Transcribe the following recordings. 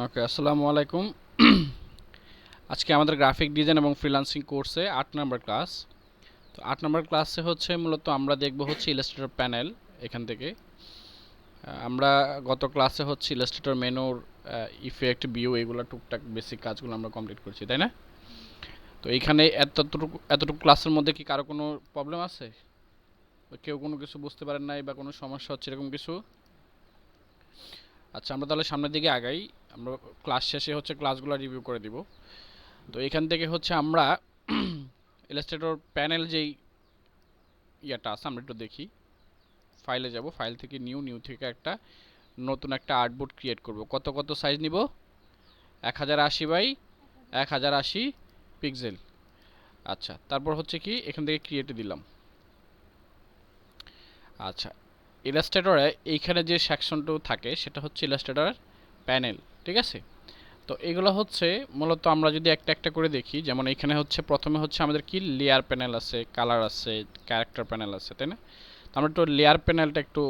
ওকে, আসসালামু আলাইকুম। আজকে আমাদের গ্রাফিক ডিজাইন এবং ফ্রিল্যান্সিং কোর্সে 8 নম্বর ক্লাস। তো 8 নম্বর ক্লাসে হচ্ছে মূলত আমরা দেখব হচ্ছে ইলাস্ট্রেটর প্যানেল। এখান থেকে আমরা গত ক্লাসে হচ্ছে ইলাস্ট্রেটর মেনুর ইফেক্ট ভিউ এগুলো টুকটাক বেসিক কাজগুলো আমরা কমপ্লিট করছি, তাই না? তো এইখানে এতটুকু ক্লাসের মধ্যে কি কারো কোনো প্রবলেম আছে, বা কেউ কোনো কিছু বুঝতে পারেন নাই বা কোনো সমস্যা হচ্ছে এরকম কিছু? আচ্ছা, আমরা তাহলে সামনের দিকে আগাই। আমরা ক্লাস শেষে হচ্ছে ক্লাসগুলো রিভিউ করে দিব। তো এখান থেকে হচ্ছে আমরা ইলাস্ট্রেটর প্যানেল যেই ইয়াটা আছে আমরা একটু দেখি। ফাইলে যাব, ফাইল থেকে নিউ থেকে একটা নতুন একটা আর্টবোর্ড ক্রিয়েট করব। কত সাইজ নিব? 1080 বাই 1080 পিক্সেল। আচ্ছা, তারপর হচ্ছে কি এখান থেকে ক্রিয়েটে দিলাম। আচ্ছা, ইলাস্ট্রেটরে এইখানে যে সেকশনটা থাকে সেটা হচ্ছে ইলাস্ট্রেটর প্যানেল, ঠিক আছে? তো এগুলো হচ্ছে মূলত আমরা যদি একটা একটা করে দেখি, যেমন এখানে হচ্ছে প্রথমে হচ্ছে আমাদের কি লেয়ার প্যানেল আছে, কালার আছে, ক্যারেক্টার প্যানেল আছে, তাই না? তো আমরা একটু লেয়ার প্যানেলটা একটু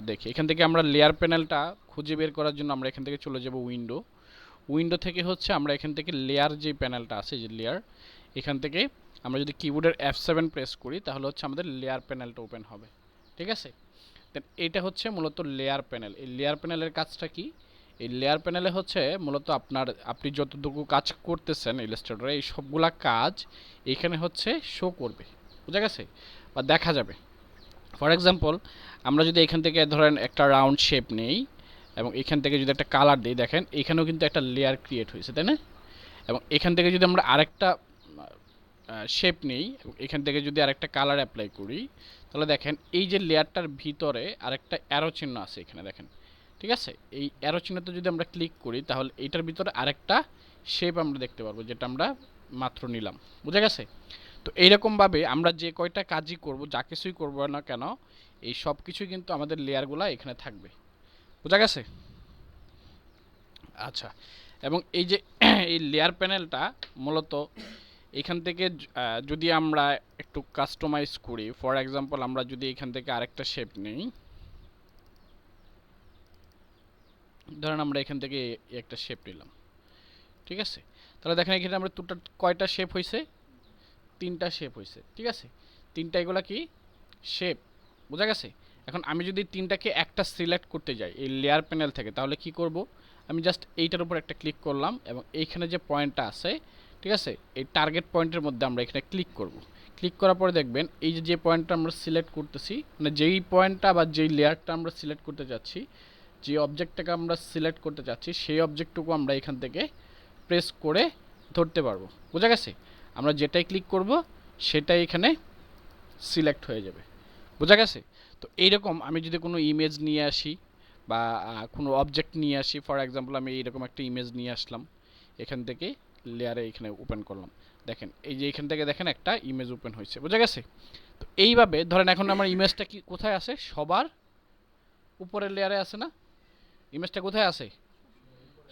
দেখি। এখান থেকে আমরা লেয়ার প্যানেলটা খুঁজে বের করার জন্য আমরা এখান থেকে চলে যাব উইন্ডো থেকে হচ্ছে আমরা এখান থেকে লেয়ার যে প্যানেলটা আছে, যে লেয়ার, এখান থেকে আমরা যদি কিবোর্ডের F7 প্রেস করি তাহলে হচ্ছে আমাদের লেয়ার প্যানেলটা ওপেন হবে, ঠিক আছে? দেন এইটা হচ্ছে মূলত লেয়ার প্যানেল। এই লেয়ার প্যানেলের কাজটা কি? এই লেয়ার প্যানেলে হচ্ছে মূলত আপনি যতটুকু কাজ করতেছেন ইলাস্ট্রেটরে এই সবগুলা কাজ এখানে হচ্ছে শো করবে, বুঝা গেছে, বা দেখা যাবে। ফর এক্সাম্পল, আমরা যদি এখান থেকে ধরেন একটা রাউন্ড শেপ নেই এবং এখান থেকে যদি একটা কালার দিই, দেখেন এখানেও কিন্তু একটা লেয়ার ক্রিয়েট হয়েছে, তাই না? এবং এখান থেকে যদি আমরা আরেকটা শেপ নেই এবং এখান থেকে যদি আরেকটা কালার অ্যাপ্লাই করি, তাহলে দেখেন এই যে লেয়ারটার ভিতরে আরেকটা অ্যারো চিহ্ন আছে এখানে, দেখেন, ঠিক আছে? এই অ্যারো চিহ্নতে যদি আমরা ক্লিক করি তাহলে এইটার ভিতরে আরেকটা শেপ আমরা দেখতে পারবো, যেটা আমরা মাত্র নিলাম, বুঝা গেছে? তো এইরকমভাবে আমরা যে কয়টা কাজই করব, যা কিছুই করব না কেন, এই সব কিছুই কিন্তু আমাদের লেয়ারগুলো এখানে থাকবে, বুঝা গেছে? আচ্ছা, এবং এই যে এই লেয়ার প্যানেলটা মূলত এখান থেকে যদি আমরা একটু কাস্টমাইজ করি, ফর এক্সাম্পল আমরা যদি এখান থেকে আরেকটা শেপ নিই, ধরেন আমরা এখান থেকে একটা শেপ নিলাম, ঠিক আছে? তাহলে দেখেন এখানে আমরা কয়টা শেপ হয়েছে? 3টা শেপ হয়েছে, ঠিক আছে? 3টা, এগুলা কি শেপ, বোঝা গেছে? এখন আমি যদি 3টাকে একটা সিলেক্ট করতে যাই এই লেয়ার প্যানেল থেকে, তাহলে কি করব? আমি জাস্ট এইটার উপর একটা ক্লিক করলাম এবং এইখানে যে পয়েন্টটা আছে, ঠিক আছে, এই টার্গেট পয়েন্টের মধ্যে আমরা এখানে ক্লিক করব। ক্লিক করার পরে দেখবেন এই যে পয়েন্টটা আমরা সিলেক্ট করতেছি, মানে যেই পয়েন্টটা বা যেই লেয়ারটা আমরা সিলেক্ট করতে যাচ্ছি, যে অবজেক্টটাকে আমরা সিলেক্ট করতে চাচ্ছি, সেই অবজেক্টটুকু আমরা এখান থেকে প্রেস করে ধরতে পারবো, বোঝা গেছে? আমরা যেটাই ক্লিক করব সেটাই এখানে সিলেক্ট হয়ে যাবে, বোঝা গেছে? তো এইরকম আমি যদি কোনো ইমেজ নিয়ে আসি বা কোনো অবজেক্ট নিয়ে আসি, ফর এক্সাম্পল আমি এইরকম একটা ইমেজ নিয়ে আসলাম, এখান থেকে লেয়ারে এখানে ওপেন করলাম, দেখেন এই যে এখান থেকে দেখেন একটা ইমেজ ওপেন হয়েছে, বোঝা গেছে? তো এইভাবে ধরেন এখন আমার ইমেজটা কি কোথায় আছে? সবার উপরের লেয়ারে আছে না? ইমেজটা কোথায় আছে?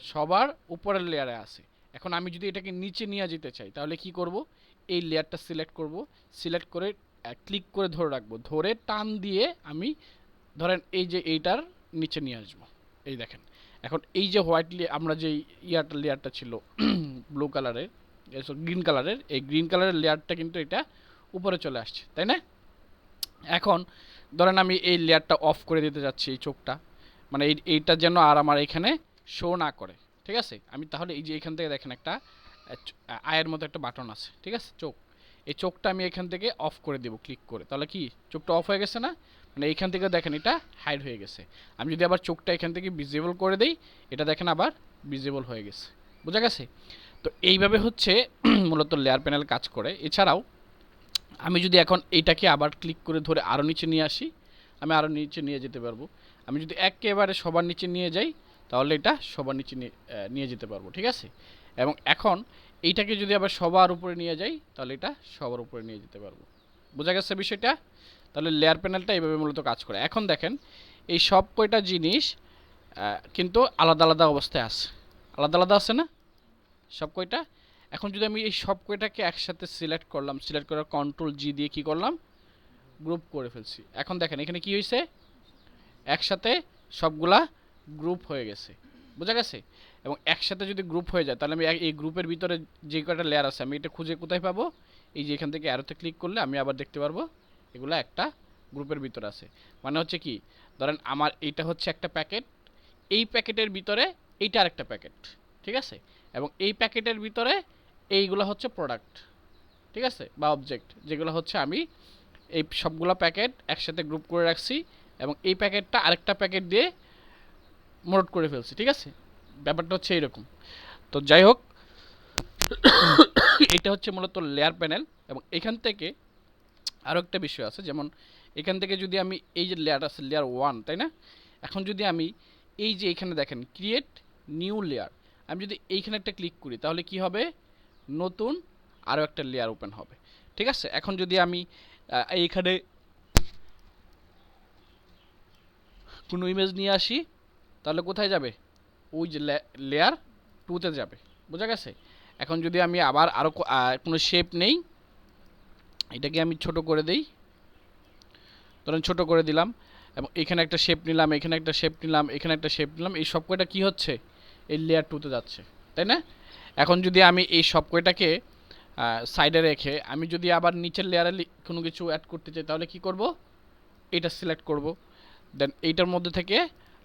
সবার উপরের লেয়ারে আছে। এখন আমি যদি এটাকে নিচে নিয়ে যেতে চাই তাহলে কি করব? এই লেয়ারটা সিলেক্ট করব, সিলেক্ট করে ক্লিক করে ধরে রাখবো, ধরে টান দিয়ে আমি ধরেন এই যে এইটার নিচে নিয়ে আসবো, এই দেখেন। এখন এই যে হোয়াইট আমরা যে লেয়ারটা ছিল ব্লু কালারের, গ্রিন কালারের, এই গ্রিন কালারের লেয়ারটা কিন্তু এটা উপরে চলে আসছে, তাই না? এখন ধরেন আমি এই লেয়ারটা অফ করে দিতে যাচ্ছি, এই চোখটা, মানে এইটা যেন আর আমার এখানে শো না করে, ঠিক আছে? আমি তাহলে এই যে এখান থেকে দেখেন একটা আয়ের মতো একটা বাটন আছে, ঠিক আছে, চোখ, এই চোখটা আমি এখান থেকে অফ করে দেব ক্লিক করে, তাহলে কি চোখটা অফ হয়ে গেছে না? মানে এইখান থেকে দেখেন এটা হাইড হয়ে গেছে। আমি যদি আবার চোখটা এখান থেকে ভিজিবল করে দেই, এটা দেখেন আবার ভিজিবল হয়ে গেছে, বোঝা গেছে? তো এইভাবে হচ্ছে মূলত লেয়ার প্যানেল কাজ করে। এছাড়াও আমি যদি এখন এইটাকে আবার ক্লিক করে ধরে আরও নিচে নিয়ে আসি, আমি আরও নিচে নিয়ে যেতে পারবো। আমি যদি একেবারে সবার নিচে নিয়ে যাই তাহলে এটা সবার নিচে নিয়ে যেতে পারবো, ঠিক আছে? এবং এখন এইটাকে যদি আবার সবার উপরে নিয়ে যাই তাহলে এটা সবার উপরে নিয়ে যেতে পারবো, বোঝা গেছে বিষয়টা? তাহলে লেয়ার প্যানেলটা এইভাবে মূলত কাজ করে। এখন দেখেন এই সব কয়টা জিনিস কিন্তু আলাদা আলাদা অবস্থায় আছে, আলাদা আলাদা আছে না সব কয়টা? এখন যদি আমি এই সব কয়টাকে একসাথে সিলেক্ট করলাম, সিলেক্ট করার Ctrl G দিয়ে কি করলাম? গ্রুপ করে ফেলছি। এখন দেখেন এখানে কি হয়েছে? একসাথে সবগুলা গ্রুপ হয়ে গেছে, বোঝা গেছে? এবং একসাথে যদি গ্রুপ হয়ে যায় তাহলে আমি এই গ্রুপের ভিতরে যে কয়টা লেয়ার আছে আমি এটা খুঁজে কোথায় পাবো? এই যে এখান থেকে অ্যারোতে ক্লিক করলে আমি আবার দেখতে পারবো এগুলো একটা গ্রুপের ভিতরে আছে। মানে হচ্ছে কি, ধরেন আমার এইটা হচ্ছে একটা প্যাকেট, এই প্যাকেটের ভিতরে এইটা আরেকটা প্যাকেট, ঠিক আছে? এবং এই প্যাকেটের ভিতরে এইগুলো হচ্ছে প্রোডাক্ট, ঠিক আছে, বা অবজেক্ট, যেগুলো হচ্ছে আমি এই সবগুলো প্যাকেট একসাথে গ্রুপ করে রাখছি এবং এই প্যাকেটটা আরেকটা প্যাকেট দিয়ে মোড করে ফেলছি, ঠিক আছে? ব্যাপারটা হচ্ছে এইরকম। তো যাই হোক, এটা হচ্ছে মূলত লেয়ার প্যানেল। এবং এখান থেকে আরও একটা বিষয় আছে, যেমন এখান থেকে যদি আমি এই যে লেয়ার আছে লেয়ার 1, তাই না? এখন যদি আমি এই যে এখানে দেখেন ক্রিয়েট নিউ লেয়ার, আমি যদি এইখানে একটা ক্লিক করি তাহলে কি হবে? নতুন আরও একটা লেয়ার ওপেন হবে, ঠিক আছে? এখন যদি আমি এইখানে কোনো ইমেজ নিয়ে আসি তাহলে কোথায় যাবে? ওই যে লেয়ার 2তে যাবে, বোঝা গেছে? এখন যদি আমি আবার আরও কোনো শেপ নেই, এটাকে আমি ছোট করে দেই, ধরেন ছোট করে দিলাম এবং এখানে একটা শেপ নিলাম, এখানে একটা শেপ নিলাম, এখানে একটা শেপ নিলাম, এই সব কয়টা কী হচ্ছে? এই লেয়ার 2তে যাচ্ছে, তাই না? এখন যদি আমি এই সব কয়টাকে সাইডে রেখে আমি যদি আবার নিচের লেয়ারে কোনো কিছু অ্যাড করতে চাই তাহলে কি করব? এটা সিলেক্ট করব, দেন এইটার মধ্যে থেকে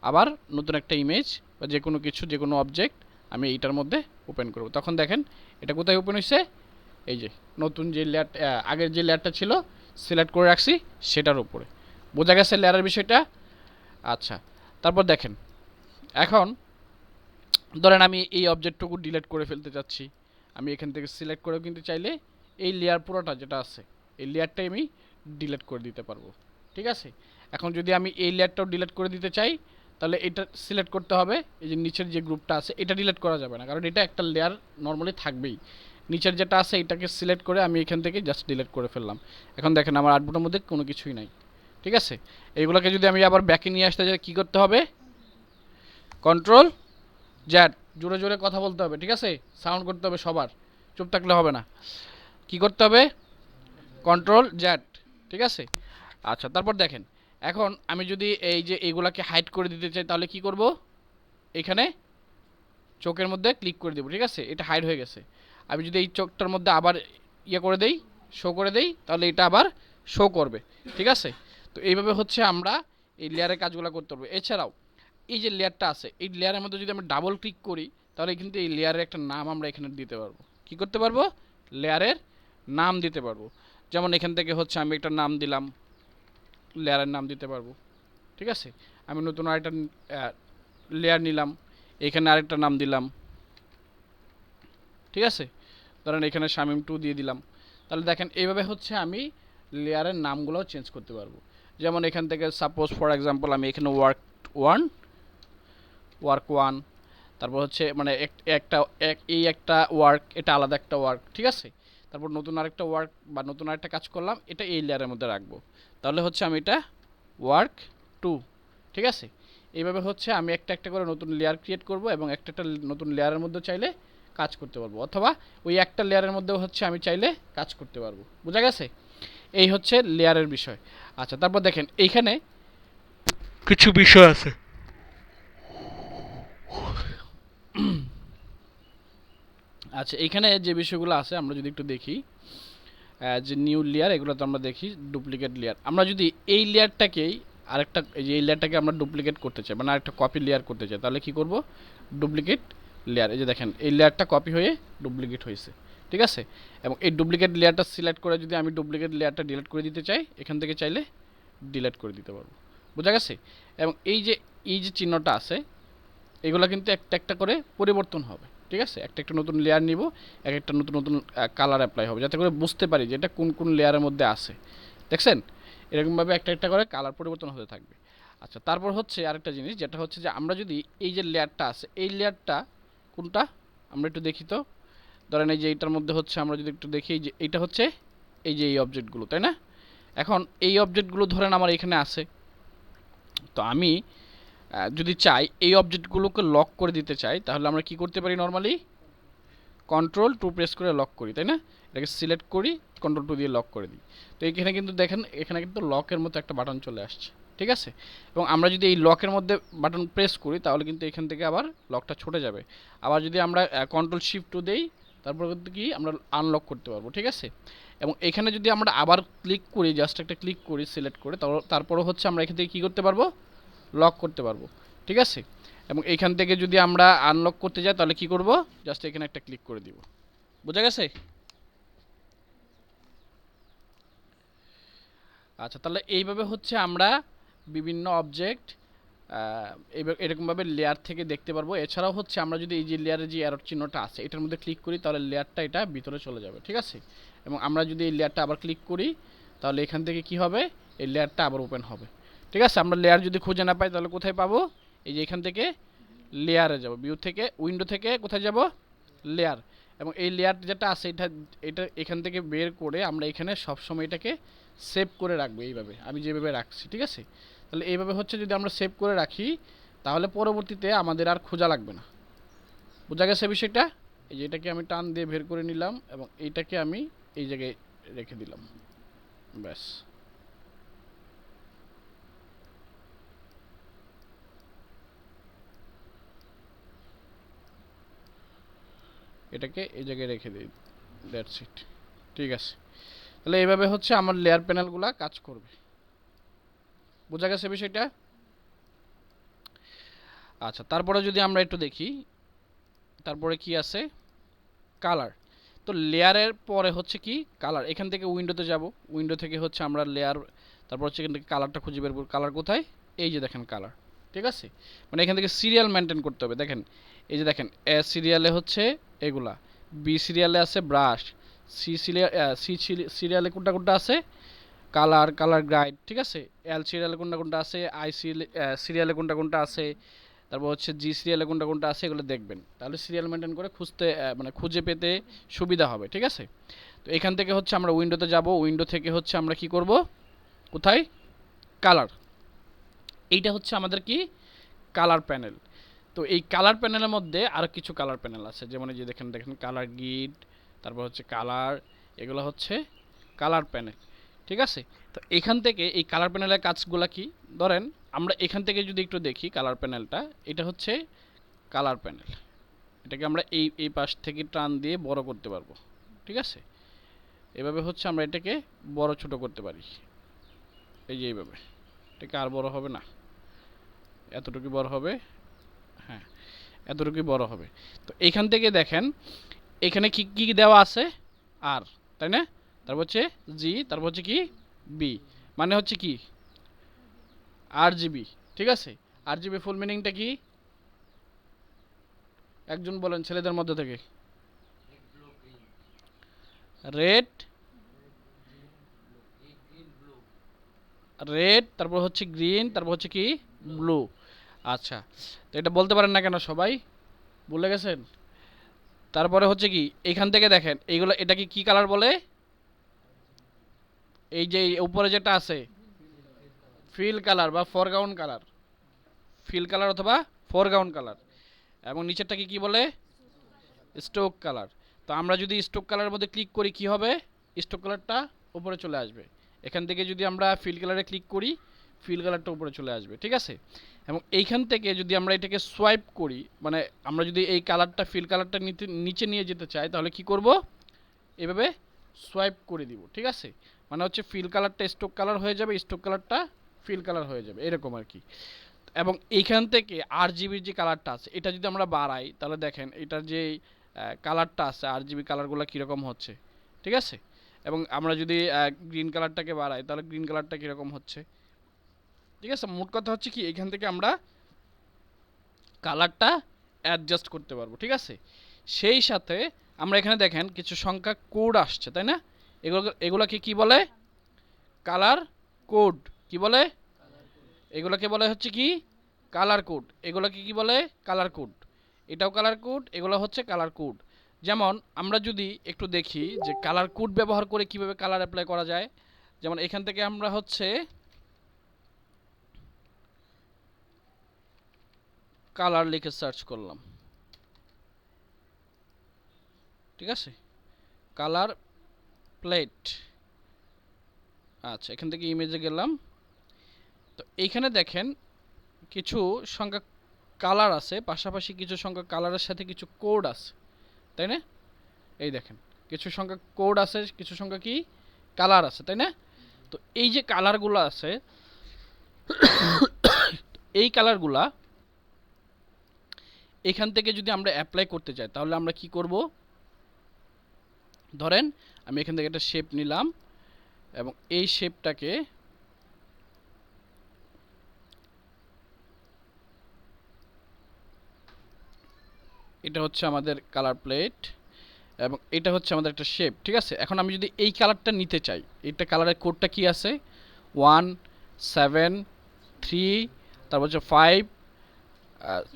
আবার নতুন একটা ইমেজ বা যে কোনো কিছু, যে কোনো অবজেক্ট আমি এইটার মধ্যে ওপেন করব। তখন দেখেন এটা কোথায় ওপেন হয়েছে? এই যে নতুন যে লেয়ার, আগের যে লেয়ারটা ছিল সিলেক্ট করে রাখছি সেটার উপরে। বোঝা গেছে লেয়ারের বিষয়টা? আচ্ছা, তারপর দেখেন এখন ধরেন আমি এই অবজেক্টটুকু ডিলিট করে ফেলতে চাচ্ছি, আমি এখান থেকে সিলেক্ট করেও কিন্তু চাইলে এই লেয়ার পুরোটা যেটা আছে এই লেয়ারটাই আমি ডিলিট করে দিতে পারবো, ঠিক আছে? এখন যদি আমি এই লেয়ারটাও ডিলিট করে দিতে চাই তাহলে এটা সিলেক্ট করতে হবে, এই যে নিচের যে গ্রুপটা আছে এটা ডিলিট করা যাবে না, কারণ এটা একটা লেয়ার নর্মালি থাকবেই। নিচের যেটা আছে এটাকে সিলেক্ট করে আমি এখান থেকে জাস্ট ডিলিট করে ফেললাম। এখন দেখেন আমার আউটপুটের মধ্যে কোনো কিছুই নাই, ঠিক আছে? এইগুলোকে যদি আমি আবার ব্যাকে নিয়ে আসতে চাই কী করতে হবে? কন্ট্রোল জ্যাড, জোরে জোরে কথা বলতে হবে, ঠিক আছে? সাউন্ড করতে হবে সবার, চুপ থাকলে হবে না। কি করতে হবে? কন্ট্রোল জ্যাড, ঠিক আছে? আচ্ছা, তারপর দেখেন এখন আমি যদি এই যে এইগুলাকে হাইড করে দিতে চাই তাহলে কি করব? এখানে চোখের মধ্যে ক্লিক করে দেবো, ঠিক আছে? এটা হাইড হয়ে গেছে। আমি যদি এই চোখটার মধ্যে আবার ইয়ে করে দেই, শো করে দেই, তাহলে এটা আবার শো করবে, ঠিক আছে? তো এইভাবে হচ্ছে আমরা এই লেয়ারের কাজগুলো করতে পারবো। এছাড়াও এই যে লেয়ারটা আছে এই লেয়ারের মধ্যে যদি আমরা ডাবল ক্লিক করি তাহলে কিন্তু এই লেয়ারের একটা নাম আমরা এখানে দিতে পারবো। কি করতে পারবো? লেয়ারের নাম দিতে পারবো। যেমন এখান থেকে হচ্ছে আমি একটা নাম দিলাম, লেয়ারের নাম দিতে পারবো, ঠিক আছে? আমি নতুন আরেকটা লেয়ার নিলাম, এখানে আরেকটা নাম দিলাম, ঠিক আছে? ধরেন এখানে শামিম 2 দিয়ে দিলাম। তাহলে দেখেন এইভাবে হচ্ছে আমি লেয়ারের নামগুলোও চেঞ্জ করতে পারবো। যেমন এখান থেকে সাপোজ ফর এক্সাম্পল আমি এখানে ওয়ার্ক ওয়ান, তারপর হচ্ছে মানে এই একটা ওয়ার্ক, এটা আলাদা একটা ওয়ার্ক, ঠিক আছে? তারপর নতুন আরেকটা ওয়ার্ক বা নতুন আরেকটা কাজ করলাম, এটা এই লেয়ারের মধ্যে রাখবো। তাহলে হচ্ছে আমি এটা ওয়ার্ক 2, ঠিক আছে? এইভাবে হচ্ছে আমি একটা একটা করে নতুন লেয়ার ক্রিয়েট করব এবং একটা একটা নতুন লেয়ারের মধ্যে চাইলে কাজ করতে পারবো, অথবা ওই একটা লেয়ারের মধ্যেও হচ্ছে আমি চাইলে কাজ করতে পারবো। বোঝা গেছে? এই হচ্ছে লেয়ারের বিষয়। আচ্ছা, তারপর দেখেন এইখানে কিছু বিষয় আছে। আচ্ছা, এইখানে যে বিষয়গুলো আছে আমরা যদি একটু দেখি, যে নিউ লেয়ার, এগুলো তো আমরা দেখি ডুপ্লিকেট লেয়ার। আমরা যদি এই লেয়ারটাকেই আরেকটা, এই লেয়ারটাকে আমরা ডুপ্লিকেট করতে চাই, মানে আরেকটা কপি লেয়ার করতে চাই, তাহলে কি করব? ডুপ্লিকেট লেয়ার, এই যে দেখেন এই লেয়ারটা কপি হয়ে ডুপ্লিকেট হয়েছে, ঠিক আছে? এবং এই ডুপ্লিকেট লেয়ারটা সিলেক্ট করে যদি আমি ডুপ্লিকেট লেয়ারটা ডিলিট করে দিতে চাই এখান থেকে চাইলে ডিলিট করে দিতে পারবো। বোঝা গেছে? এবং এই যে চিহ্নটা আছে এগুলো কিন্তু একটা একটা করে পরিবর্তন হবে, ঠিক আছে? একটা একটা নতুন লেয়ার নিব, এক একটা নতুন নতুন কালার অ্যাপ্লাই হবে, যাতে করে বুঝতে পারি যে এটা কোন কোন লেয়ারের মধ্যে আছে। দেখছেন? এরকমভাবে একটা একটা করে কালার পরিবর্তন হতে থাকবে। আচ্ছা, তারপর হচ্ছে আরেকটা জিনিস, যেটা হচ্ছে যে আমরা যদি এই যে লেয়ারটা আছে এই লেয়ারটা কোনটা আমরা একটু দেখি তো। ধরেন এই যে এইটার মধ্যে হচ্ছে আমরা যদি একটু দেখি যে এইটা হচ্ছে এই যে এই অবজেক্টগুলো, তাই না? এখন এই অবজেক্টগুলো ধরেন আমার এখানে আছে, তো আমি যদি চাই এই অবজেক্টগুলোকে লক করে দিতে চাই তাহলে আমরা কি করতে পারি? নর্মালি কন্ট্রোল 2 প্রেস করে লক করি, তাই না? এটাকে সিলেক্ট করি, কন্ট্রোল 2 দিয়ে লক করে দিই। তো এইখানে কিন্তু দেখেন এখানে কিন্তু লকের মতো একটা বাটন চলে আসছে, ঠিক আছে। এবং আমরা যদি এই লকের মধ্যে বাটন প্রেস করি তাহলে কিন্তু এখান থেকে আবার লকটা ছুটে যাবে। আবার যদি আমরা কন্ট্রোল শিফট টু দেই তারপর কিন্তু কি আমরা আনলক করতে পারবো, ঠিক আছে। এবং এখানে যদি আমরা আবার ক্লিক করি, জাস্ট একটা ক্লিক করি সিলেক্ট করে, তারপরও হচ্ছে আমরা এখান থেকে কী করতে পারবো, লক করতে পারবো, ঠিক আছে। এবং এইখান থেকে যদি আমরা আনলক করতে যাই তাহলে কি করব, জাস্ট এখানে একটা ক্লিক করে দিব। বোঝা গেছে? আচ্ছা, তাহলে এইভাবে হচ্ছে আমরা বিভিন্ন অবজেক্ট এরকমভাবে লেয়ার থেকে দেখতে পারবো। এছাড়াও হচ্ছে আমরা যদি এই যে লেয়ারের যে অ্যারো চিহ্নটা আছে এটার মধ্যে ক্লিক করি তাহলে লেয়ারটা এটা ভিতরে চলে যাবে, ঠিক আছে। এবং আমরা যদি এই লেয়ারটা আবার ক্লিক করি তাহলে এখান থেকে কি হবে, এই লেয়ারটা আবার ওপেন হবে, ঠিক আছে। আমরা লেয়ার যদি খুঁজে না পাই তাহলে কোথায় পাবো, এই যে এখান থেকে লেয়ারে যাব, ভিউ থেকে উইন্ডো থেকে কোথায় যাব, লেয়ার। এবং এই লেয়ার যেটা আছে এটা এটা এখান থেকে বের করে আমরা এখানে সবসময় এটাকে সেভ করে রাখবো, এইভাবে আমি যেভাবে রাখছি, ঠিক আছে। তাহলে এইভাবে হচ্ছে যদি আমরা সেভ করে রাখি তাহলে পরবর্তীতে আমাদের আর খোঁজা লাগবে না। বোঝা গেছে বিষয়টা? এই যে এটাকে আমি টান দিয়ে বের করে নিলাম এবং এইটাকে আমি এই জায়গায় রেখে দিলাম, ব্যাস। এটাকে এই জায়গায় রেখে দিই, দ্যাটস ইট, ঠিক আছে। তাহলে এইভাবে হচ্ছে আমার লেয়ার প্যানেলগুলো কাজ করবে। বোঝা গেছে বিষয়টা? আচ্ছা, তারপরে যদি আমরা একটু দেখি তারপরে কি আছে, কালার। তো লেয়ারের পরে হচ্ছে কি কালার। এখান থেকে উইন্ডোতে যাব, উইন্ডো থেকে হচ্ছে আমরা লেয়ার, তারপর হচ্ছে এখান থেকে কালারটা খুঁজে বের করব। কালার কোথায়, এই যে দেখেন কালার, ঠিক আছে। মানে এখান থেকে সিরিয়াল মেনটেন করতে হবে। দেখেন এই যে দেখেন এ সিরিয়ালে হচ্ছে এগুলা, বি সিরিয়ালে আছে ব্রাশ, সি সিরিয়ালে কোনটা কোনটা আছে, কালার, কালার গ্রাইড, ঠিক আছে। এল সিরিয়ালে কোনটা কোনটা আছে, আই সিরিয়ালে কোনটা কোনটা আছে, তারপর হচ্ছে জি সিরিয়ালে কোনটা কোনটা আছে, এগুলো দেখবেন। তাহলে সিরিয়াল মেনটেন করে খুঁজতে মানে খুঁজে পেতে সুবিধা হবে, ঠিক আছে। তো এখান থেকে হচ্ছে আমরা উইন্ডোতে যাব, উইন্ডো থেকে হচ্ছে আমরা কি করব, কোথায়, কালার। এইটা হচ্ছে আমাদের কি কালার প্যানেল। তো এই কালার প্যানেলের মধ্যে আরও কিছু কালার প্যানেল আছে, যেমন এই যে দেখেন দেখেন কালার গিড, তারপর হচ্ছে কালার, এগুলো হচ্ছে কালার প্যানেল, ঠিক আছে। তো এখান থেকে এই কালার প্যানেলের কাজগুলো কি, ধরেন আমরা এখান থেকে যদি একটু দেখি কালার প্যানেলটা, এটা হচ্ছে কালার প্যানেল। এটাকে আমরা এই এই পাশ থেকে টান দিয়ে বড় করতে পারবো, ঠিক আছে। এভাবে হচ্ছে আমরা এটাকে বড় ছোট করতে পারি, এই যে এইভাবে। এটাকে আর বড় হবে না, এতটুকু বড় হবে, হ্যাঁ এতটুকুই বড় হবে। তো এইখান থেকে দেখেন এখানে কি কি দেওয়া আছে, আর, তাই না। তারপর হচ্ছে জি, তারপর হচ্ছে কি বি, মানে হচ্ছে কি আর জিবি, ঠিক আছে। আর জিবি ফুল মিনিংটা কি, একজন বলেন ছেলেদের মধ্যে থেকে। রেড, রেড, তারপর হচ্ছে গ্রিন, তারপর হচ্ছে কি ব্লু। আচ্ছা, তো এটা বলতে পারেন না কেন সবাই, ভুলে গেছেন? তারপরে হচ্ছে কি এখান থেকে দেখেন এইগুলো, এটা কি কালার বলে, এই যে উপরে যেটা আছে ফিল কালার বা ফরগ্রাউন্ড কালার, ফিল কালার অথবা ফরগ্রাউন্ড কালার। এবং নিচেরটা কি বলে, স্টোক কালার। তো আমরা যদি স্টোক কালারের মধ্যে ক্লিক করি কি হবে, স্টোক কালারটা উপরে চলে আসবে। এখান থেকে যদি আমরা ফিল কালারে ক্লিক করি ফিল কালারটা উপরে চলে আসবে, ঠিক আছে। এবং এইখান থেকে যদি আমরা এটাকে সোয়াইপ করি, মানে আমরা যদি এই কালারটা ফিল কালারটা নিচে নিয়ে যেতে চাই তাহলে কি করব, এভাবে সোয়াইপ করে দিব, ঠিক আছে। মানে হচ্ছে ফিল কালারটা স্টোক কালার হয়ে যাবে, স্টোক কালারটা ফিল কালার হয়ে যাবে, এরকম আর কি। এবং এইখান থেকে আর জিবির যে কালারটা আছে এটা যদি আমরা বাড়াই তাহলে দেখেন এটার যে কালারটা আছে আর জিবি কালারগুলো কীরকম হচ্ছে, ঠিক আছে। এবং আমরা যদি গ্রিন কালারটাকে বাড়াই তাহলে গ্রিন কালারটা কীরকম হচ্ছে, ঠিক আছে। মোট কথা হচ্ছে কি এখান থেকে আমরা কালারটা অ্যাডজাস্ট করতে পারবো, ঠিক আছে। সেই সাথে আমরা এখানে দেখেন কিছু সংখ্যা কোড আসছে, তাই না। এগুলোকে কি বলে, কালার কোড। কি বলে, এগুলোকে বলে হচ্ছে কি কালার কোড। এগুলোকে কি বলে, কালার কোড। এটাও কালার কোড, এগুলো হচ্ছে কালার কোড। যেমন আমরা যদি একটু দেখি যে কালার কোড ব্যবহার করে কিভাবে কালার অ্যাপ্লাই করা যায়। যেমন এখান থেকে আমরা হচ্ছে কালার লিখে সার্চ করলাম, ঠিক আছে, কালার প্লেট। আচ্ছা, এখান থেকে ইমেজে গেলাম, তো এইখানে দেখেন কিছু সংখ্যা কালার আছে, পাশাপাশি কিছু সংখ্যা কালারের সাথে কিছু কোড আছে, তাই না? এই দেখেন কিছু সংখ্যা কোড আছে, কিছু সংখ্যা কি কালার আছে, তাই না? তো এই যে কালারগুলো আছে, এই কালারগুলা এখান থেকে যদি আমরা অ্যাপ্লাই করতে চাই তাহলে আমরা কি করব? ধরেন আমি এখান থেকে একটা শেপ নিলাম এবং এই শেপটাকে এটা হচ্ছে আমাদের কালার প্লেট এবং এটা হচ্ছে আমাদের একটা শেপ, ঠিক আছে? এখন আমি যদি এই কালারটা নিতে চাই, এটা কালারের কোডটা কি আছে? 1 7 3 তারপর হচ্ছে 5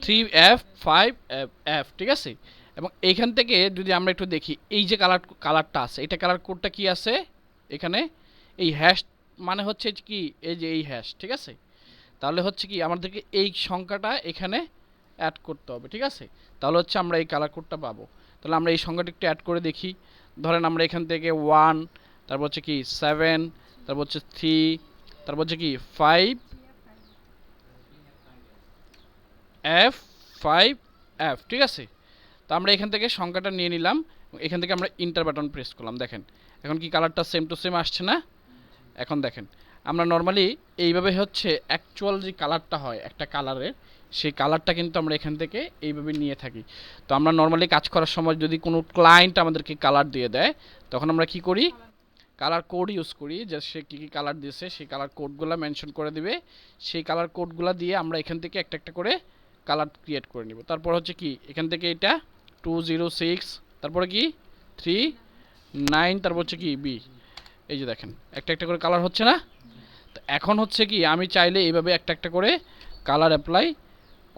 3F 5F, ঠিক আছে? এবং এইখান থেকে যদি আমরা একটু দেখি এই যে কালারটা আছে, এটা কালার কোডটা কি আছে এখানে? এই হ্যাশ মানে হচ্ছে কি এই যে এই হ্যাশ, ঠিক আছে? তাহলে হচ্ছে কি আমাদেরকে এই সংখ্যাটা এখানে অ্যাড করতে হবে, ঠিক আছে? তাহলে হচ্ছে আমরা এই কালার কোডটা পাবো। তাহলে আমরা এই সংখ্যাটা একটু অ্যাড করে দেখি। ধরেন আমরা এখান থেকে 1, তারপর হচ্ছে কি 7, তারপর হচ্ছে 3, তারপর হচ্ছে কি 5F, ঠিক আছে? তো আমরা এখান থেকে সংখ্যাটা নিয়ে নিলাম, এখান থেকে আমরা ইন্টার বাটন প্রেস করলাম। দেখেন এখন কি কালারটা সেম টু সেম আসছে না? এখন দেখেন আমরা নর্মালি এইভাবে হচ্ছে অ্যাকচুয়াল যে কালারটা হয় একটা কালারের, সেই কালারটা কিন্তু আমরা এখান থেকে এইভাবে নিয়ে থাকি। তো আমরা নর্মালি কাজ করার সময় যদি কোনো ক্লায়েন্ট আমাদেরকে কালার দিয়ে দেয়, তখন আমরা কি করি? কালার কোড ইউজ করি, যে সে কী কী কালার দিয়েছে সেই কালার কোডগুলো মেনশন করে দিবে। সেই কালার কোডগুলো দিয়ে আমরা এখান থেকে একটা একটা করে কালার ক্রিয়েট করে নিব। তারপর হচ্ছে কি এখান থেকে এটা 206, তারপরে কি 3 9, তারপর হচ্ছে কি বি। এই যে দেখেন একটা একটা করে কালার হচ্ছে না? তো এখন হচ্ছে কি আমি চাইলে এইভাবে একটা একটা করে কালার অ্যাপ্লাই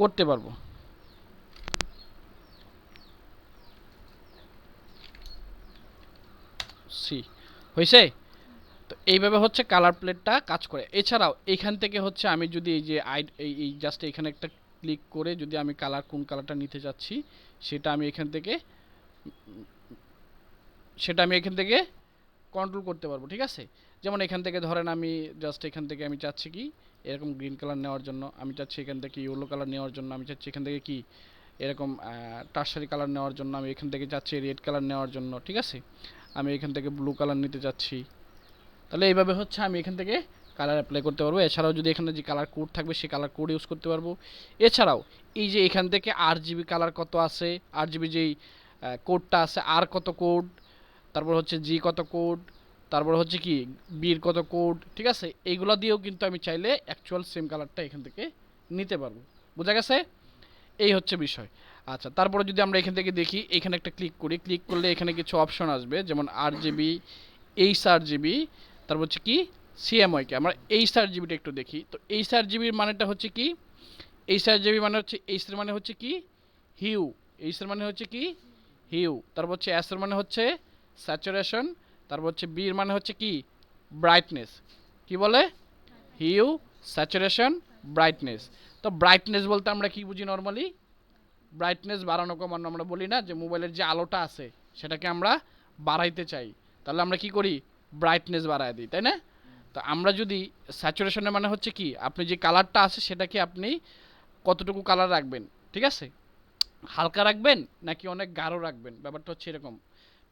করতে পারবো। সি হয়েছে? তো এইভাবে হচ্ছে কালার প্লেটটা কাজ করে। এছাড়াও এইখান থেকে হচ্ছে আমি যদি এই যে এই জাস্ট এখানে একটা ক্লিক করে যদি আমি কোন কালারটা নিতে যাচ্ছি সেটা আমি এখান থেকে কন্ট্রোল করতে পারবো, ঠিক আছে? যেমন এখান থেকে ধরেন আমি জাস্ট এখান থেকে আমি চাচ্ছি কি এরকম গ্রিন কালার নেওয়ার জন্য, আমি চাচ্ছি এখান থেকে ইয়েলো কালার নেওয়ার জন্য, আমি চাচ্ছি এখান থেকে কি এরকম টারশারি কালার নেওয়ার জন্য, আমি এখান থেকে চাচ্ছি রেড কালার নেওয়ার জন্য, ঠিক আছে? আমি এখান থেকে ব্লু কালার নিতে চাচ্ছি। তাহলে এইভাবে হচ্ছে আমি এখান থেকে কালার অ্যাপ্লাই করতে পারবো। এছাড়াও যদি এখানে যে কালার কোড থাকবে সেই কালার কোড ইউজ করতে পারবো। এছাড়াও এই যে এখান থেকে RGB কালার কত আছে, RGB যেই কোডটা আছে, আর কত কোড, তারপর হচ্ছে জি কত কোড, তারপর হচ্ছে কি বির কত কোড, ঠিক আছে? এইগুলো দিয়েও কিন্তু আমি চাইলে অ্যাকচুয়াল সেম কালারটা এখান থেকে নিতে পারবো। বোঝা গেছে? এই হচ্ছে বিষয়। আচ্ছা, তারপরে যদি আমরা এখান থেকে দেখি, এখানে একটা ক্লিক করি, ক্লিক করলে এখানে কিছু অপশন আসবে, যেমন RGB, HRGB, তারপর হচ্ছে কি CMYK। আমরা HRGBটা একটু দেখি। তো HRGBর মানেটা হচ্ছে কি? HRGB মানে হচ্ছে এইচ এর মানে হচ্ছে কি হিউ, এইচ এর মানে হচ্ছে কি হিউ, তারপর হচ্ছে এস এর মানে হচ্ছে স্যাচুরেশন, তারপর হচ্ছে বি এর মানে হচ্ছে কি ব্রাইটনেস। কি বলে? Hue, saturation, brightness. তো ব্রাইটনেস বলতে আমরা কি বুঝি নর্মালি? ব্রাইটনেস বাড়ানো কমানো আমরা বলি না, যে মোবাইলের যে আলোটা আছে সেটাকে আমরা বাড়াইতে চাই, তাহলে আমরা কি করি? ব্রাইটনেস বাড়ায় দিই, তাই না? তো আমরা যদি স্যাচুরেশনের মানে হচ্ছে কি আপনি যে কালারটা আছে সেটাকে আপনি কতটুকু কালার রাখবেন, ঠিক আছে? হালকা রাখবেন নাকি অনেক গাঢ় রাখবেন, ব্যাপারটা হচ্ছে এরকম,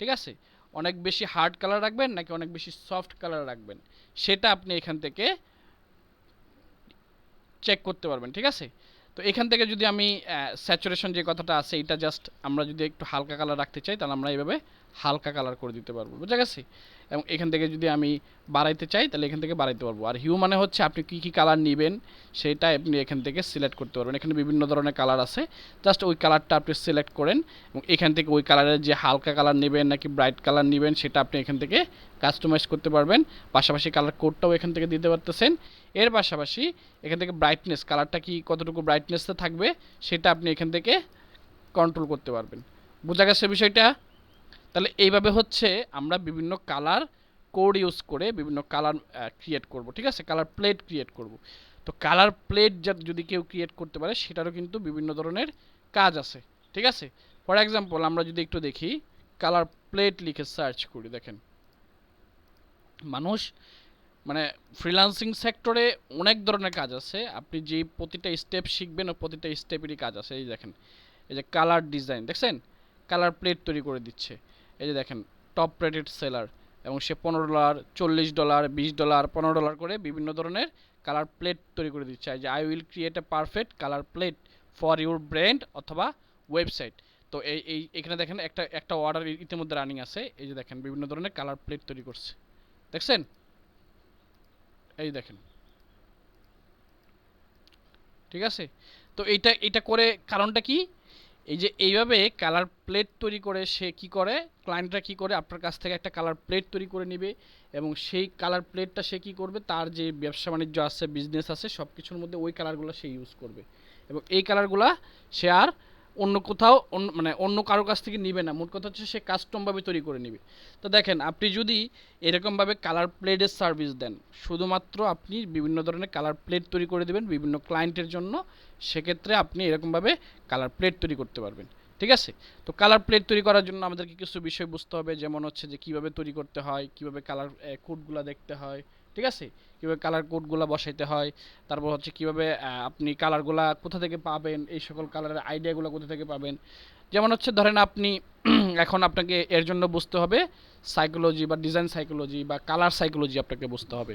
ঠিক আছে? অনেক বেশি হার্ড কালার রাখবেন নাকি অনেক বেশি সফট কালার রাখবেন, সেটা আপনি এখান থেকে চেক করতে পারবেন, ঠিক আছে? তো এখান থেকে যদি আমি স্যাচুরেশন যে কথাটা আছে এটা জাস্ট আমরা যদি একটু হালকা কালার রাখতে চাই তাহলে আমরা এইভাবে হালকা কালার করে দিতে পারবো, বুঝা গেছে? এবং এখান থেকে যদি আমি বাড়াইতে চাই তাহলে এখান থেকে বাড়াইতে পারবো। আর হিউ মানে হচ্ছে আপনি কী কী কালার নেবেন সেটা আপনি এখান থেকে সিলেক্ট করতে পারবেন। এখানে বিভিন্ন ধরনের কালার আছে, জাস্ট ওই কালারটা আপনি সিলেক্ট করেন এবং এখান থেকে ওই কালারের যে হালকা কালার নেবেন নাকি ব্রাইট কালার নেবেন সেটা আপনি এখান থেকে কাস্টমাইজ করতে পারবেন। পাশাপাশি কালার কোডটাও এখান থেকে দিতে পারতেছেন। এর পাশাপাশি এখান থেকে ব্রাইটনেস, কালারটা কি কতটুকু ব্রাইটনেসে থাকবে সেটা আপনি এখান থেকে কন্ট্রোল করতে পারবেন। বোঝা গেছে বিষয়টা? তাহলে এইভাবে হচ্ছে আমরা বিভিন্ন কালার কোড ইউজ করে বিভিন্ন কালার ক্রিয়েট করব, ঠিক আছে? কালার প্লেট ক্রিয়েট করব। তো কালার প্লেট যদি কেউ ক্রিয়েট করতে পারে সেটারও কিন্তু বিভিন্ন ধরনের কাজ আছে, ঠিক আছে? ফর এক্সাম্পল আমরা যদি একটু দেখি, কালার প্লেট লিখে সার্চ করি, দেখেন মানুষ মানে ফ্রিল্যান্সিং সেক্টরে অনেক ধরনের কাজ আছে, আপনি যে প্রতিটা স্টেপ শিখবেন ও প্রতিটা স্টেপেরই কাজ আছে। এই দেখেন, এই যে কালার ডিজাইন দেখছেন, কালার প্লেট তৈরি করে দিচ্ছে। এই যে দেখেন, টপ রেটেড সেলার, এবং সে $15, $40, $20, $15 করে বিভিন্ন ধরনের কালার প্লেট তৈরি করে দিচ্ছে। এই যে I will create a perfect colour plate for your brand অথবা ওয়েবসাইট। তো এখানে দেখেন একটা একটা অর্ডার ইতিমধ্যে রানিং আছে। এই যে দেখেন বিভিন্ন ধরনের কালার প্লেট তৈরি করছে, দেখছেন? এই দেখেন, ঠিক আছে? তো এইটা এটা করে কারণটা কি? এই যে এইভাবে কালার প্লেট তৈরি করে সে কি করে, ক্লায়েন্টরা কি করে আপনার কাছ থেকে একটা কালার প্লেট তৈরি করে নেবে, এবং সেই কালার প্লেটটা সে কি করবে, তার যে ব্যবসা বাণিজ্য আছে, বিজনেস আছে, সব কিছুর মধ্যে ওই কালারগুলো সে ইউজ করবে, এবং এই কালারগুলা সে আর অন্য কোথাও মানে অন্য কারো কাছ থেকে নিবে না। মোট কথা হচ্ছে সে কাস্টমভাবে তৈরি করে নিবে। তো দেখেন, আপনি যদি এরকমভাবে কালার প্লেটের সার্ভিস দেন, শুধুমাত্র আপনি বিভিন্ন ধরনের কালার প্লেট তৈরি করে দেবেন বিভিন্ন ক্লায়েন্টের জন্য, সেক্ষেত্রে আপনি এরকমভাবে কালার প্লেট তৈরি করতে পারবেন। ঠিক আছে? তো কালার প্লেট তৈরি করার জন্য আমাদেরকে কিছু বিষয় বুঝতে হবে, যেমন হচ্ছে যে কীভাবে তৈরি করতে হয়, কীভাবে কালার কোডগুলো দেখতে হয়, ঠিক আছে, কীভাবে কালার কোডগুলো বসাইতে হয়, তারপর হচ্ছে কীভাবে আপনি কালারগুলা কোথা থেকে পাবেন, এই সকল কালারের আইডিয়াগুলো কোথা থেকে পাবেন। যেমন হচ্ছে ধরেন আপনি এখন আপনাকে এর জন্য বুঝতে হবে সাইকোলজি বা ডিজাইন সাইকোলজি বা কালার সাইকোলজি আপনাকে বুঝতে হবে।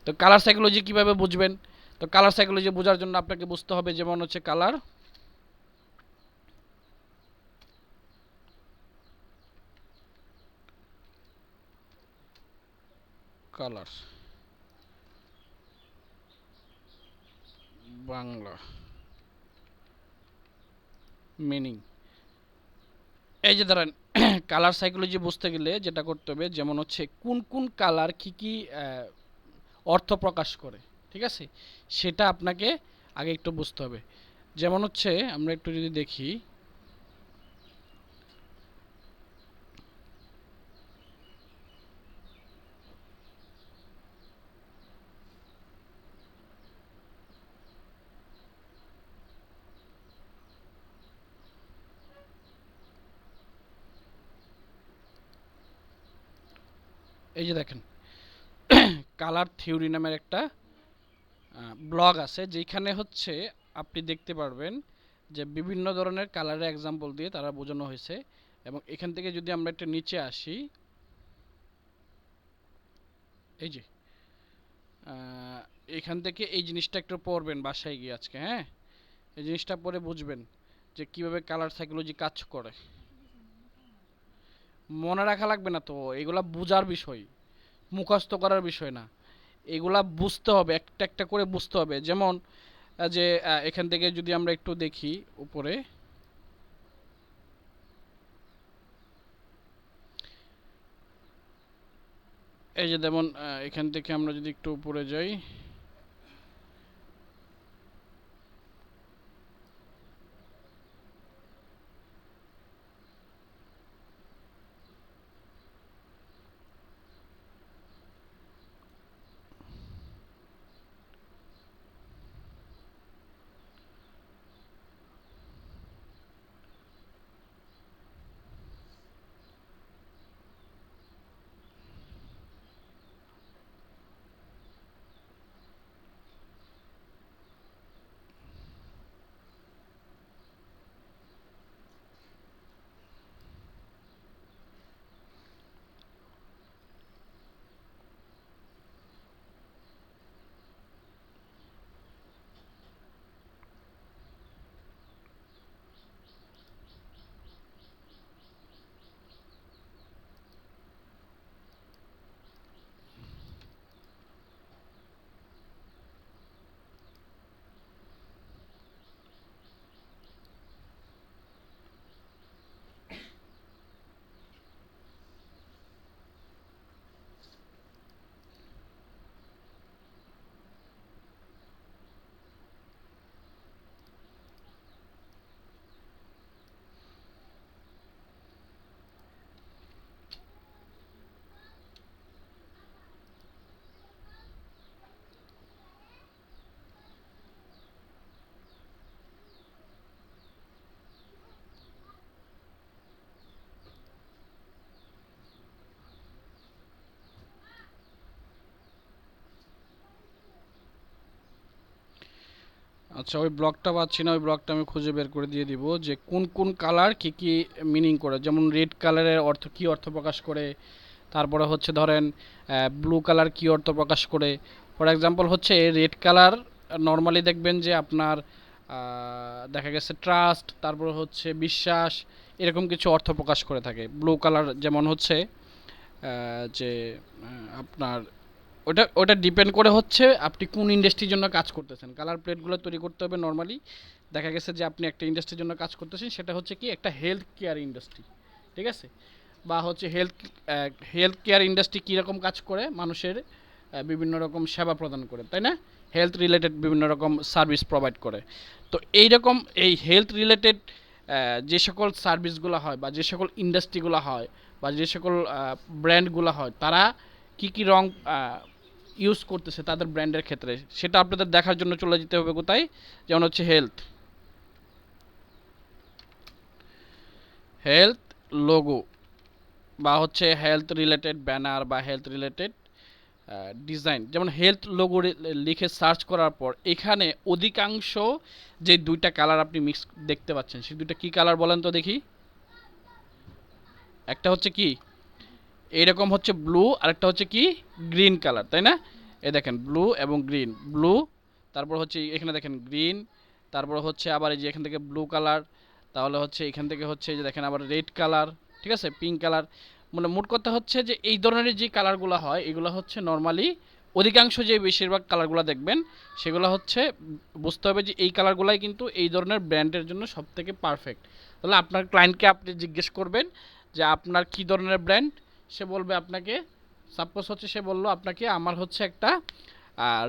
তো কালার সাইকোলজি কীভাবে বুঝবেন? তো কালার সাইকোলজি বোঝার জন্য আপনাকে বুঝতে হবে যেমন হচ্ছে কালার কালার বাংলা মিনিং। এই যে ধরেন কালার সাইকোলজি বুঝতে গেলে যেটা করতে হবে, যেমন হচ্ছে কোন কোন কালার কি কি অর্থ প্রকাশ করে, ঠিক আছে, সেটা আপনাকে আগে একটু বুঝতে হবে। যেমন হচ্ছে আমরা একটু যদি দেখি, এই যে দেখেন কালার থিওরি নামের একটা ব্লগ আছে, যেখানে হচ্ছে আপনি দেখতে পারবেন যে বিভিন্ন ধরনের কালারের এক্সাম্পল দিয়ে তারা বোঝানো হয়েছে। এবং এখান থেকে যদি আমরা একটা নিচে আসি, এই যে এখান থেকে এই জিনিসটা একটু পড়বেন বাসায় গিয়ে আজকে, হ্যাঁ, এই জিনিসটা পড়ে বুঝবেন যে কিভাবে কালার সাইকোলজি কাজ করে। মনে রাখা লাগবে না তো, এগুলা বোঝার বিষয়, মুখস্থ করার বিষয় না। এগুলা বুঝতে হবে, একটা একটা করে বুঝতে হবে। যেমন যে এখান থেকে যদি আমরা একটু দেখি উপরে, এই যে যেমন এখান থেকে আমরা যদি একটু উপরে যাই, আচ্ছা, ওই ব্লকটা পাচ্ছি না, ওই ব্লকটা আমি খুঁজে বের করে দিয়ে দিব যে কোন কোন কালার কি কি মিনিং করে। যেমন রেড কালারের অর্থ কি অর্থ প্রকাশ করে, তারপরে হচ্ছে ধরেন ব্লু কালার কি অর্থ প্রকাশ করে। ফর এক্সাম্পল হচ্ছে রেড কালার নর্মালি দেখবেন যে আপনার দেখা গেছে ট্রাস্ট, তারপর হচ্ছে বিশ্বাস, এরকম কিছু অর্থ প্রকাশ করে থাকে। ব্লু কালার যেমন হচ্ছে যে আপনার ওটা ওটা ডিপেন্ড করে হচ্ছে আপনি কোন ইন্ডাস্ট্রির জন্য কাজ করতেছেন। কালার প্লেটগুলো তৈরি করতে হবে নর্মালি দেখা গেছে যে আপনি একটা ইন্ডাস্ট্রির জন্য কাজ করতেছেন, সেটা হচ্ছে কি একটা হেলথ কেয়ার ইন্ডাস্ট্রি, ঠিক আছে। বা হচ্ছে হেলথ কেয়ার ইন্ডাস্ট্রি কীরকম কাজ করে, মানুষের বিভিন্ন রকম সেবা প্রদান করে, তাই না? হেলথ রিলেটেড বিভিন্ন রকম সার্ভিস প্রোভাইড করে। তো এই রকম এই হেলথ রিলেটেড যে সকল সার্ভিসগুলো হয় বা যে সকল ইন্ডাস্ট্রিগুলো হয় বা যে সকল ব্র্যান্ডগুলো হয়, তারা কি কি রং ইউজ করতেছে তাদের ব্র্যান্ডের ক্ষেত্রে, সেটা আপনাদের দেখার জন্য চলে যেতে হবে কোথায়, যেমন হচ্ছে হেলথ হেলথ লোগো, বা হচ্ছে হেলথ রিলেটেড ব্যানার বা হেলথ রিলেটেড ডিজাইন। যেমন হেলথ লোগো লিখে সার্চ করার পর এখানে অধিকাংশ যে দুইটা কালার আপনি মিক্স দেখতে পাচ্ছেন, সেই দুইটা কি কালার বলেন তো দেখি। একটা হচ্ছে কি এইরকম হচ্ছে ব্লু, আরেকটা হচ্ছে কি গ্রিন কালার, তাই না? এই দেখেন ব্লু এবং গ্রিন, ব্লু, তারপর হচ্ছে এখানে দেখেন গ্রিন, তারপর হচ্ছে আবার এই যে এখান থেকে ব্লু কালার, তাহলে হচ্ছে এখান থেকে হচ্ছে এই যে দেখেন আবার রেড কালার, ঠিক আছে, পিঙ্ক কালার। মানে মোট কথা হচ্ছে যে এই ধরনের যে কালারগুলো হয় এগুলো হচ্ছে নর্মালি অধিকাংশ যে বেশিরভাগ কালারগুলো দেখবেন সেগুলো হচ্ছে বুঝতে হবে যে এই কালারগুলাই কিন্তু এই ধরনের ব্র্যান্ডের জন্য সবথেকে পারফেক্ট। তাহলে আপনার ক্লায়েন্টকে আপনি জিজ্ঞেস করবেন যে আপনার কী ধরনের ব্র্যান্ড, সে বলবে আপনাকে, সাপোজ হচ্ছে সে বললো আপনাকে আমার হচ্ছে একটা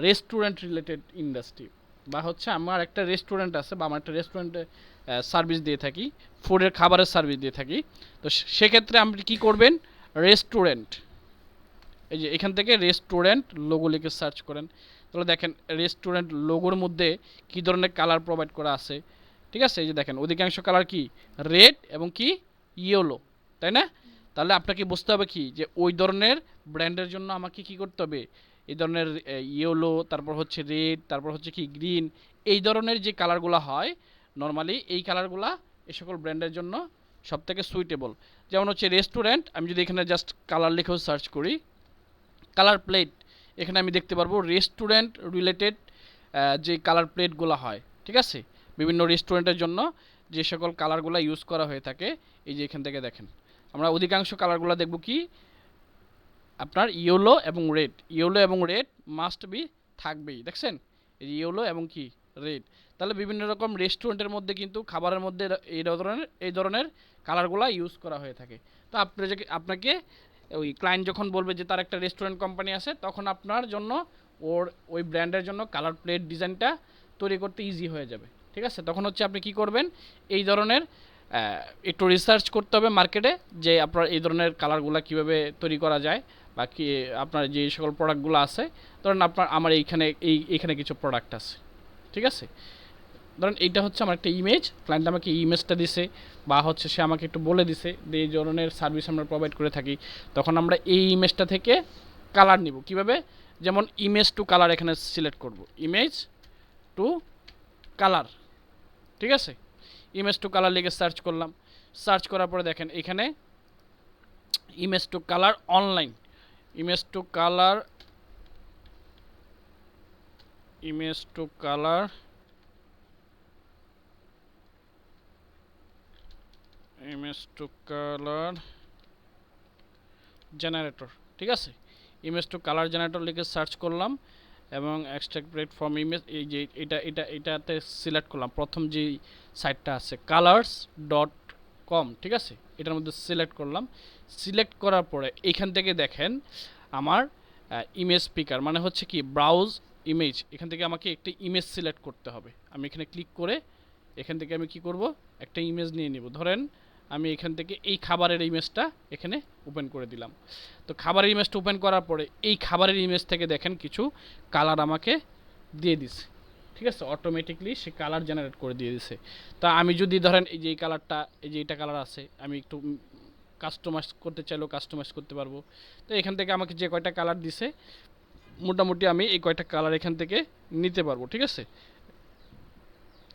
রেস্টুরেন্ট রিলেটেড ইন্ডাস্ট্রি, বা হচ্ছে আমার একটা রেস্টুরেন্ট আছে বা আমার একটা রেস্টুরেন্টে সার্ভিস দিয়ে থাকি, ফুডের খাবারের সার্ভিস দিয়ে থাকি। তো সেক্ষেত্রে আপনি কী করবেন, রেস্টুরেন্ট, এই যে এখান থেকে রেস্টুরেন্ট লোগো লিখে সার্চ করেন, তাহলে দেখেন রেস্টুরেন্ট লোগোর মধ্যে কী ধরনের কালার প্রোভাইড করা আছে, ঠিক আছে। এই যে দেখেন অধিকাংশ কালার কি রেড এবং কি ইয়েলো, তাই না? তাহলে আপনাকে বুঝতে হবে কি যে ওই ধরনের ব্র্যান্ডের জন্য আমাকে কি করতে হবে, এই ধরনের ইয়েলো, তারপর হচ্ছে রেড, তারপর হচ্ছে কি গ্রিন, এই ধরনের যে কালারগুলো হয় নর্মালি এই কালারগুলা এই সকল ব্র্যান্ডের জন্য সবথেকে সুইটেবল। যেমন হচ্ছে রেস্টুরেন্ট, আমি যদি এখানে জাস্ট কালার লিখেও সার্চ করি, কালার প্লেট, এখানে আমি দেখতে পারবো রেস্টুরেন্ট রিলেটেড যে কালার প্লেটগুলো হয়, ঠিক আছে, বিভিন্ন রেস্টুরেন্টের জন্য যে সকল কালারগুলো ইউজ করা হয়ে থাকে। এই যে এখান থেকে দেখেন আমরা অধিকাংশ কালারগুলো দেখব কি আপনার ইয়েলো এবং রেড, ইয়েলো এবং রেড মাস্ট বি থাকবেই, দেখছেন এই ইয়েলো এবং কি রেড। তাহলে বিভিন্ন রকম রেস্টুরেন্টের মধ্যে কিন্তু খাবারের মধ্যে এই ধরনের কালারগুলো ইউজ করা হয়ে থাকে। তো আপনাকে ওই ক্লায়েন্ট যখন বলবে যে তার একটা রেস্টুরেন্ট কোম্পানি আছে, তখন আপনার জন্য ওর ওই ব্র্যান্ডের জন্য কালার প্লেট ডিজাইনটা তৈরি করতে ইজি হয়ে যাবে, ঠিক আছে। তখন হচ্ছে আপনি কি করবেন, এই ধরনের একটু রিসার্চ করতে হবে মার্কেটে যে আপনার এই ধরনের কালারগুলো কীভাবে তৈরি করা যায়, বা কি আপনার যে সকল প্রোডাক্টগুলো আছে, ধরেন আমার এইখানে কিছু প্রোডাক্ট আছে, ঠিক আছে। ধরেন এইটা হচ্ছে আমার একটা ইমেজ, ক্লায়েন্ট আমাকে এই ইমেজটা দিছে, বা হচ্ছে সে আমাকে একটু বলে দিছে যে এই ধরনের সার্ভিস আমরা প্রোভাইড করে থাকি। তখন আমরা এই ইমেজটা থেকে কালার নিব কিভাবে, যেমন ইমেজ টু কালার এখানে সিলেক্ট করব, ইমেজ টু কালার, ঠিক আছে। ইমেজ টু কালার লিখে সার্চ করলাম, সার্চ করার পরে দেখেন এখানে image to colour online, image to colour, image to colour, image to colour generator, ঠিক আছে। ইমেজ টু কালার জেনারেটর লিখে সার্চ করলাম এবং এক্সট্রাক্ট ফ্রম ইমেজ, এই যে এটাতে সিলেক্ট করলাম, প্রথম যে সাইটটা আছে colors.com, ঠিক আছে, এটার মধ্যে সিলেক্ট করলাম। সিলেক্ট করার পরে এইখান থেকে দেখেন আমার ইমেজ পিকার, মানে হচ্ছে কি ব্রাউজ ইমেজ, এখান থেকে আমাকে একটা ইমেজ সিলেক্ট করতে হবে। আমি এখানে ক্লিক করে এখান থেকে আমি কি করব, একটা ইমেজ নিয়ে নিব। ধরেন আমি এখান থেকে এই খাবারের ইমেজটা এখানে ওপেন করে দিলাম। তো খাবারের ইমেজটা ওপেন করার পরে এই খাবারের ইমেজ থেকে দেখেন কিছু কালার আমাকে দিয়ে দিছে, ঠিক আছে, অটোমেটিকলি সে কালার জেনারেট করে দিয়ে দিছে। তা আমি যদি ধরেন এই যে এই কালারটা, এই যে এইটা কালার আছে, আমি একটু কাস্টমাইজ করতে চাইলেও কাস্টমাইজ করতে পারবো। তো এখান থেকে আমাকে যে কয়টা কালার দিছে মোটামুটি আমি এই কয়টা কালার এখান থেকে নিতে পারবো, ঠিক আছে।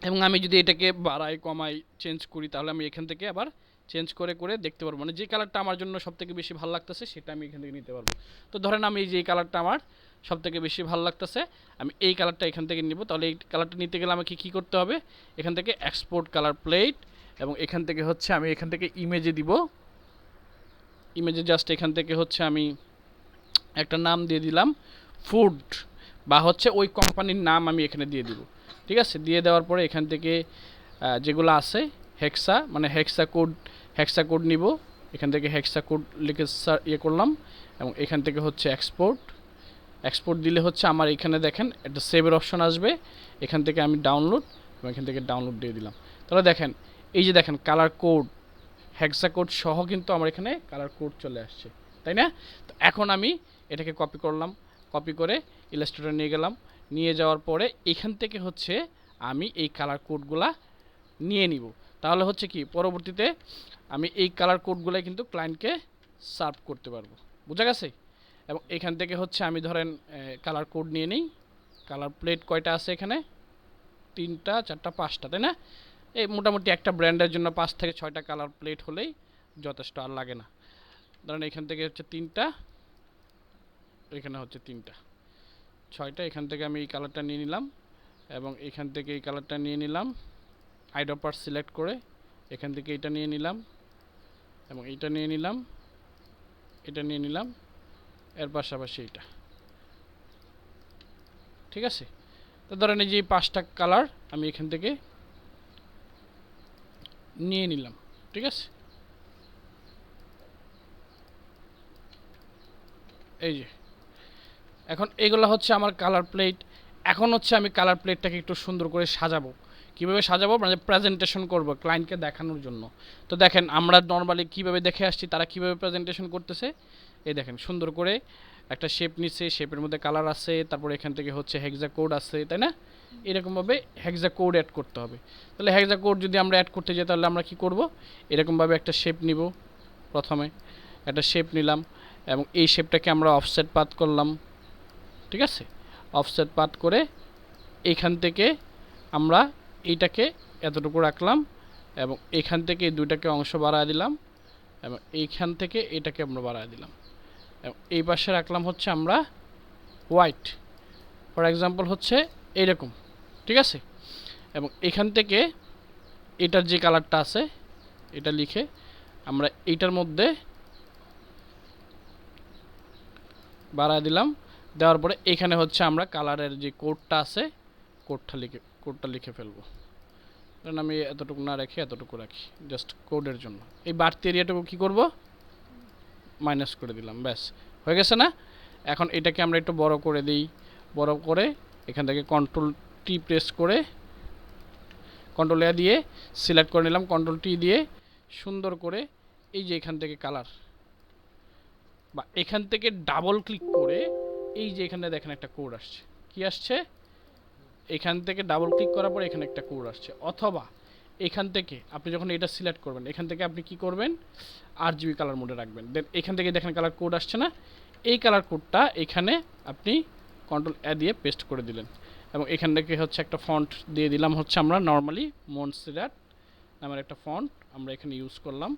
এবং আমি যদি এটাকে বাড়াই কমাই চেঞ্জ করি তাহলে আমি এখান থেকে আবার চেঞ্জ করে করে দেখতে পারবো, মানে যে কালারটা আমার জন্য সবথেকে বেশি ভালো লাগতেছে সেটা আমি এখান থেকে নিতে পারবো। তো ধরেন আমি যে কালারটা আমার সবথেকে বেশি ভালো লাগতেছে আমি এই কালারটা এখান থেকে নিব, তাহলে এই কালারটা নিতে গেলে আমাকে কী করতে হবে, এখান থেকে এক্সপোর্ট কালার প্লেট, এবং এখান থেকে হচ্ছে আমি এখান থেকে ইমেজে দিব, ইমেজে জাস্ট এখান থেকে হচ্ছে আমি একটা নাম দিয়ে দিলাম ফুড, বা হচ্ছে ওই কোম্পানির নাম আমি এখানে দিয়ে দিব। ঠিক আছে, দিয়ে দেওয়ার পরে এখান থেকে যেগুলো আছে হেক্সা, মানে হেক্সা কোড নিব, এখান থেকে হেক্সা কোড লিখে ইয়ে করলাম, এবং এখান থেকে হচ্ছে এক্সপোর্ট দিলে হচ্ছে আমার এখানে দেখেন একটা সেভের অপশন আসবে, এখান থেকে আমি ডাউনলোড, এবং এখান থেকে ডাউনলোড দিয়ে দিলাম। তাহলে দেখেন এই যে দেখেন কালার কোড হেক্সা কোড সহ কিন্তু আমার এখানে কালার কোড চলে আসছে, তাই না? তো এখন আমি এটাকে কপি করলাম, কপি করে ইলাস্ট্রেটর নিয়ে গেলাম, নিয়ে যাওয়ার পরে এখান থেকে হচ্ছে আমি এই কালার কোডগুলা নিয়ে নিব। তাহলে হচ্ছে কি পরবর্তীতে আমি এই কালার কোডগুলাই কিন্তু ক্লায়েন্টকে সার্ভ করতে পারবো। বুঝা গেছে? এবং এখান থেকে হচ্ছে আমি ধরেন কালার কোড নিয়ে নিই, কালার প্লেট কয়টা আছে এখানে, 3টা 4টা 5টা, তাই না? এই মোটামুটি একটা ব্র্যান্ডের জন্য 5 থেকে 6টা কালার প্লেট হলেই যথেষ্ট, আর লাগে না। ধরেন এখান থেকে হচ্ছে 3টা, এখানে হচ্ছে 3টা 6টা, এখান থেকে আমি এই কালারটা নিয়ে নিলাম, এবং এখান থেকে এই কালারটা নিয়ে নিলাম, আইড্রপার সিলেক্ট করে এখান থেকে এটা নিয়ে নিলাম, এবং এইটা নিয়ে নিলাম, এটা নিয়ে নিলাম, এর পাশাপাশি এইটা। ঠিক আছে, তো ধরেন এই যে 5টা কালার আমি এখান থেকে নিয়ে নিলাম। ঠিক আছে, এই যে এখন এইগুলো হচ্ছে আমার কালার প্লেট। এখন হচ্ছে আমি কালার প্লেটটাকে একটু সুন্দর করে সাজাবো। কীভাবে সাজাবো, মানে প্রেজেন্টেশন করব ক্লায়েন্টকে দেখানোর জন্য। তো দেখেন আমরা নর্মালি কীভাবে দেখে আসছি, তারা কীভাবে প্রেজেন্টেশন করতেছে। এই দেখেন সুন্দর করে একটা শেপ নিচ্ছে, শেপের মধ্যে কালার আছে, তারপর এখান থেকে হচ্ছে হেক্সা কোড আছে, তাই না? এরকমভাবে হেক্সা কোড অ্যাড করতে হবে। তাহলে হেক্সা কোড যদি আমরা অ্যাড করতে যাই তাহলে আমরা কি করব, এরকমভাবে একটা শেপ নিব, প্রথমে একটা শেপ নিলাম, এবং এই শেপটাকে আমরা অফসেট পাথ করলাম। ঠিক আছে, অফসেট পাথ করে এইখান থেকে আমরা এইটাকে এতটুকু রাখলাম, এবং এইখান থেকে এই দুইটাকে অংশ বাড়ায় দিলাম, এবং এইখান থেকে এটাকে আমরা বাড়ায় দিলাম, এবং এই পাশে রাখলাম হচ্ছে আমরা হোয়াইট, ফর এক্সাম্পল হচ্ছে এইরকম। ঠিক আছে, এবং এখান থেকে এটার যে কালারটা আছে এটা লিখে আমরা এইটার মধ্যে বাড়ায় দিলাম, দেওয়ার পরে এখানে হচ্ছে আমরা কালারের যে কোডটা আছে কোডটা লিখে ফেলবো। কারণ আমি এতটুকু না রেখে এতটুকু রাখি জাস্ট কোডের জন্য। এই বাড়তি এরিয়াটুকু কী করব, মাইনাস করে দিলাম, ব্যাস হয়ে গেছে না? এখন এটাকে আমরা একটু বড় করে দিই, বড় করে এখান থেকে কন্ট্রোল টি প্রেস করে কন্ট্রোল এ দিয়ে সিলেক্ট করে নিলাম, কন্ট্রোল টি দিয়ে সুন্দর করে এই যে এখান থেকে কালার, বা এখান থেকে ডাবল ক্লিক করে এই যে এখানে দেখেন একটা কোড আসছে, কি আসছে, এখান থেকে ডাবল ক্লিক করার পর এখানে একটা কোড আসছে। অথবা এখান থেকে আপনি যখন এটা সিলেক্ট করবেন এখান থেকে আপনি কি করবেন, RGB কালার মোডে রাখবেন, দেন এখান থেকে দেখেন কালার কোড আসছে না, এই কালার কোডটা এখানে আপনি কন্ট্রোল এ দিয়ে পেস্ট করে দিলেন, এবং এখান থেকে হচ্ছে একটা ফন্ট দিয়ে দিলাম হচ্ছে আমরা নর্মালি মনসেরাট নামের একটা ফন্ট আমরা এখানে ইউজ করলাম,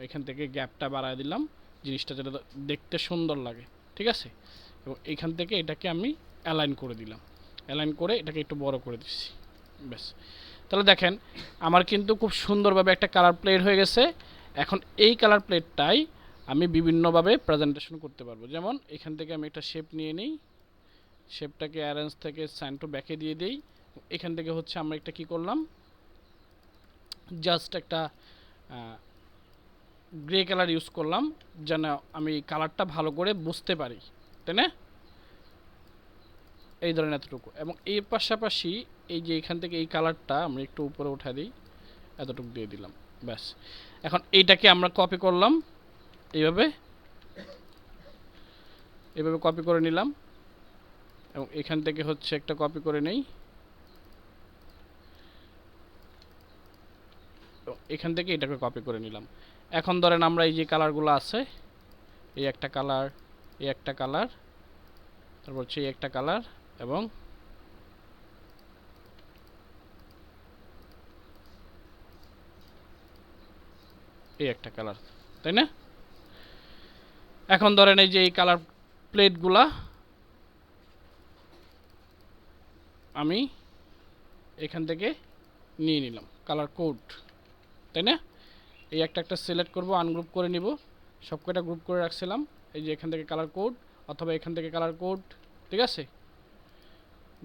এখান থেকে গ্যাপটা বাড়ায় দিলাম, জিনিসটা যেটা দেখতে সুন্দর লাগে। ঠিক আছে, এবং এইখান থেকে এটাকে আমি অ্যালাইন করে দিলাম, অ্যালাইন করে এটাকে একটু বড় করে দিচ্ছি, ব্যাস। তাহলে দেখেন আমার কিন্তু খুব সুন্দরভাবে একটা কালার প্লেট হয়ে গেছে। এখন এই কালার প্লেটটাই আমি বিভিন্নভাবে প্রেজেন্টেশন করতে পারবো। যেমন এখান থেকে আমি একটা শেপ নিয়ে নিই, শেপটাকে অ্যারেঞ্জ থেকে সাইন টু ব্যাকে দিয়ে দিই, এখান থেকে হচ্ছে আমরা একটা কি করলাম, জাস্ট একটা গ্রে কালার ইউজ করলাম যেন আমি কালারটা ভালো করে বুঝতে পারি, তাই না? এই ধরনের এতটুকু, এবং এর পাশাপাশি এই যে এখান থেকে এই কালারটা আমরা একটু উপরে উঠা দিই, এতটুকু দিয়ে দিলাম, ব্যাস। এখন এইটাকে আমরা কপি করলাম, এইভাবে এভাবে কপি করে নিলাম, এবং এখান থেকে হচ্ছে একটা কপি করে নেই, এখান থেকে এটাকে কপি করে নিলাম। এখন ধরেন আমরা এই যে কালারগুলো আছে, এই একটা কালার, এই একটা কালার, তারপর হচ্ছে এই একটা কালার, এবং এই একটা কালার, তাই না? এখন ধরেন এই যে এই কালার প্লেটগুলা আমি এখান থেকে নিয়ে নিলাম কালার কোড, তাই না? এই একটা একটা সিলেক্ট করব, আনগ্রুপ করে নিব, সব কয়টা গ্রুপ করে রাখছিলাম। এই যে এখান থেকে কালার কোড অথবা এখান থেকে কালার কোড, ঠিক আছে?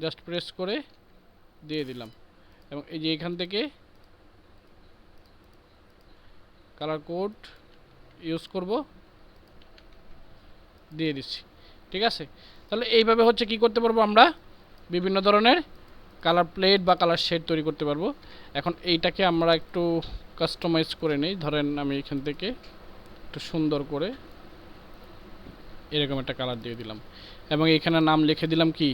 জাস্ট প্রেস করে দিয়ে দিলাম এবং এই যে এখান থেকে কালার কোড ইউজ করব, দিয়ে দিচ্ছি, ঠিক আছে? তাহলে এইভাবে হচ্ছে কি করতে পারবো আমরা, বিভিন্ন ধরনের কালার প্লেট বা কালার শেড তৈরি করতে পারবো। এখন এইটাকে আমরা একটু কাস্টমাইজ করে নিই। ধরেন আমি এখান থেকে একটু সুন্দর করে এরকম একটা কালার দিয়ে দিলাম এবং এখানে নাম লিখে দিলাম কি,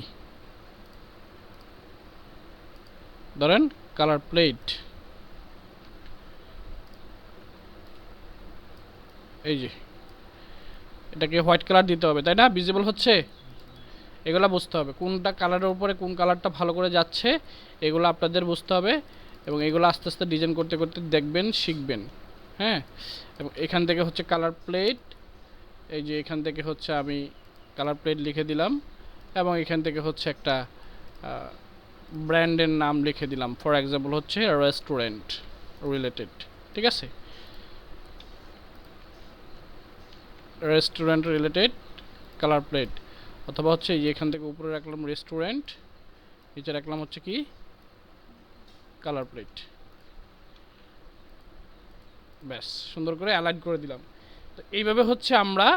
ধরেন কালার প্লেট। এই যে এটাকে হোয়াইট কালার দিতে হবে, তাই না? ভিজিবল হচ্ছে, এগুলা বুঝতে হবে কোনটা কালারের উপরে কোন কালারটা ভালো করে যাচ্ছে, এগুলো আপনাদের বুঝতে হবে এবং এগুলো আস্তে আস্তে ডিজাইন করতে করতে দেখবেন, শিখবেন। হ্যাঁ, এবং এখান থেকে হচ্ছে কালার প্লেট, এই যে এখান থেকে হচ্ছে আমি কালার প্লেট লিখে দিলাম এবং এখান থেকে হচ্ছে একটা ব্র্যান্ডের নাম লিখে দিলাম, ফর এক্সাম্পল হচ্ছে রেস্টুরেন্ট রিলেটেড, ঠিক আছে? রেস্টুরেন্ট রিলেটেড কালার প্লেট, অথবা হচ্ছে এই যে এখান থেকে উপরে রাখলাম রেস্টুরেন্ট, নিচে রাখলাম হচ্ছে কি কালার প্লেট। ব্যাস, সুন্দর করে অ্যালাইন করে দিলাম। তো এইভাবে হচ্ছে আমরা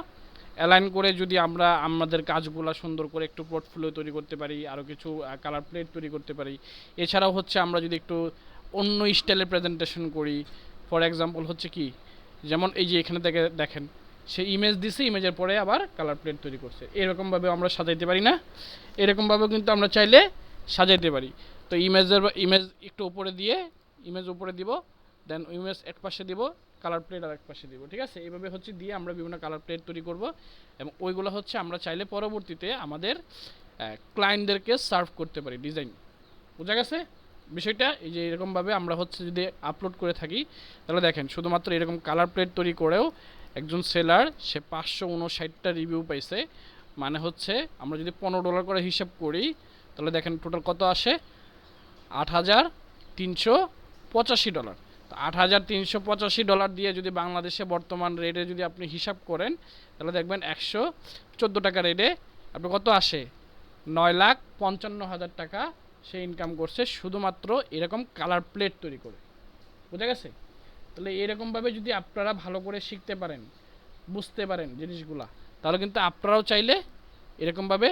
অ্যালাইন করে যদি আমরা আমাদের কাজগুলো সুন্দর করে একটু পোর্টফোলিও তৈরি করতে পারি, আরও কিছু কালার প্লেট তৈরি করতে পারি। এছাড়াও হচ্ছে আমরা যদি একটু অন্য স্টাইলে প্রেজেন্টেশন করি, ফর এক্সাম্পল হচ্ছে কি, যেমন এই যে এখানে থেকে দেখেন সে ইমেজ দিছে, ইমেজের পরে আবার কালার প্লেট তৈরি করছে, এরকমভাবে আমরা সাজাইতে পারি না? এরকমভাবেও কিন্তু আমরা চাইলে সাজাইতে পারি। তো ইমেজ একটু উপরে দিয়ে, ইমেজ উপরে দিব, দেন ইমেজ এক পাশে দিব, কালার প্লেট আর এক পাশে দিব, ঠিক আছে? এইভাবে হচ্ছে দিয়ে আমরা বিভিন্ন কালার প্লেট তৈরি করব এবং ওইগুলো হচ্ছে আমরা চাইলে পরবর্তীতে আমাদের ক্লায়েন্টদেরকে সার্ভ করতে পারি ডিজাইন। বোঝা গেছে বিষয়টা? এই যে এরকমভাবে আমরা হচ্ছে যদি আপলোড করে থাকি, তাহলে দেখেন শুধুমাত্র এরকম কালার প্লেট তৈরি করেও একজন সেলার সে 559টা রিভিউ পাইছে। মানে হচ্ছে আমরা যদি $15 করে হিসাব করি, তাহলে দেখেন টোটাল কত আসে, $8,385। তো $8,385 দিয়ে যদি বাংলাদেশে বর্তমান রেটে যদি আপনি হিসাব করেন, তাহলে দেখবেন 114 টাকা রেটে আপনি কত আসে, 9,55,000 টাকা সে ইনকাম করছে শুধুমাত্র এরকম কালার প্লেট তৈরি করে। বুঝা গেছে? তাহলে এরকমভাবে যদি আপনারা ভালো করে শিখতে পারেন, বুঝতে পারেন জিনিসগুলা, তাহলে কিন্তু আপনারাও চাইলে এরকমভাবে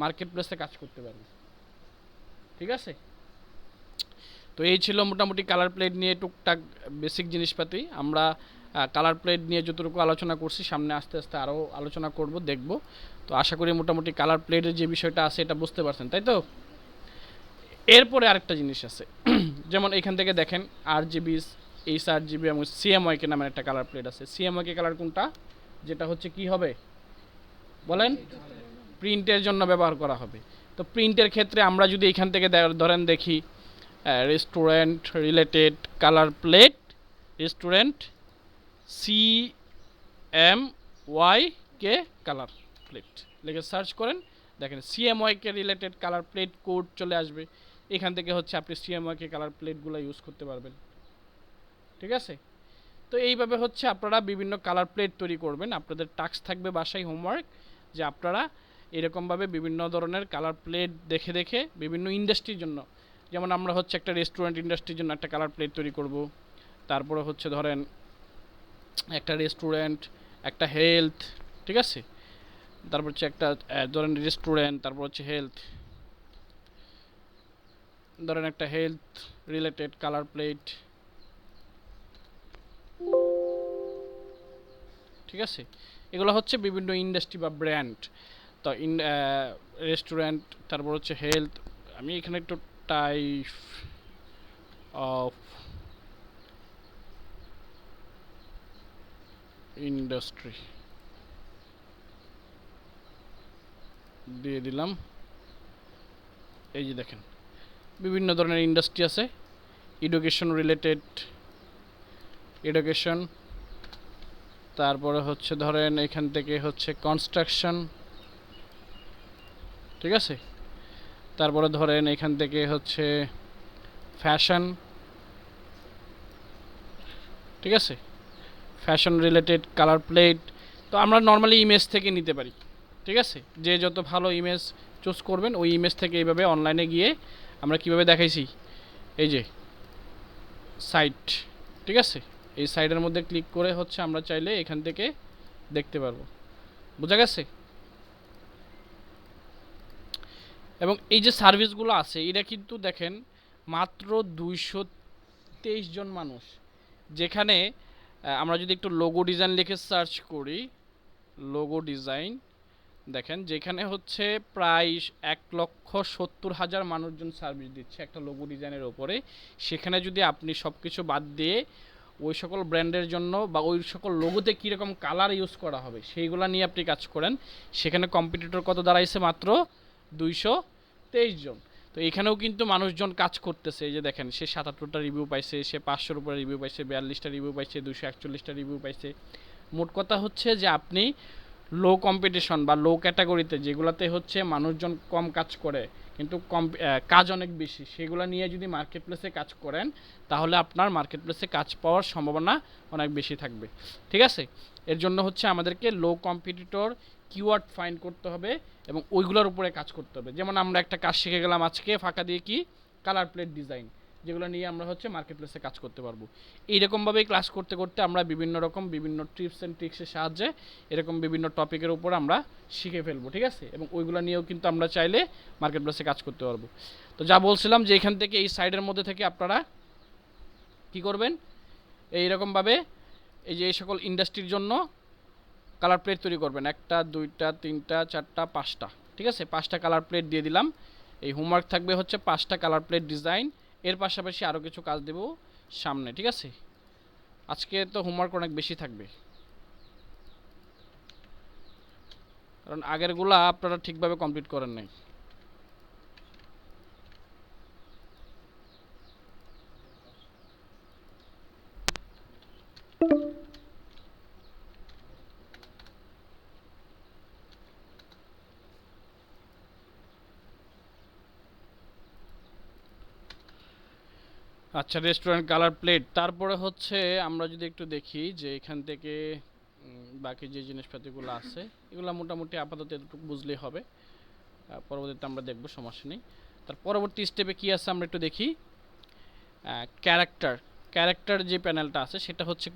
মার্কেট প্লেসে কাজ করতে পারবেন, ঠিক আছে? তো এই ছিল মোটামুটি কালার প্লেট নিয়ে টুকটাক বেসিক জিনিসপাতি। আমরা কালার প্লেট নিয়ে যতটুকু আলোচনা করছি, সামনে আস্তে আস্তে আরও আলোচনা করব, দেখব। তো আশা করি মোটামুটি কালার প্লেটের যে বিষয়টা আছে এটা বুঝতে পারছেন, তাই তো? এরপরে আরেকটা জিনিস আছে যেমন এখান থেকে দেখেন RGB, HRGB এবং CMYK নামের একটা কালার প্লেট আছে। CMYK কালার কোনটা, যেটা হচ্ছে কি হবে বলেন, প্রিন্টের জন্য ব্যবহার করা হবে। তো প্রিন্টের ক্ষেত্রে আমরা যদি এখান থেকে ধরেন দেখি restaurant related colour plate, restaurant CMYK colour plate লিখে সার্চ করেন, দেখেন CMYK related colour plate code চলে আসবে। এখান থেকে হচ্ছে আপনি CMYK কালার প্লেটগুলো ইউজ করতে পারবেন, ঠিক আছে? তো এইভাবে হচ্ছে আপনারা বিভিন্ন কালার প্লেট তৈরি করবেন। আপনাদের টাস্ক থাকবে বাসায় হোমওয়ার্ক, যে আপনারা এরকমভাবে বিভিন্ন ধরনের কালার প্লেট দেখে দেখে বিভিন্ন ইন্ডাস্ট্রির জন্য, যেমন আমরা হচ্ছে একটা রেস্টুরেন্ট ইন্ডাস্ট্রির জন্য একটা কালার প্লেট তৈরি করব, তারপরে হচ্ছে ধরেন একটা রেস্টুরেন্ট, একটা হেলথ, ঠিক আছে? তারপর হচ্ছে একটা ধরেন রেস্টুরেন্ট, তারপর হচ্ছে হেলথ, ধরেন একটা হেলথ রিলেটেড কালার প্লেট, ঠিক আছে? এগুলো হচ্ছে বিভিন্ন ইন্ডাস্ট্রি বা ব্র্যান্ড। তো রেস্টুরেন্ট, তারপর হচ্ছে হেলথ, আমি এখানে একটু টাইপ অফ ইন্ডাস্ট্রি দিয়ে দিলাম। এই যে দেখেন বিভিন্ন ধরনের ইন্ডাস্ট্রি আছে, এডুকেশন রিলেটেড, এডুকেশন, তারপরে হচ্ছে ধরেন এখান থেকে হচ্ছে কনস্ট্রাকশন, ঠিক আছে। তারপরে ধরেন এখান থেকে হচ্ছে ফ্যাশন, ঠিক আছে, ফ্যাশন রিলেটেড কালার প্লেট। তো আমরা নর্মালি ইমেজ থেকে নিতে পারি, ঠিক আছে। যে যত ভালো ইমেজ চুজ করবেন ওই ইমেজ থেকে এইভাবে অনলাইনে গিয়ে আমরা কিভাবে দেখাইছি, এই যে সাইট, ঠিক আছে, এই সাইটের মধ্যে ক্লিক করে হচ্ছে আমরা চাইলে এখান থেকে দেখতে পারবো। বোঝা গেছে? এবং এই যে সার্ভিসগুলো আছে এটা কিন্তু দেখেন মাত্র 223 জন মানুষ। যেখানে আমরা যদি একটু লোগো ডিজাইন লিখে সার্চ করি, লোগো ডিজাইন দেখেন যেখানে হচ্ছে প্রায় 1,70,000 মানুষজন সার্ভিস দিচ্ছে একটা লোগো ডিজাইনের ওপরে। সেখানে যদি আপনি সব কিছু বাদ দিয়ে ওই সকল ব্র্যান্ডের জন্য বা ওই সকল লোগোতে কীরকম কালার ইউজ করা হবে সেইগুলো নিয়ে আপনি কাজ করেন, সেখানে কম্পিটিটর কত দাঁড়াইছে? মাত্র 223 জন। তো এখানেও কিন্তু মানুষজন কাজ করতেছে। এই যে দেখেন সে 77টা রিভিউ পাইছে, সে 500-র উপরে রিভিউ পাইছে, 42টা রিভিউ পাইছে, 241টা রিভিউ পাইছে। মোট কথা হচ্ছে যে আপনি লো কম্পিটিশন বা লো ক্যাটাগরিতে যেগুলোতে হচ্ছে মানুষজন কম কাজ করে কিন্তু কাজ অনেক বেশি, সেগুলো নিয়ে যদি মার্কেট প্লেসে কাজ করেন তাহলে আপনার মার্কেট প্লেসে কাজ পাওয়ার সম্ভাবনা অনেক বেশি থাকবে, ঠিক আছে। এর জন্য হচ্ছে আমাদেরকে লো কম্পিটিটর কিওয়ার্ড ফাইন্ড করতে হবে এবং ওইগুলোর উপরে কাজ করতে হবে। যেমন আমরা একটা কাজ শিখে গেলাম আজকে ফাঁকা দিয়ে, কি কালার প্লেট ডিজাইন, যেগুলো নিয়ে আমরা হচ্ছে মার্কেট প্লেসে কাজ করতে পারবো। এইরকমভাবেই ক্লাস করতে করতে আমরা বিভিন্ন রকম বিভিন্ন টিপস অ্যান্ড ট্রিক্সের সাহায্যে এরকম বিভিন্ন টপিকের উপর আমরা শিখে ফেলবো, ঠিক আছে। এবং ওইগুলো নিয়েও কিন্তু আমরা চাইলে মার্কেট প্লেসে কাজ করতে পারবো। তো যা বলছিলাম যে এখান থেকে এই সাইডের মধ্যে থেকে আপনারা কি করবেন, এইরকমভাবে এই যে এই সকল ইন্ডাস্ট্রির জন্য কালার প্লেট তৈরি করবেন, 1টা 2টা 3টা 4টা 5টা, ঠিক আছে, 5টা কালার প্লেট দিয়ে দিলাম। এই হোমওয়ার্ক থাকবে হচ্ছে 5টা কালার প্লেট ডিজাইন, এর পাশাপাশি আরও কিছু কাজ দেবো সামনে, ঠিক আছে। আজকে তো হোমওয়ার্ক অনেক বেশি থাকবে, কারণ আগেরগুলা আপনারা ঠিকভাবে কমপ্লিট করেন নাই। আচ্ছা, রেস্টুরেন্ট কালার প্লেট। তারপরে হচ্ছে আমরা যদি একটু দেখি যে এখান থেকে বাকি যে জিনিসপাতিগুলো আছে এগুলো মোটামুটি আপাতত এতটুকু বুঝলেই হবে, পরবর্তীতে আমরা দেখব, সমস্যা নেই। তার পরবর্তী স্টেপে কি আছে আমরা একটু দেখি। ক্যারেক্টার, ক্যারেক্টার যে প্যানেলটা আছে সেটা হচ্ছে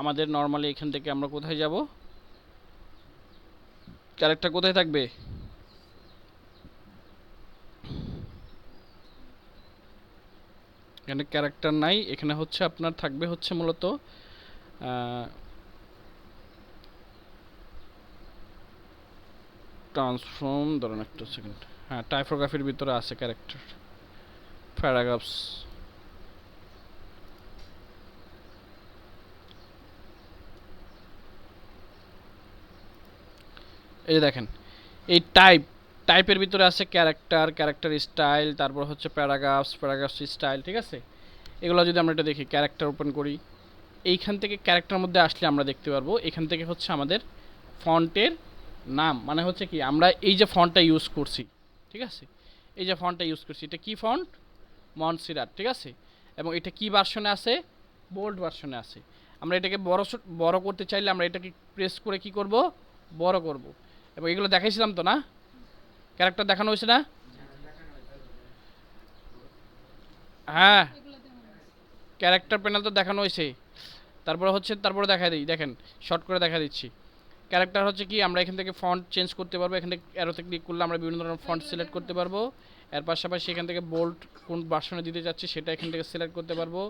আমাদের নর্মালি এখান থেকে আমরা কোথায় যাব, ক্যারেক্টার কোথায় থাকবে, এখানে ক্যারেক্টার নাই, এখানে হচ্ছে আপনার থাকবে হচ্ছে মূলত ট্রান্সফর্ম, ধরুন একটা সেকেন্ড, হ্যাঁ টাইপোগ্রাফির ভিতরে আছে ক্যারেক্টার, প্যারাগ্রাফস, এই যে দেখেন এই টাইপের ভিতরে আছে ক্যারেক্টার, ক্যারেক্টার স্টাইল, তারপর হচ্ছে প্যারাগ্রাফস, প্যারাগ্রাফস স্টাইল, ঠিক আছে। এগুলো যদি আমরা এটা দেখি, ক্যারেক্টার ওপেন করি, এইখান থেকে ক্যারেক্টার মধ্যে আসলে আমরা দেখতে পারবো এখান থেকে হচ্ছে আমাদের ফন্টের নাম, মানে হচ্ছে কি আমরা এই যে ফন্টটা ইউজ করছি, ঠিক আছে, এই যে ফন্টটা ইউজ করছি এটা কি ফন্ট, মন্টসেরাট, ঠিক আছে। এবং এটা কি ভার্সনে আছে, বোল্ড ভার্সনে আছে। আমরা এটাকে বড় করতে চাইলে আমরা এটাকে প্রেস করে কি করব, বড় করব। এবং এগুলো দেখাইছিলাম তো না, ক্যারেক্টার দেখানো হয়েছে না, হ্যাঁ ক্যারেক্টার প্যানেল তো দেখানো হয়েছে। তারপরে হচ্ছে তারপরে দেখা দিই, দেখেন শর্ট করে দেখা দিচ্ছি। ক্যারেক্টার হচ্ছে কি আমরা এখান থেকে ফন্ট চেঞ্জ করতে পারবো, এখান থেকে অ্যারোতে ক্লিক করলে আমরা বিভিন্ন ধরনের ফন্ট সিলেক্ট করতে পারবো। এর পাশাপাশি এখান থেকে বোল্ড কোন ভার্সনে দিতে চাচ্ছি সেটা এখান থেকে সিলেক্ট করতে পারবো।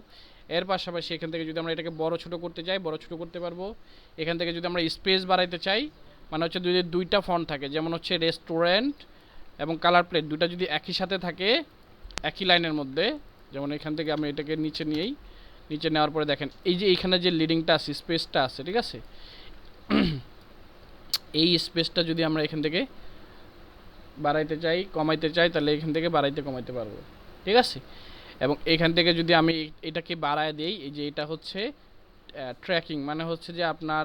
এর পাশাপাশি এখান থেকে যদি আমরা এটাকে বড় ছোটো করতে চাই বড় ছোটো করতে পারবো। এখান থেকে যদি আমরা স্পেস বাড়াইতে চাই, মানে হচ্ছে যদি দুইটা ফন্ট থাকে, যেমন হচ্ছে রেস্টুরেন্ট এবং কালার প্লেট দুইটা যদি একই সাথে থাকে একই লাইনের মধ্যে, যেমন এখান থেকে আমি এটাকে নিচে নিয়েই, নিচে নেওয়ার পরে দেখেন এই যে এইখানে যে লিডিংটা আছে, স্পেসটা আছে, ঠিক আছে, এই স্পেসটা যদি আমরা এখান থেকে বাড়াইতে চাই কমাইতে চাই তাহলে এখান থেকে বাড়াইতে কমাইতে পারবো, ঠিক আছে। এবং এখান থেকে যদি আমি এটাকে বাড়ায় দিই, এই যে এটা হচ্ছে ট্র্যাকিং, মানে হচ্ছে যে আপনার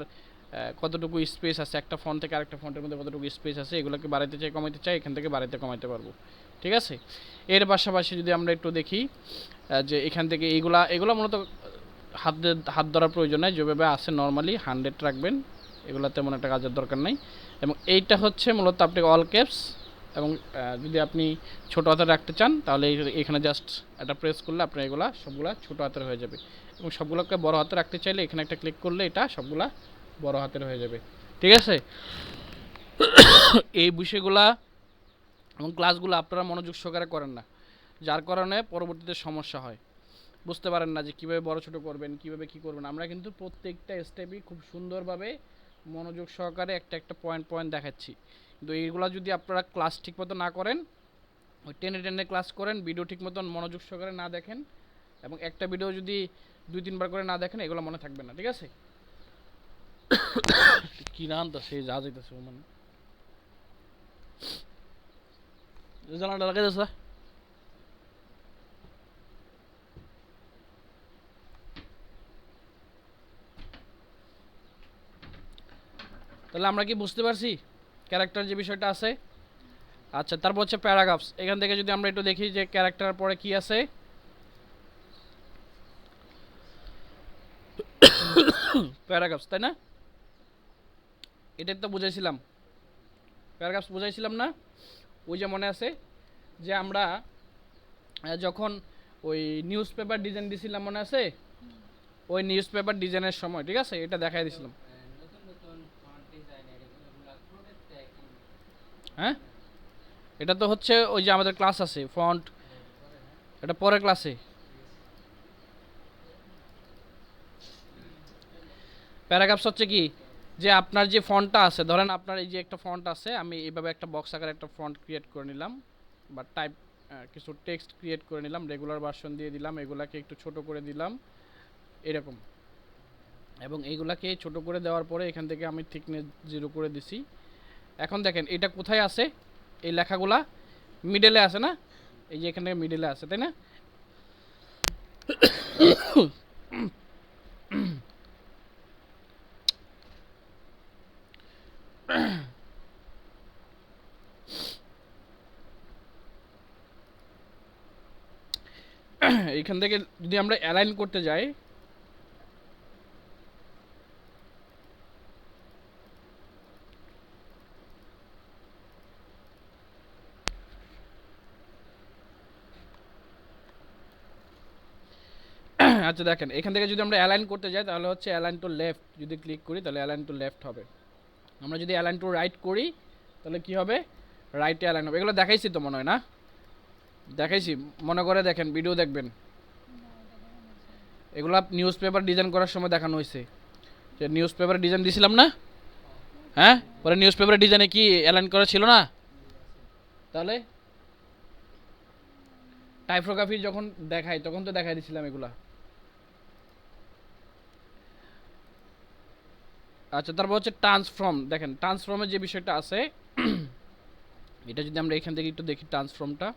কতটুকু স্পেস আছে একটা ফন্ট থেকে আরেকটা ফন্টের মধ্যে কতটুকু স্পেস আছে, এগুলোকে বাড়াইতে চাই কমাইতে চাই, এখান থেকে বাড়াইতে কমাইতে পারবো। ঠিক আছে, এর পাশাপাশি যদি আমরা একটু দেখি যে এখান থেকে এগুলা মূলত হাত ধরার প্রয়োজন নাই, যেভাবে আছে নর্মালি 100 রাখবেন, এগুলো তেমন একটা কাজের দরকার নাই। এবং এইটা হচ্ছে মূলত আপনি অল ক্যাপস, এবং যদি আপনি ছোটো হাতের রাখতে চান তাহলে এখানে জাস্ট একটা প্রেস করলে আপনার এগুলা সবগুলা ছোটো হাতের হয়ে যাবে। এবং সবগুলোকে বড় হাতে রাখতে চাইলে এখানে একটা ক্লিক করলে এটা সবগুলা বড় হাতের হয়ে যাবে। ঠিক আছে, এই বিষয়গুলা এবং ক্লাসগুলো আপনারা মনোযোগ সহকারে করেন না, যার কারণে পরবর্তীতে সমস্যা হয়, বুঝতে পারেন না যে কীভাবে বড় ছোটো করবেন, কীভাবে কী করবেন। আমরা কিন্তু প্রত্যেকটা স্টেপই খুব সুন্দরভাবে মনোযোগ সহকারে একটা একটা পয়েন্ট দেখাচ্ছি। কিন্তু এইগুলো যদি আপনারা ক্লাস ঠিকমতো না করেন, ওই টেনে ক্লাস করেন, ভিডিও ঠিকমতো মনোযোগ সহকারে না দেখেন, এবং একটা ভিডিও যদি 2-3 বার করে না দেখেন, এগুলো মনে থাকবে না। ঠিক আছে, কি নাম তো সেই যা যাইতেছে মানে জানাটা লাগাই দিস। তাহলে আমরা কি বুঝতে পারছি ক্যারেক্টার যে বিষয়টা আছে? আচ্ছা, তারপর হচ্ছে প্যারাগ্রাফস। এখান থেকে যদি আমরা একটু দেখি যে ক্যারেক্টার পরে কি আছে, প্যারাগ্রাফস, তাই না? এটাই তো বুঝাইছিলাম, প্যারাগ্রাফস বুঝাইছিলাম না? ওই যে মনে আছে যে আমরা যখন ওই নিউজ পেপার ডিজাইন দিছিলাম, মনে আছে? ওই নিউজ পেপার ডিজাইনের সময়, ঠিক আছে, এটা দেখাই দিছিলাম। হ্যাঁ, এটা তো হচ্ছে ওই যে আমাদের ক্লাস আছে ফন্ট, এটা পরের ক্লাসে। প্যারাগ্রাফস হচ্ছে কি, যে আপনার যে ফন্টটা আছে, ধরেন আপনার এই যে একটা ফন্ট আছে, আমি এইভাবে একটা বক্স আকারে একটা ফন্ট ক্রিয়েট করে নিলাম, বা টাইপ কিছু টেক্সট ক্রিয়েট করে নিলাম, রেগুলার ভার্সন দিয়ে দিলাম, এগুলাকে একটু ছোট করে দিলাম এরকম। এবং এইগুলাকে ছোট করে দেওয়ার পরে এখান থেকে আমি থিকনেস 0 করে দিছি। এখন দেখেন এটা কোথায় আছে, এই লেখাগুলা মিডলে আছে না, এই যে এখানে মিডলে আছে, তাই না? এইখান থেকে যদি আমরা অ্যালাইন করতে যাই, আচ্ছা দেখেন এখান থেকে যদি আমরা অ্যালাইন করতে যাই তাহলে হচ্ছে অ্যালাইন টু লেফট, যদি ক্লিক করি তাহলে অ্যালাইন টু লেফট হবে। আমরা যদি অ্যালাইন টু রাইট করি তাহলে কি হবে, রাইটে অ্যালাইন হবে। এগুলো দেখাইছি তো মনে হয় না? দেখাইছি, মনে করে দেখেন, ভিডিও দেখবেন, এগুলো নিউজ পেপার ডিজাইন করার সময় দেখানো হয়েছে, যে নিউজ পেপার ডিজাইন দিয়েছিলাম না? হ্যাঁ, পরে নিউজ পেপার ডিজাইনে কি অ্যালাইন করা ছিল না? তাহলে টাইপোগ্রাফি যখন দেখাই তখন তো দেখাই দিছিলাম এগুলা। আচ্ছা, তারপর হচ্ছে ট্রান্সফর্ম। দেখেন ট্রান্সফর্মের যে বিষয়টা আছে, এটা যদি আমরা এখান থেকে একটু দেখি ট্রান্সফর্মটা,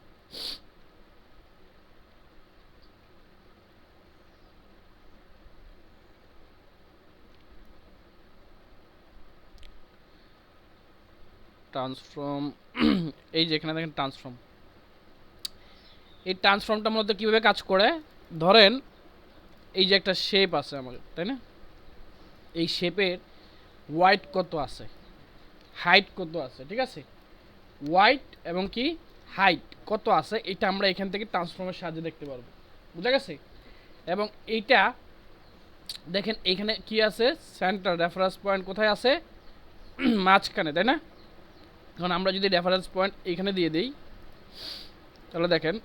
ট্রান্সফর্ম এই যে এখানে দেখেন ট্রান্সফর্ম, এই ট্রান্সফর্মটা মূলত কীভাবে কাজ করে, ধরেন এই যে একটা শেপ আছে আমাদের, তাই না? এই শেপের ওয়াইড কত আছে, হাইট কত আছে, ঠিক আছে, ওয়াইড এবং কি হাইট কত আছে, এটা আমরা এখান থেকে ট্রান্সফর্মের সাহায্যে দেখতে পারবো। বুঝা গেছে? এবং এইটা দেখেন এখানে কি আছে, সেন্টার রেফারেন্স পয়েন্ট কোথায় আছে, মাঝখানে, তাই না? এখন আমরা যদি রেফারেন্স পয়েন্ট এখানে দিয়ে দিই তাহলে দেখেন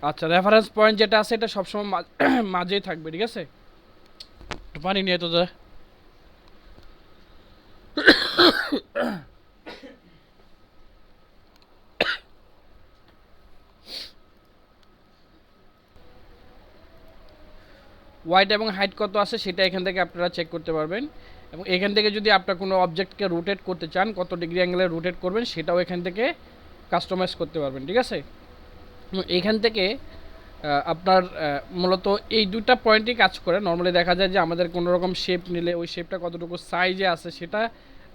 আচ্ছা, রেফারেন্স পয়েন্ট যেটা আছে এটা সবসময় মাঝেই থাকবে, ঠিক আছে? একটু পানি নিয়ে তো যা। ওয়াইড এবং হাইট কত আছে সেটা এখান থেকে আপনারা চেক করতে পারবেন, এবং এখান থেকে যদি আপনার কোনো অবজেক্টকে রোটেট করতে চান কত ডিগ্রি অ্যাঙ্গেলে রোটেট করবেন সেটাও এখান থেকে কাস্টমাইজ করতে পারবেন, ঠিক আছে। এখান থেকে আপনার মূলত এই দুটা পয়েন্টই কাজ করে। নর্মালি দেখা যায় যে আমাদের কোনো রকম শেপ নিলে ওই শেপটা কতটুকু সাইজে আছে সেটা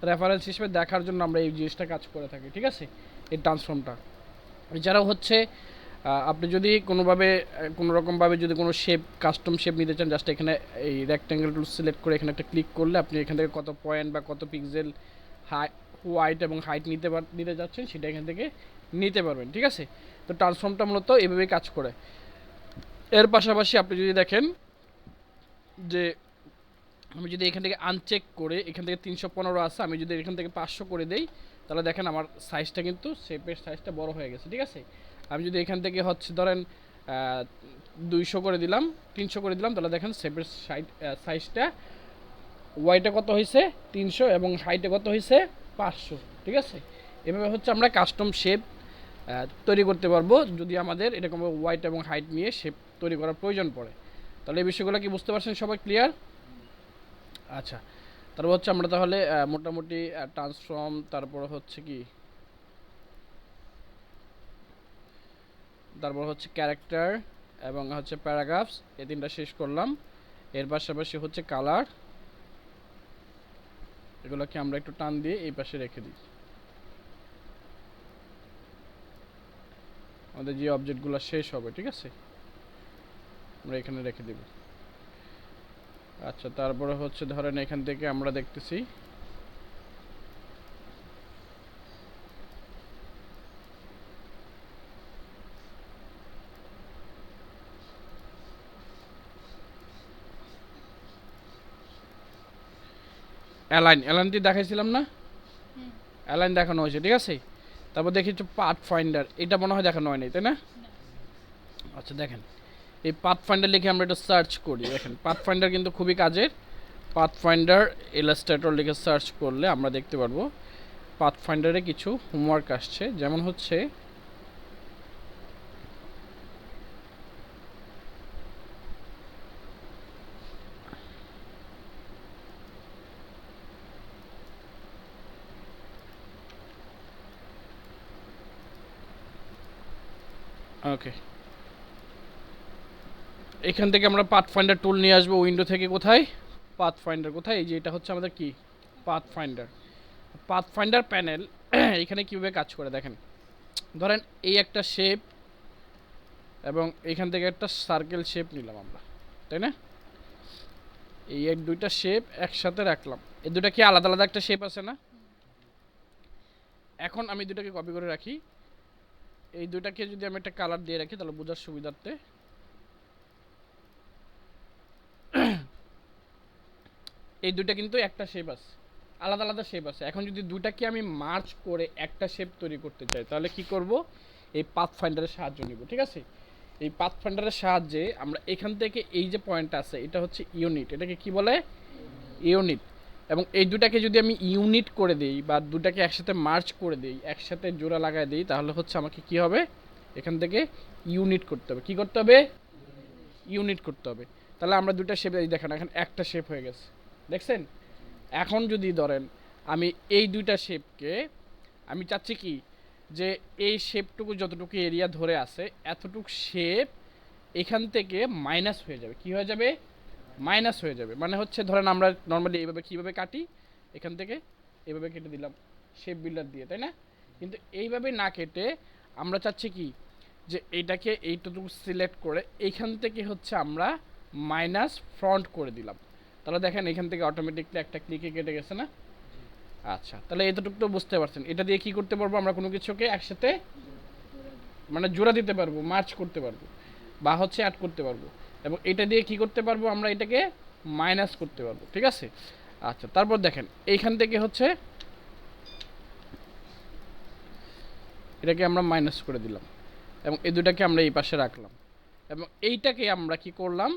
রেফারেন্স হিসেবে দেখার জন্য আমরা এই জিনিসটা কাজ করে থাকি, ঠিক আছে, এই ট্রান্সফর্মটা। এছাড়াও হচ্ছে আপনি যদি কোনোভাবে কোনোরকমভাবে যদি কোনো শেপ কাস্টম শেপ নিতে চান, জাস্ট এখানে এই রেক্ট্যাঙ্গেল টুল সিলেক্ট করে এখানে একটা ক্লিক করলে আপনি এখান থেকে কত পয়েন্ট বা কত পিক্সেল ওয়াইড এবং হাইট নিতে যাচ্ছেন সেটা এখান থেকে নিতে পারবেন, ঠিক আছে। তো ট্রান্সফর্মটা মূলত এভাবেই কাজ করে। এর পাশাপাশি আপনি যদি দেখেন যে আমি যদি এখান থেকে আনচেক করে এখান থেকে 315 আছে, আমি যদি এখান থেকে 500 করে দেই তাহলে দেখেন আমার সাইজটা কিন্তু শেপের সাইজটা বড় হয়ে গেছে, ঠিক আছে। আমি যদি এখান থেকে হচ্ছে ধরেন 200 করে দিলাম, 300 করে দিলাম, তাহলে দেখেন শেপের সাইজটা ওয়াইটে কত হয়েছে 300 এবং হাইটে কত হয়েছে 500, ঠিক আছে। এভাবে হচ্ছে আমরা কাস্টম শেপ তৈরি করতে পারবো যদি আমাদের এরকম ওয়াইট এবং হাইট নিয়ে শেপ তৈরি করার প্রয়োজন পড়ে। তাহলে এই বিষয়গুলো কি বুঝতে পারছেন সবাই, ক্লিয়ার? আচ্ছা, তারপর হচ্ছে আমরা তাহলে মোটামুটি ট্রান্সফর্ম, তারপর হচ্ছে কি, তারপর হচ্ছে ক্যারেক্টার এবং হচ্ছে প্যারাগ্রাফস, এই তিনটা শেষ করলাম। এর পাশাপাশি হচ্ছে কালার, এগুলোকে আমরা একটু টান দিয়ে এই পাশে রেখে দিই। আমাদের যে অবজেক্টগুলো শেষ হবে, ঠিক আছে, আমরা এখানে রেখে দিব। আচ্ছা, তারপরে হচ্ছে ধরেন এখান থেকে আমরা দেখতেছি অ্যালাইনটি দেখাইছিলাম না, অ্যালাইন দেখানো হয়েছে, ঠিক আছে। তারপর দেখি হচ্ছে পাথ ফাইন্ডার, এটা মনে হয় দেখানো হয়নি, তাই না? আচ্ছা দেখেন, এই পাথ ফাইন্ডার লিখে আমরা একটু সার্চ করি। দেখেন পাথ ফাইন্ডার কিন্তু খুবই কাজের। পাথ ফাইন্ডার ইলাস্ট্রেটর লিখে সার্চ করলে আমরা দেখতে পারবো পাথ ফাইন্ডারে কিছু হোমওয়ার্ক আসছে, যেমন হচ্ছে ওকে, এখান থেকে আমরা পাথ ফাইন্ডার টুল নিয়ে আসবো উইন্ডো থেকে। কোথায় পাথ ফাইন্ডার, কোথায়? এই যে এটা হচ্ছে আমাদের কি path finder. Path finder panel এখানে কীভাবে কাজ করে দেখেন, ধরেন এই একটা শেপ এবং এখান থেকে একটা সার্কেল শেপ নিলাম আমরা, তাই না? এই এক দুইটা শেপ একসাথে রাখলাম, এই দুটা কি আলাদা আলাদা একটা শেপ আছে না? এখন আমি দুটাকে কপি করে রাখি, এই দুটাকে যদি আমি একটা কালার দিয়ে রাখি তাহলে বোঝার সুবিধার্থে, এই দুটা কিন্তু একটা শেপ আছে, আলাদা আলাদা শেপ আছে। এখন যদি দুটাকে আমি মার্চ করে একটা শেপ তৈরি করতে চাই তাহলে কি করব? এই পাথ ফাইন্ডারের সাহায্য নিব, ঠিক আছে। এই পাথ ফাইন্ডারের সাহায্যে আমরা এখান থেকে এই যে পয়েন্ট আছে এটা হচ্ছে ইউনিট, এটাকে কি বলে? ইউনিট। এবং এই দুটাকে যদি আমি ইউনিট করে দিই বা দুটাকে একসাথে মার্চ করে দিই, একসাথে জোড়া লাগাই দিই, তাহলে হচ্ছে আমাকে কি হবে? এখান থেকে ইউনিট করতে হবে। কি করতে হবে? ইউনিট করতে হবে। তাহলে আমরা দুটা শেপ দেখেন এখন একটা শেপ হয়ে গেছে, দেখছেন? এখন যদি ধরেন আমি এই দুইটা শেপকে আমি চাচ্ছি কি যে এই শেপটুকু যতটুকু এরিয়া ধরে আছে এতটুকু শেপ এখান থেকে মাইনাস হয়ে যাবে। কি হয়ে যাবে? মাইনাস হয়ে যাবে। মানে হচ্ছে ধরেন আমরা নর্মালি এইভাবে কীভাবে কাটি, এখান থেকে এইভাবে কেটে দিলাম শেপ বিল্ডার দিয়ে, তাই না? কিন্তু এইভাবে না কেটে আমরা চাচ্ছি কি যে এইটাকে এইটুকু সিলেক্ট করে এইখান থেকে হচ্ছে আমরা মাইনাস ফ্রন্ট করে দিলাম, তাহলে দেখেন এখান থেকে অটোমেটিকলি একটা ক্লিকে কেটে গেছে না? আচ্ছা, তাহলে এতটুকু তো বুঝতে পারছেন। এটা দিয়ে কি করতে পারবো? আমরা কোনো কিছুকে একসাথে মানে জোড়া দিতে পারবো, মার্চ করতে পারবো বা হচ্ছে অ্যাড করতে পারবো, এবং এটা দিয়ে কি করতে পারবো? আমরা এটাকে মাইনাস করতে পারবো, ঠিক আছে। আচ্ছা, তারপর দেখেন এইখান থেকে হচ্ছে এটাকে আমরা মাইনাস করে দিলাম এবং এই দুটাকে আমরা এই পাশে রাখলাম, এবং এইটাকে আমরা কি করলাম?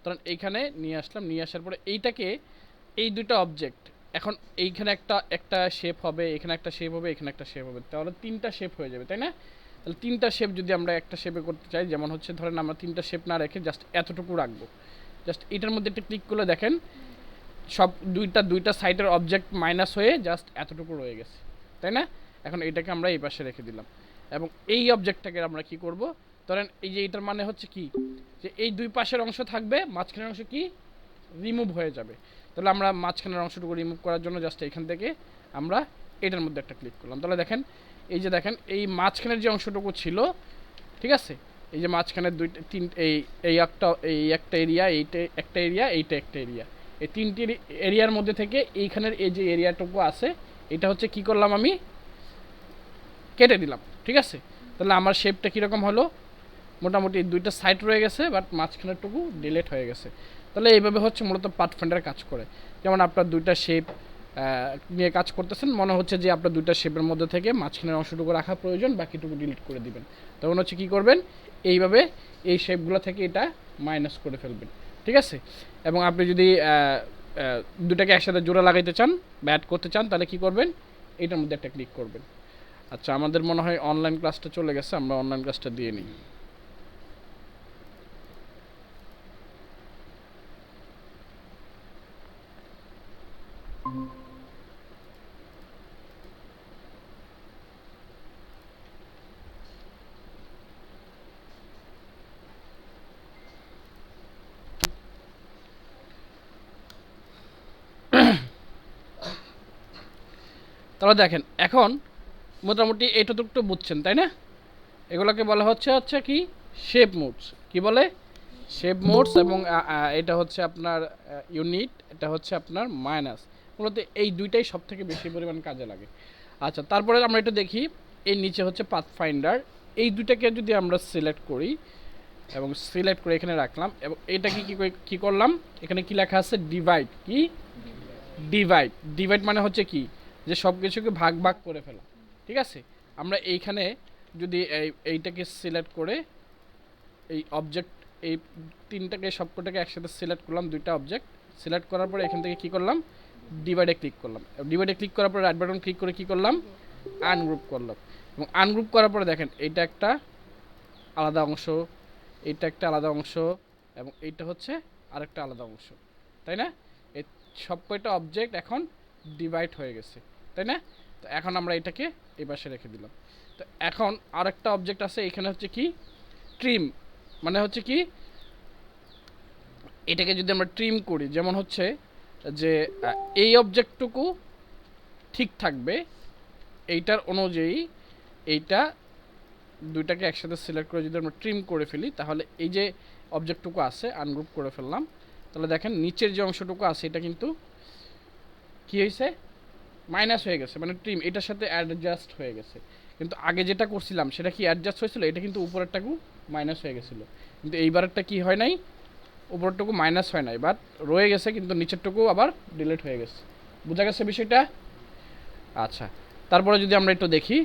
ধরেন এইখানে নিয়ে আসলাম, নিয়ে আসার পরে এইটাকে, এই দুটো অবজেক্ট এখন এইখানে একটা শেপ হবে, এখানে একটা শেপ হবে, এখানে একটা শেপ হবে, তাহলে তিনটা শেপ হয়ে যাবে, তাই না? তাহলে তিনটা শেপ যদি আমরা একটা শেপে করতে চাই, যেমন হচ্ছে ধরেন আমরা তিনটা শেপ না রেখে জাস্ট এতটুকু রাখবো, জাস্ট এটার মধ্যে একটা ক্লিক করলে দেখেন সব দুইটা সাইডের অবজেক্ট মাইনাস হয়ে জাস্ট এতটুকু রয়ে গেছে, তাই না? এখন এটাকে আমরা এই পাশে রেখে দিলাম এবং এই অবজেক্টটাকে আমরা কি করব, ধরেন এই যে এটার মানে হচ্ছে কি, যে এই দুই পাশের অংশ থাকবে, মাঝখানের অংশ কি রিমুভ হয়ে যাবে। তাহলে আমরা মাঝখানের অংশটুকু রিমুভ করার জন্য জাস্ট এখান থেকে আমরা এটার মধ্যে একটা ক্লিক করলাম। তাহলে দেখেন এই যে দেখেন এই মাঝখানের যে অংশটুকু ছিল, ঠিক আছে, এই যে মাঝখানের দুইটা এই একটা এরিয়া, এইটা একটা এরিয়া, এইটা একটা এরিয়া, এই তিনটি এরিয়ার মধ্যে থেকে এইখানের এই যে এরিয়াটুকু আছে এটা হচ্ছে কি করলাম, আমি কেটে দিলাম, ঠিক আছে। তাহলে আমার শেপটা কীরকম হলো, মোটামুটি দুইটা সাইড রয়ে গেছে বাট মাঝখানেরটুকু ডিলেট হয়ে গেছে। তাহলে এইভাবে হচ্ছে মূলত পাথফাইন্ডার কাজ করে। যেমন আপনার দুইটা শেপ নিয়ে কাজ করতেছেন, মনে হচ্ছে যে আপনার দুইটা শেপের মধ্যে থেকে মাঝখানের অংশটুকু রাখা প্রয়োজন, বাকিটুকু ডিলিট করে দিবেন। তখন হচ্ছে কী করবেন, এইভাবে এই শেপগুলো থেকে এটা মাইনাস করে ফেলবেন, ঠিক আছে। এবং আপনি যদি দুটাকে একসাথে জোড়া লাগাইতে চান বা অ্যাড করতে চান তাহলে কী করবেন, এটার মধ্যে একটা ক্লিক করবেন। আচ্ছা, আমাদের মনে হয় অনলাইন ক্লাসটা চলে গেছে, আমরা অনলাইন ক্লাসটা দিয়ে নিই। তাহলে দেখেন এখন মোটামুটি এইটুকু বুঝছেন, তাই না? এগুলোকে বলা হচ্ছে কি শেপ মোডস, কি বলে শেপ মোডস। এবং এটা হচ্ছে আপনার ইউনিট, এটা হচ্ছে আপনার মাইনাস। মূলত এই দুইটাই সব থেকে বেশি পরিমাণ কাজে লাগে। আচ্ছা, তারপরে আমরা এটা দেখি, এর নিচে হচ্ছে পাথফাইন্ডার, এই দুটাকে যদি আমরা সিলেক্ট করি এবং সিলেক্ট করে এখানে রাখলাম, এবং এটাকে কি করলাম, এখানে কি লেখা আছে ডিভাইড, কি ডিভাইড, ডিভাইড মানে হচ্ছে কি, যে সব কিছুকে ভাগ ভাগ করে ফেলা, ঠিক আছে। আমরা এইখানে যদি এইটাকে সিলেক্ট করে এই অবজেক্ট, এই তিনটাকে সবকটাকে একসাথে সিলেক্ট করলাম, দুইটা অবজেক্ট সিলেক্ট করার পরে এখান থেকে কি করলাম, ডিভাইডে ক্লিক করলাম। ডিভাইডে ক্লিক করার পরে রাইট বাটন ক্লিক করে কি করলাম, আনগ্রুপ করলাম। এবং আনগ্রুপ করার পরে দেখেন এইটা একটা আলাদা অংশ, এইটা একটা আলাদা অংশ, এবং এইটা হচ্ছে আরেকটা আলাদা অংশ, তাই না? এই সব কয়টা অবজেক্ট এখন ডিভাইড হয়ে গেছে, তাই না? তো এখন আমরা এটাকে এই পাশে রেখে দিলাম। তো এখন আরেকটা অবজেক্ট আছে, এখানে হচ্ছে কি ট্রিম, মানে হচ্ছে কি এটাকে যদি আমরা ট্রিম করি, যেমন হচ্ছে যে এই অবজেক্টটুকু ঠিক থাকবে এইটার অনুযায়ী, এইটা দুইটাকে একসাথে সিলেক্ট করে যদি আমরা ট্রিম করে ফেলি, তাহলে এই যে অবজেক্টটুকু আছে আনগ্রুপ করে ফেললাম, তাহলে দেখেন নিচের যে অংশটুকু আছে এটা কিন্তু কি হয়েছে, মাইনাস হয়ে গেছে, মানে ট্রিম এটার সাথে অ্যাডজাস্ট হয়ে গেছে। কিন্তু আগে যেটা করছিলাম সেটা কি অ্যাডজাস্ট হয়েছিল, এটা কিন্তু উপরেরটাকু মাইনাস হয়ে গেছিলো, কিন্তু এইবারেরটা কি হয় নাই, উপরেরটুকু মাইনাস হয় নাই, বাট রয়ে গেছে, কিন্তু নিচেরটুকু আবার ডিলিট হয়ে গেছে। বোঝা গেছে বিষয়টা? আচ্ছা, তারপরে যদি আমরা একটু দেখি,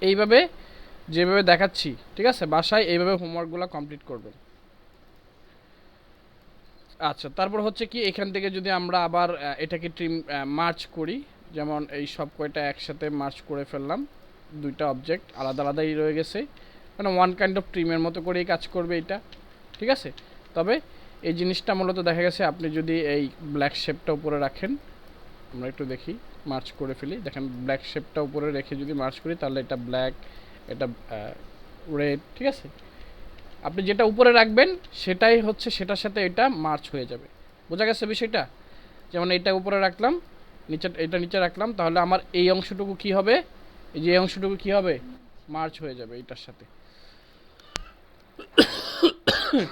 এইভাবে যেভাবে দেখাচ্ছি, ঠিক আছে, বাসায় এইভাবে হোমওয়ার্কগুলো কমপ্লিট করবেন। আচ্ছা, তারপর হচ্ছে কি এখান থেকে যদি আমরা আবার এটাকে ট্রিম মার্চ করি, যেমন এই সব কয়টা একসাথে মার্চ করে ফেললাম, দুইটা অবজেক্ট আলাদা আলাদাই রয়ে গেছে, মানে ওয়ান কাইন্ড অফ ট্রিমের মতো করেই কাজ করবে এটা, ঠিক আছে। তবে এই জিনিসটা মূলত দেখা গেছে আপনি যদি এই ব্ল্যাক শেপটা উপরে রাখেন, আমরা একটু দেখি মার্চ করে ফেলি, দেখেন ব্ল্যাক শেপটা উপরে রেখে যদি মার্চ করি তাহলে এটা ব্ল্যাক, এটা রেড, ঠিক আছে। আপনি যেটা উপরে রাখবেন সেটাই হচ্ছে সেটার সাথে এটা মার্চ হয়ে যাবে। বোঝা গেছে বিষয়টা? যেমন এটা উপরে রাখলাম, এটা নিচে রাখলাম, তাহলে আমার এই অংশটুকু কি হবে, এই যে অংশটুকু কি হবে, মার্চ হয়ে যাবে এটার সাথে,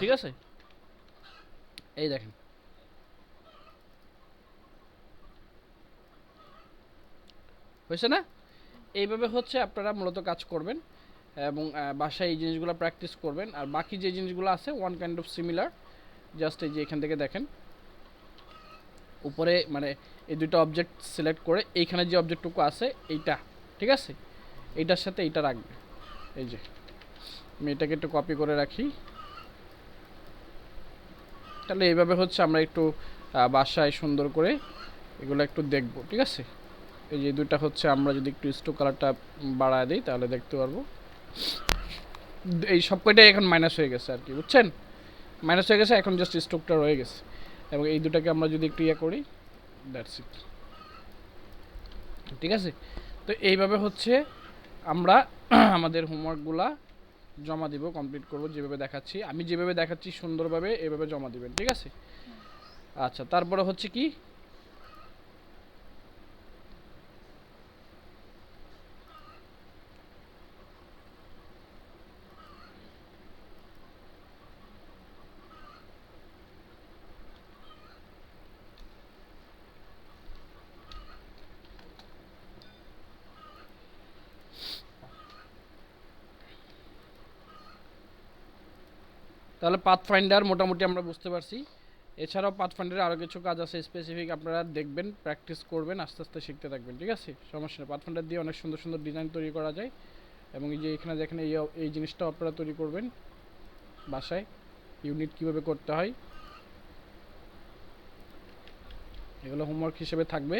ঠিক আছে। এই দেখেন হয়েছে না? এইভাবে হচ্ছে আপনারা মূলত কাজ করবেন এবং বাসায় এই জিনিসগুলো প্র্যাকটিস করবেন। আর বাকি যে জিনিসগুলো আছে one kind of similar, just এই যে এখান থেকে দেখেন উপরে মানে এই দুটো অবজেক্ট সিলেক্ট করে এইখানে যে অবজেক্টটুকু আছে এইটা, ঠিক আছে, এইটার সাথে এইটা রাখবে। এই যে আমি এটাকে একটু কপি করে রাখি। তাহলে এইভাবে হচ্ছে আমরা একটু বাসায় সুন্দর করে এগুলো একটু দেখব, ঠিক আছে। এই যে দুইটা হচ্ছে আমরা যদি একটু স্টোক কালারটা বাড়ায় দিই তাহলে দেখতে পারবো এই সব কয়টাই এখন মাইনাস হয়ে গেছে আর কি, বুঝছেন, মাইনাস হয়ে গেছে, এখন জাস্ট স্টোকটা রয়ে গেছে। এবং এই দুটাকে আমরা যদি একটু ইয়ে করি, দ্যাটস ইট, ঠিক আছে। তো এইভাবে হচ্ছে আমরা আমাদের হোমওয়ার্কগুলা জমা দিব, কমপ্লিট করব, যেভাবে দেখাচ্ছি আমি, যেভাবে দেখাচ্ছি সুন্দরভাবে এভাবে জমা দিবেন, ঠিক আছে। আচ্ছা, তারপরে হচ্ছে কি, তাহলে পাথফাইন্ডার মোটামুটি আমরা বুঝতে পারছি। এছাড়াও পাথফাইন্ডারে আরও কিছু কাজ আছে স্পেসিফিক, আপনারা দেখবেন, প্র্যাকটিস করবেন, আস্তে আস্তে শিখতে থাকবেন, ঠিক আছে, সমস্যা নেই। পাথফাইন্ডার দিয়ে অনেক সুন্দর সুন্দর ডিজাইন তৈরি করা যায়। এবং এই যে এখানে দেখেন এই জিনিসটাও আপনারা তৈরি করবেন বাসায়, ইউনিট কিভাবে করতে হয়, এগুলো হোমওয়ার্ক হিসেবে থাকবে।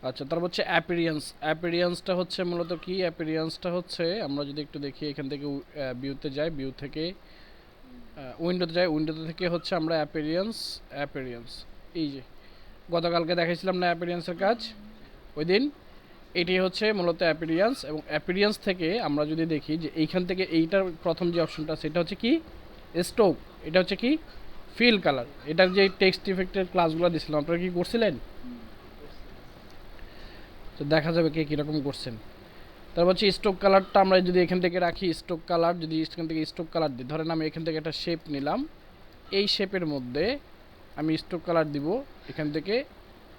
আচ্ছা, তারপর হচ্ছে অ্যাপিরিয়েন্সটা হচ্ছে মূলত কি, অ্যাপিরিয়েন্সটা হচ্ছে আমরা যদি একটু দেখি এখান থেকে ভিউতে যাই, ভিউ থেকে উইন্ডোতে যাই, উইন্ডোতে থেকে হচ্ছে আমরা অ্যাপিরিয়েন্স এই যে গতকালকে দেখাইছিলাম না অ্যাপিরিয়েন্সের কাজ ওই দিন, এটি হচ্ছে মূলত অ্যাপিরিয়েন্স। এবং অ্যাপিরিয়েন্স থেকে আমরা যদি দেখি যে এইখান থেকে এইটার প্রথম যে অপশনটা সেটা হচ্ছে কি স্টোক, এটা হচ্ছে কি ফিল কালার। এটার যে টেক্সট ইফেক্টের ক্লাসগুলো দিয়েছিলাম আপনারা কি করছিলেন, তো দেখা যাবে কে কীরকম করছেন। তারপর হচ্ছে স্টোক কালারটা আমরা যদি এখান থেকে রাখি, স্টোক কালার যদি এখান থেকে স্টোক কালার দিই, ধরেন আমি এখান থেকে একটা শেপ নিলাম, এই শেপের মধ্যে আমি স্টোক কালার দিব, এখান থেকে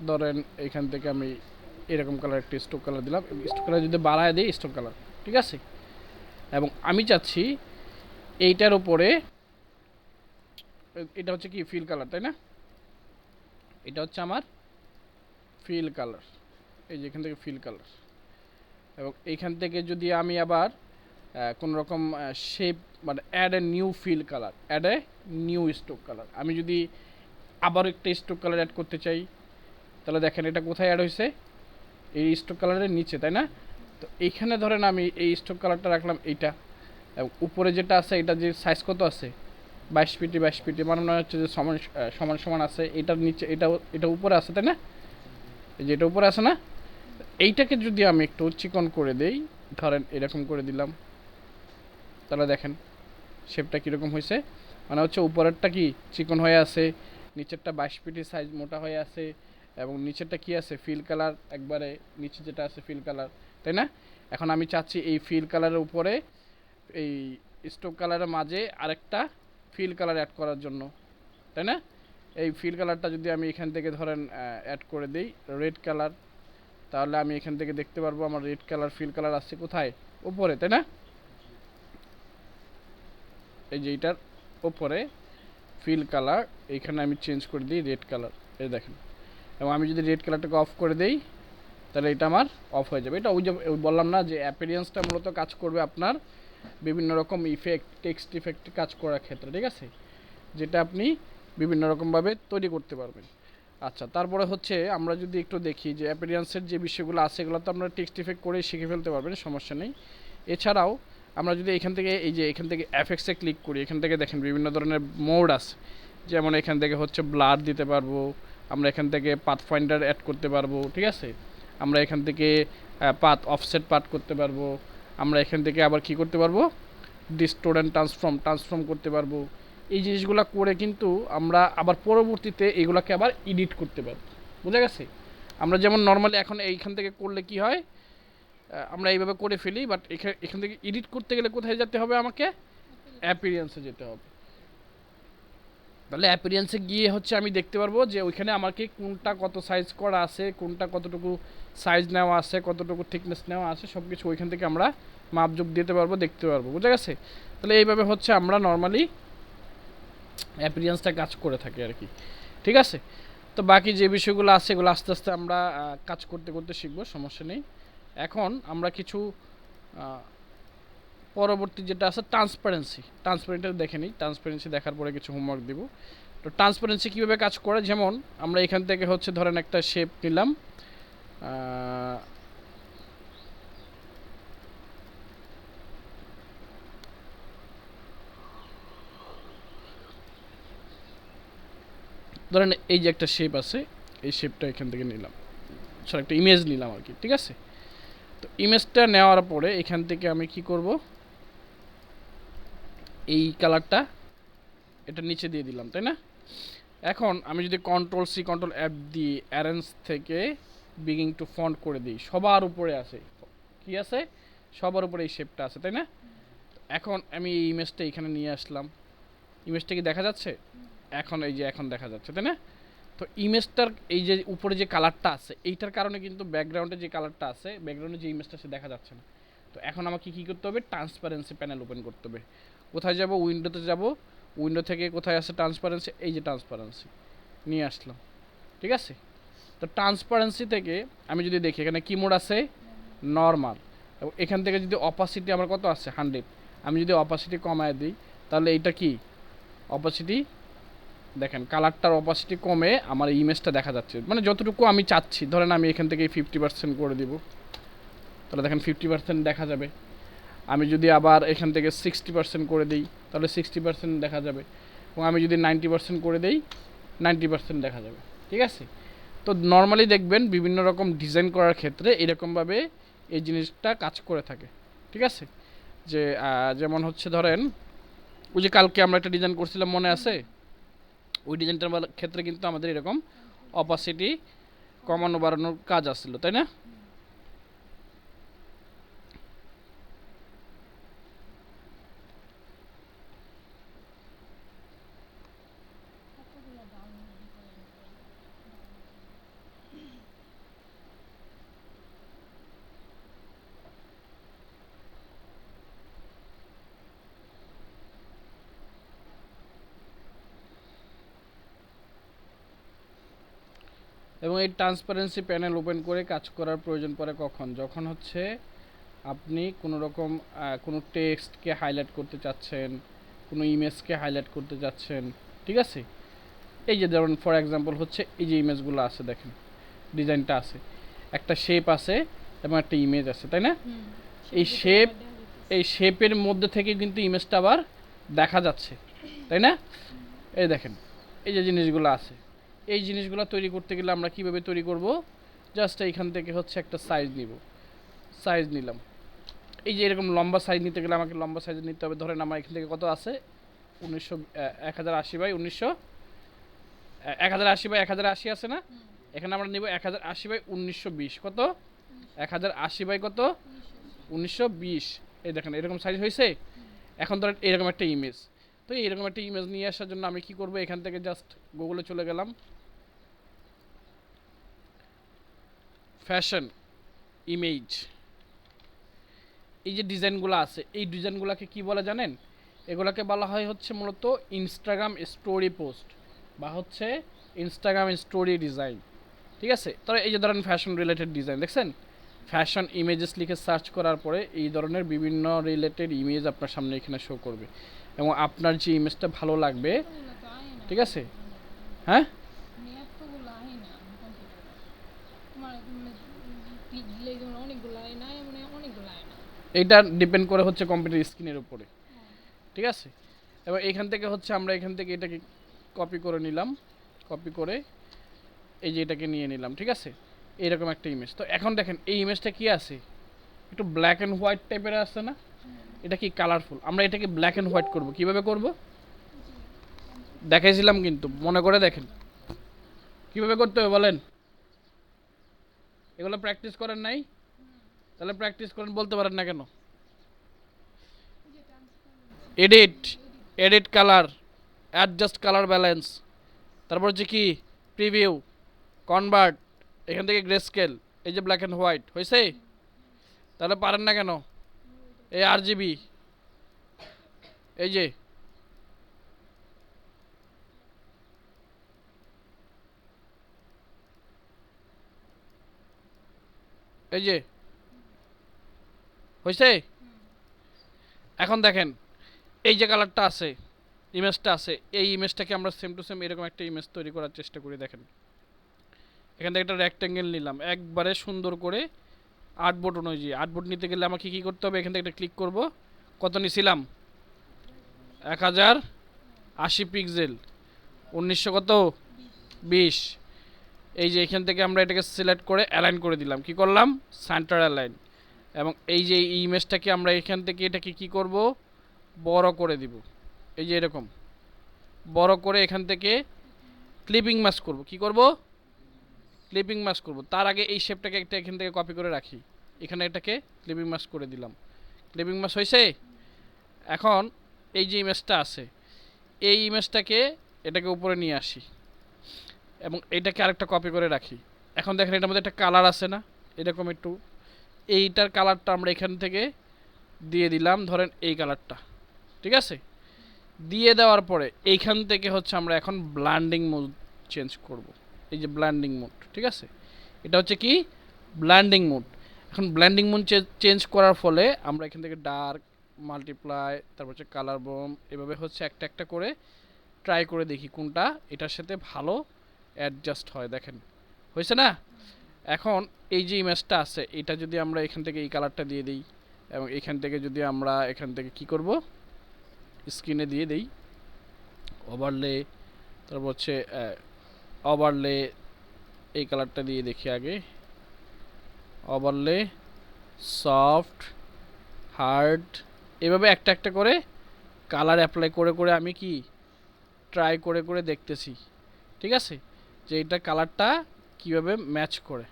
ধরেন এখান থেকে আমি এরকম কালার একটা স্টোক কালার দিলাম, স্টোক কালার যদি বাড়ায় দিই স্টোক কালার, ঠিক আছে। এবং আমি চাচ্ছি এইটার উপরে, এটা হচ্ছে কি ফিল কালার, তাই না, এটা হচ্ছে আমার ফিল কালার, এই যে এখান থেকে ফিল কালার। এবং এইখান থেকে যদি আমি আবার কোনো রকম শেপ মানে add a new fill colour, add a new stroke colour, আমি যদি আবার একটা স্টোক কালার অ্যাড করতে চাই, তাহলে দেখেন এটা কোথায় অ্যাড হয়েছে, এই স্টোক কালারের নিচে, তাই না। তো এইখানে ধরেন আমি এই স্টোক কালারটা রাখলাম এইটা, এবং উপরে যেটা আছে এটা যে সাইজ কত আছে 22 পিটি 22 পিটি, মানে মনে হচ্ছে যে সমান সমান সমান আছে, এটার নিচে এটা উপরে আছে, তাই না, এই যে এটা উপরে আছে না। এইটাকে যদি আমি একটু চিকন করে দেই, ধরেন এরকম করে দিলাম, তাহলে দেখেন শেপটা কীরকম হয়েছে, মানে হচ্ছে উপরেরটা কি চিকন হয়ে আছে, নিচেরটা 22 পিটি সাইজ মোটা হয়ে আছে, এবং নিচেরটা কি আছে ফিল কালার, একবারে নিচে যেটা আছে ফিল কালার, তাই না। এখন আমি চাচ্ছি এই ফিল কালারের উপরে এই স্টোক কালারের মাঝে আরেকটা ফিল কালার অ্যাড করার জন্য, তাই না। এই ফিল কালারটা যদি আমি এখান থেকে ধরেন অ্যাড করে দিই রেড কালার, তাহলে আমি এখান থেকে দেখতে পারবো আমার রেড কালার ফিল কালার আসছে কোথায়, উপরে, তাই না। এই যে এইটার উপরে ফিল কালার, এইখানে আমি চেঞ্জ করে দিই রেড কালার, এই দেখেন। এবং আমি যদি রেড কালারটাকে অফ করে দেই তাহলে এটা আমার অফ হয়ে যাবে। এটা ওই যে বললাম না যে অ্যাপিরিয়েন্সটা মূলত কাজ করবে আপনার বিভিন্ন রকম ইফেক্ট, টেক্সট ইফেক্ট কাজ করার ক্ষেত্রে, ঠিক আছে, যেটা আপনি বিভিন্ন রকমভাবে তৈরি করতে পারবেন। আচ্ছা, তারপরে হচ্ছে আমরা যদি একটু দেখি যে অ্যাপিরিয়েন্সের যে বিষয়গুলো আছে এগুলো তো আমরা টেক্সট ইফেক্ট করে শিখে ফেলতে পারবেন, সমস্যা নেই। এছাড়াও আমরা যদি এখান থেকে এই যে এখান থেকে এফএক্সে ক্লিক করি, এখান থেকে দেখেন বিভিন্ন ধরনের মোড আছে, যেমন এখান থেকে হচ্ছে ব্লার দিতে পারবো, আমরা এখান থেকে পাথ ফাইন্ডার অ্যাড করতে পারবো, ঠিক আছে, আমরা এখান থেকে পাথ অফসেট পাথ করতে পারবো, আমরা এখান থেকে আবার কি করতে পারবো ডিস্টোর অ্যান্ড ট্রান্সফর্ম করতে পারবো। এই জিনিসগুলো করে কিন্তু আমরা আবার পরবর্তীতে এগুলোকে আবার এডিট করতে পারবো, বুঝা গেছে। আমরা যেমন নর্মালি এখন এইখান থেকে করলে কি হয়, আমরা এইভাবে করে ফেলি, বাট এখান থেকে এডিট করতে গেলে কোথায় যেতে হবে, আমাকে অ্যাপিরিয়েন্সে যেতে হবে। তাহলে অ্যাপিরিয়েন্সে গিয়ে হচ্ছে আমি দেখতে পারবো যে ওইখানে আমাকে কোনটা কত সাইজ করা আছে, কোনটা কতটুকু সাইজ নেওয়া আছে, কতটুকু থিকনেস নেওয়া আছে, সব কিছু ওইখান থেকে আমরা মাপযোগ দিতে পারবো, দেখতে পারবো। বুঝা গেছে? তাহলে এইভাবে হচ্ছে আমরা নর্মালি অ্যাপিরিয়েন্সটা কাজ করে থাকি আর কি। ঠিক আছে? তো বাকি যে বিষয়গুলো আছে এগুলো আস্তে আস্তে আমরা কাজ করতে করতে শিখবো, সমস্যা নেই। এখন আমরা কিছু পরবর্তী যেটা আছে ট্রান্সপারেন্সি দেখে নিই। ট্রান্সপারেন্সি দেখার পরে কিছু হোমওয়ার্ক দিব। তো ট্রান্সপারেন্সি কীভাবে কাজ করে, যেমন আমরা এখান থেকে হচ্ছে ধরেন একটা শেপ নিলাম, ধরেন এই যে একটা শেপ আছে, এই শেপটা এখান থেকে নিলাম, সরি একটা ইমেজ নিলাম আর কি। ঠিক আছে? তো ইমেজটা নেওয়ার পরে এখান থেকে আমি কি করব, এই কালারটা এটা নিচে দিয়ে দিলাম, তাই না? এখন আমি যদি Ctrl+C Ctrl+F দিই, অ্যারেঞ্জ থেকে বিগিং টু ফন্ট করে দিই, সবার উপরে আছে কি আছে, সবার উপরে এই শেপটা আছে, তাই না? এখন আমি এই ইমেজটা এখানে নিয়ে আসলাম, ইমেজটা কি দেখা যাচ্ছে? এখন এই যে এখন দেখা যাচ্ছে, তাই না? তো ইমেজটার এই যে উপরে যে কালারটা আছে এইটার কারণে কিন্তু ব্যাকগ্রাউন্ডে যে কালারটা আছে, ব্যাকগ্রাউন্ডে যে ইমেজটা সে দেখা যাচ্ছে না। তো এখন আমাকে কি করতে হবে, ট্রান্সপারেন্সি প্যানেল ওপেন করতে হবে। কোথায় যাব, উইন্ডোতে যাব, উইন্ডো থেকে কোথায় আছে ট্রান্সপারেন্সি, এই যে ট্রান্সপারেন্সি নিয়ে আসলাম। ঠিক আছে? তো ট্রান্সপারেন্সি থেকে আমি যদি দেখি এখানে কি মোড আছে, নর্মাল, এবং এখান থেকে যদি অপাসিটি আমার কত আছে 100, আমি যদি অপাসিটি কমায় দিই তাহলে এইটা কি অপাসিটি, দেখেন কালারটার অপাসিটি কমে আমার ইমেজটা দেখা যাচ্ছে, মানে যতটুকু আমি চাচ্ছি। ধরেন আমি এখান থেকে 50% করে দিব, তাহলে দেখেন 50% দেখা যাবে। আমি যদি আবার এখান থেকে 60% করে দিই তাহলে 60% দেখা যাবে, এবং আমি যদি 90% করে দিই 90% দেখা যাবে। ঠিক আছে? তো নর্মালি দেখবেন বিভিন্ন রকম ডিজাইন করার ক্ষেত্রে এরকমভাবে এই জিনিসটা কাজ করে থাকে। ঠিক আছে? যে যেমন হচ্ছে ধরেন ওই যে কালকে আমরা একটা ডিজাইন করছিলাম, মনে আছে? ওই ডিজাইনটার ক্ষেত্রে কিন্তু আমাদের এরকম অপাসিটি কমানো বাড়ানোর কাজ আসছিল, তাই না? এবং এই ট্রান্সপারেন্সি প্যানেল ওপেন করে কাজ করার প্রয়োজন পড়ে কখন, যখন হচ্ছে আপনি কোনো রকম কোনো টেক্সটকে হাইলাইট করতে চাচ্ছেন, কোনো ইমেজকে হাইলাইট করতে চাচ্ছেন। ঠিক আছে? এই যে ধরুন ফর এক্সাম্পল হচ্ছে এই যে ইমেজগুলো আছে, দেখেন ডিজাইনটা আছে, একটা শেপ আছে এবং একটা ইমেজ আছে, তাই না? এই শেপ, এই শেপের মধ্যে থেকে কিন্তু ইমেজটা আবার দেখা যাচ্ছে, তাই না? এই দেখেন এই যে জিনিসগুলো আছে, এই জিনিসগুলো তৈরি করতে গেলে আমরা কিভাবে তৈরি করব, জাস্ট এইখান থেকে হচ্ছে একটা সাইজ নিব, সাইজ নিলাম। এই যে এরকম লম্বা সাইজ নিতে গেলে আমাকে লম্বা সাইজ নিতে হবে। ধরেন আমার এখান থেকে কত আছে, 1080 বাই 1080 আছে না? এখানে আমরা নিব 1080 বাই 1920, কত 1080 বাই কত 1920। এই দেখেন এরকম সাইজ হয়েছে। এখন ধরেন এরকম একটা ইমেজ, তো এরকম একটা ইমেজ নিয়ে আসার জন্য আমি কি করব, এখান থেকে জাস্ট গুগলে চলে গেলাম, ফ্যাশন ইমেজ, এই যে ডিজাইনগুলো আছে এই ডিজাইনগুলোকে কি বলে জানেন? এগুলোকে বলা হয় হচ্ছে মূলত ইনস্টাগ্রাম স্টোরি পোস্ট বা হচ্ছে ইনস্টাগ্রাম স্টোরি ডিজাইন। ঠিক আছে? তবে এই যে ধরেন ফ্যাশন রিলেটেড ডিজাইন দেখছেন, ফ্যাশন ইমেজেস লিখে সার্চ করার পরে এই ধরনের বিভিন্ন রিলেটেড ইমেজ আপনার সামনে এখানে শো করবে, এবং আপনার যে ইমেজটা ভালো লাগবে। ঠিক আছে? হ্যাঁ, এইটা ডিপেন্ড করে হচ্ছে কম্পিউটার স্ক্রিনের উপরে। ঠিক আছে? এবার এখান থেকে হচ্ছে আমরা এখান থেকে এটাকে কপি করে নিলাম, কপি করে এই যে এটাকে নিয়ে নিলাম। ঠিক আছে? এইরকম একটা ইমেজ। তো এখন দেখেন এই ইমেজটা কি আছে, একটু ব্ল্যাক অ্যান্ড হোয়াইট টাইপের আছে না? এটা কি কালারফুল, আমরা এটাকে ব্ল্যাক অ্যান্ড হোয়াইট করব। কিভাবে করব দেখাইছিলাম কিন্তু, মনে করে দেখেন কিভাবে করতে হবে বলেন। এগুলো প্র্যাকটিস করেন নাই? তাহলে প্র্যাকটিস করেন, বলতে পারেন না কেন? Edit, edit colour, adjust colour balance, তারপর হচ্ছে কি প্রিভিউ, কনভার্ট, এখান থেকে গ্রে স্কেল, এই যে ব্ল্যাক অ্যান্ড হোয়াইট হয়েছে। তাহলে পারেন না কেন? এই RGB, এই যে এই যে হয়েছে। এখন দেখেন এই যে কালারটা আছে, ইমেজটা আছে, এই ইমেজটাকে আমরা সেম টু সেম এরকম একটা ইমেজ তৈরি করার চেষ্টা করি। দেখেন এখান থেকে একটা রেক্ট্যাঙ্গেল নিলাম, একবারে সুন্দর করে 8 অনুযায়ী। 8 নিতে গেলে আমাকে কী করতে হবে? এখান থেকে একটা ক্লিক করব। কত নিছিলাম? 1080 পিক্সেল, 1900 কত 20। এই যে এখান থেকে আমরা এটাকে সিলেক্ট করে অ্যালাইন করে দিলাম। কি করলাম? Centre align. এবং এই যে এই ইমেজটাকে আমরা এখান থেকে এটাকে কি করব? বড় করে দিব। এই যে এরকম বড় করে এখান থেকে ক্লিপিং মাস্ক করব। কি করব? ক্লিপিং মাস্ক করব। তার আগে এই শেপটাকে একটা এখান থেকে কপি করে রাখি, এখানে এটাকে ক্লিপিং মাস্ক করে দিলাম। ক্লিপিং মাস্ক হয়েছে। এখন এই যে ইমেজটা আছে, এই ইমেজটাকে এটাকে উপরে নিয়ে আসি এবং এটাকে আরেকটা কপি করে রাখি। এখন দেখেন এটার মধ্যে একটা কালার আছে না, এরকম একটু, এইটার কালারটা আমরা এখান থেকে দিয়ে দিলাম, ধরেন এই কালারটা, ঠিক আছে। দিয়ে দেওয়ার পরে এইখান থেকে হচ্ছে আমরা এখন ব্লান্ডিং মোড চেঞ্জ করব। এই যে ব্লান্ডিং মোড, ঠিক আছে, এটা হচ্ছে কি ব্লান্ডিং মোড। এখন ব্লান্ডিং মোড চেঞ্জ করার ফলে আমরা এখান থেকে ডার্ক, মাল্টিপ্লাই, তারপর হচ্ছে কালার বোম, এভাবে হচ্ছে একটা একটা করে ট্রাই করে দেখি কোনটা এটার সাথে ভালো অ্যাডজাস্ট হয়। দেখেন হয়েছে না? এখন এই যে ইমেজটা আছে, এটা যদি আমরা এখান থেকে এই কালারটা দিয়ে দিই এবং এখান থেকে যদি আমরা এখান থেকে কি করব? স্ক্রিনে দিয়ে দেই ওভারলে, তারপর হচ্ছে ওভারলে, এই কালারটা দিয়ে দেখি আগে, ওভারলে, সফট, হার্ড, এভাবে একটা একটা করে কালার অ্যাপ্লাই করে করে আমি কি ট্রাই করে করে দেখতেছি, ঠিক আছে, যে এটা কালারটা কিভাবে ম্যাচ করে।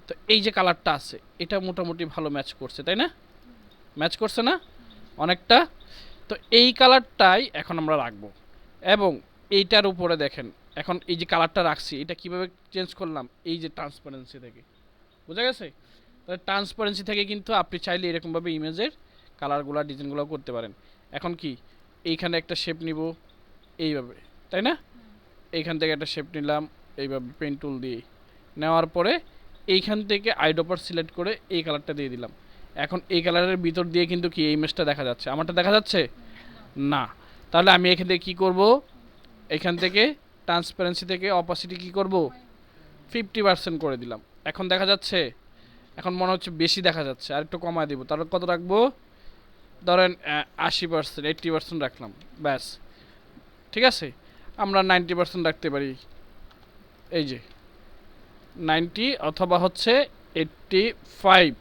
তো এই যে কালারটা আছে এটা মোটামুটি ভালো ম্যাচ করছে, তাই না? ম্যাচ করছে না অনেকটা? তো এই কালারটাই এখন আমরা রাখবো এবং এইটার উপরে দেখেন এখন এই যে কালারটা রাখছি এটা কিভাবে চেঞ্জ করলাম? এই যে ট্রান্সপারেন্সি থেকে, বোঝা গেছে? তাহলে ট্রান্সপারেন্সি থেকে কিন্তু আপনি চাইলে এরকমভাবে ইমেজের কালারগুলো, ডিজাইনগুলো করতে পারেন। এখন কি এইখানে একটা শেপ নিব এইভাবে, তাই না? এইখান থেকে একটা শেপ নিলাম এইভাবে পেন টুল দিয়ে, নেওয়ার পরে এইখান থেকে আইড্রপার সিলেক্ট করে এই কালারটা দিয়ে দিলাম। এখন এই কালারের ভিতর দিয়ে কিন্তু কি এই ইমেজটা দেখা যাচ্ছে? আমারটা দেখা যাচ্ছে না। তাহলে আমি এখান থেকে কী করব? এখান থেকে ট্রান্সপারেন্সি থেকে অপাসিটি কি করব? 50% করে দিলাম। এখন দেখা যাচ্ছে? এখন মনে হচ্ছে বেশি দেখা যাচ্ছে, আর একটু কমায় দিব। তাহলে কত রাখবো? ধরেন 80%, 80% রাখলাম, ব্যাস। ঠিক আছে, আমরা 90% রাখতে পারি, এই যে 90 অথবা হচ্ছে 85।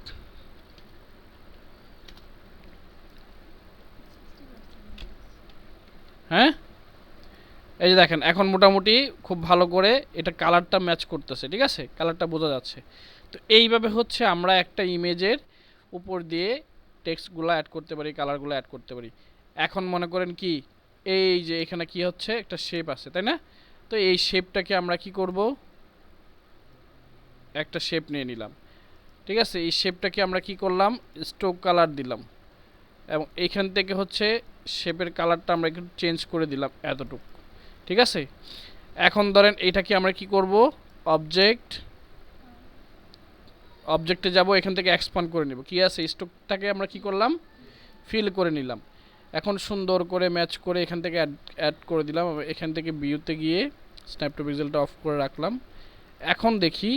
হ্যাঁ, এই যে দেখেন এখন মোটামুটি খুব ভালো করে এটা কালারটা ম্যাচ করতেছে, ঠিক আছে, কালারটা বোঝা যাচ্ছে। তো এইভাবে হচ্ছে আমরা একটা ইমেজের উপর দিয়ে টেক্সটগুলো অ্যাড করতে পারি, কালারগুলো অ্যাড করতে পারি। এখন মনে করেন কি এই যে এখানে কি হচ্ছে, একটা শেপ আছে, তাই না? তো এই শেপটাকে আমরা কি করব? একটা শেপ নিয়ে নিলাম, ঠিক আছে। এই শেপটাকে আমরা কি করলাম? স্ট্রোক কালার দিলাম এবং এইখান থেকে হচ্ছে শেপের কালারটা আমরা একটু চেঞ্জ করে দিলাম এতটুকু, ঠিক আছে। এখন ধরেন এটাকে আমরা কি করব? অবজেক্ট, অবজেক্টে যাব, এখান থেকে এক্সপান্ড করে নেব। কি আছে, স্ট্রোকটাকে আমরা কি করলাম? ফিল করে নিলাম। এখন সুন্দর করে ম্যাচ করে এখান থেকে অ্যাড করে দিলাম। এখান থেকে ভিউতে গিয়ে স্ন্যাপ টু পিক্সেলটা অফ করে রাখলাম। এখন দেখি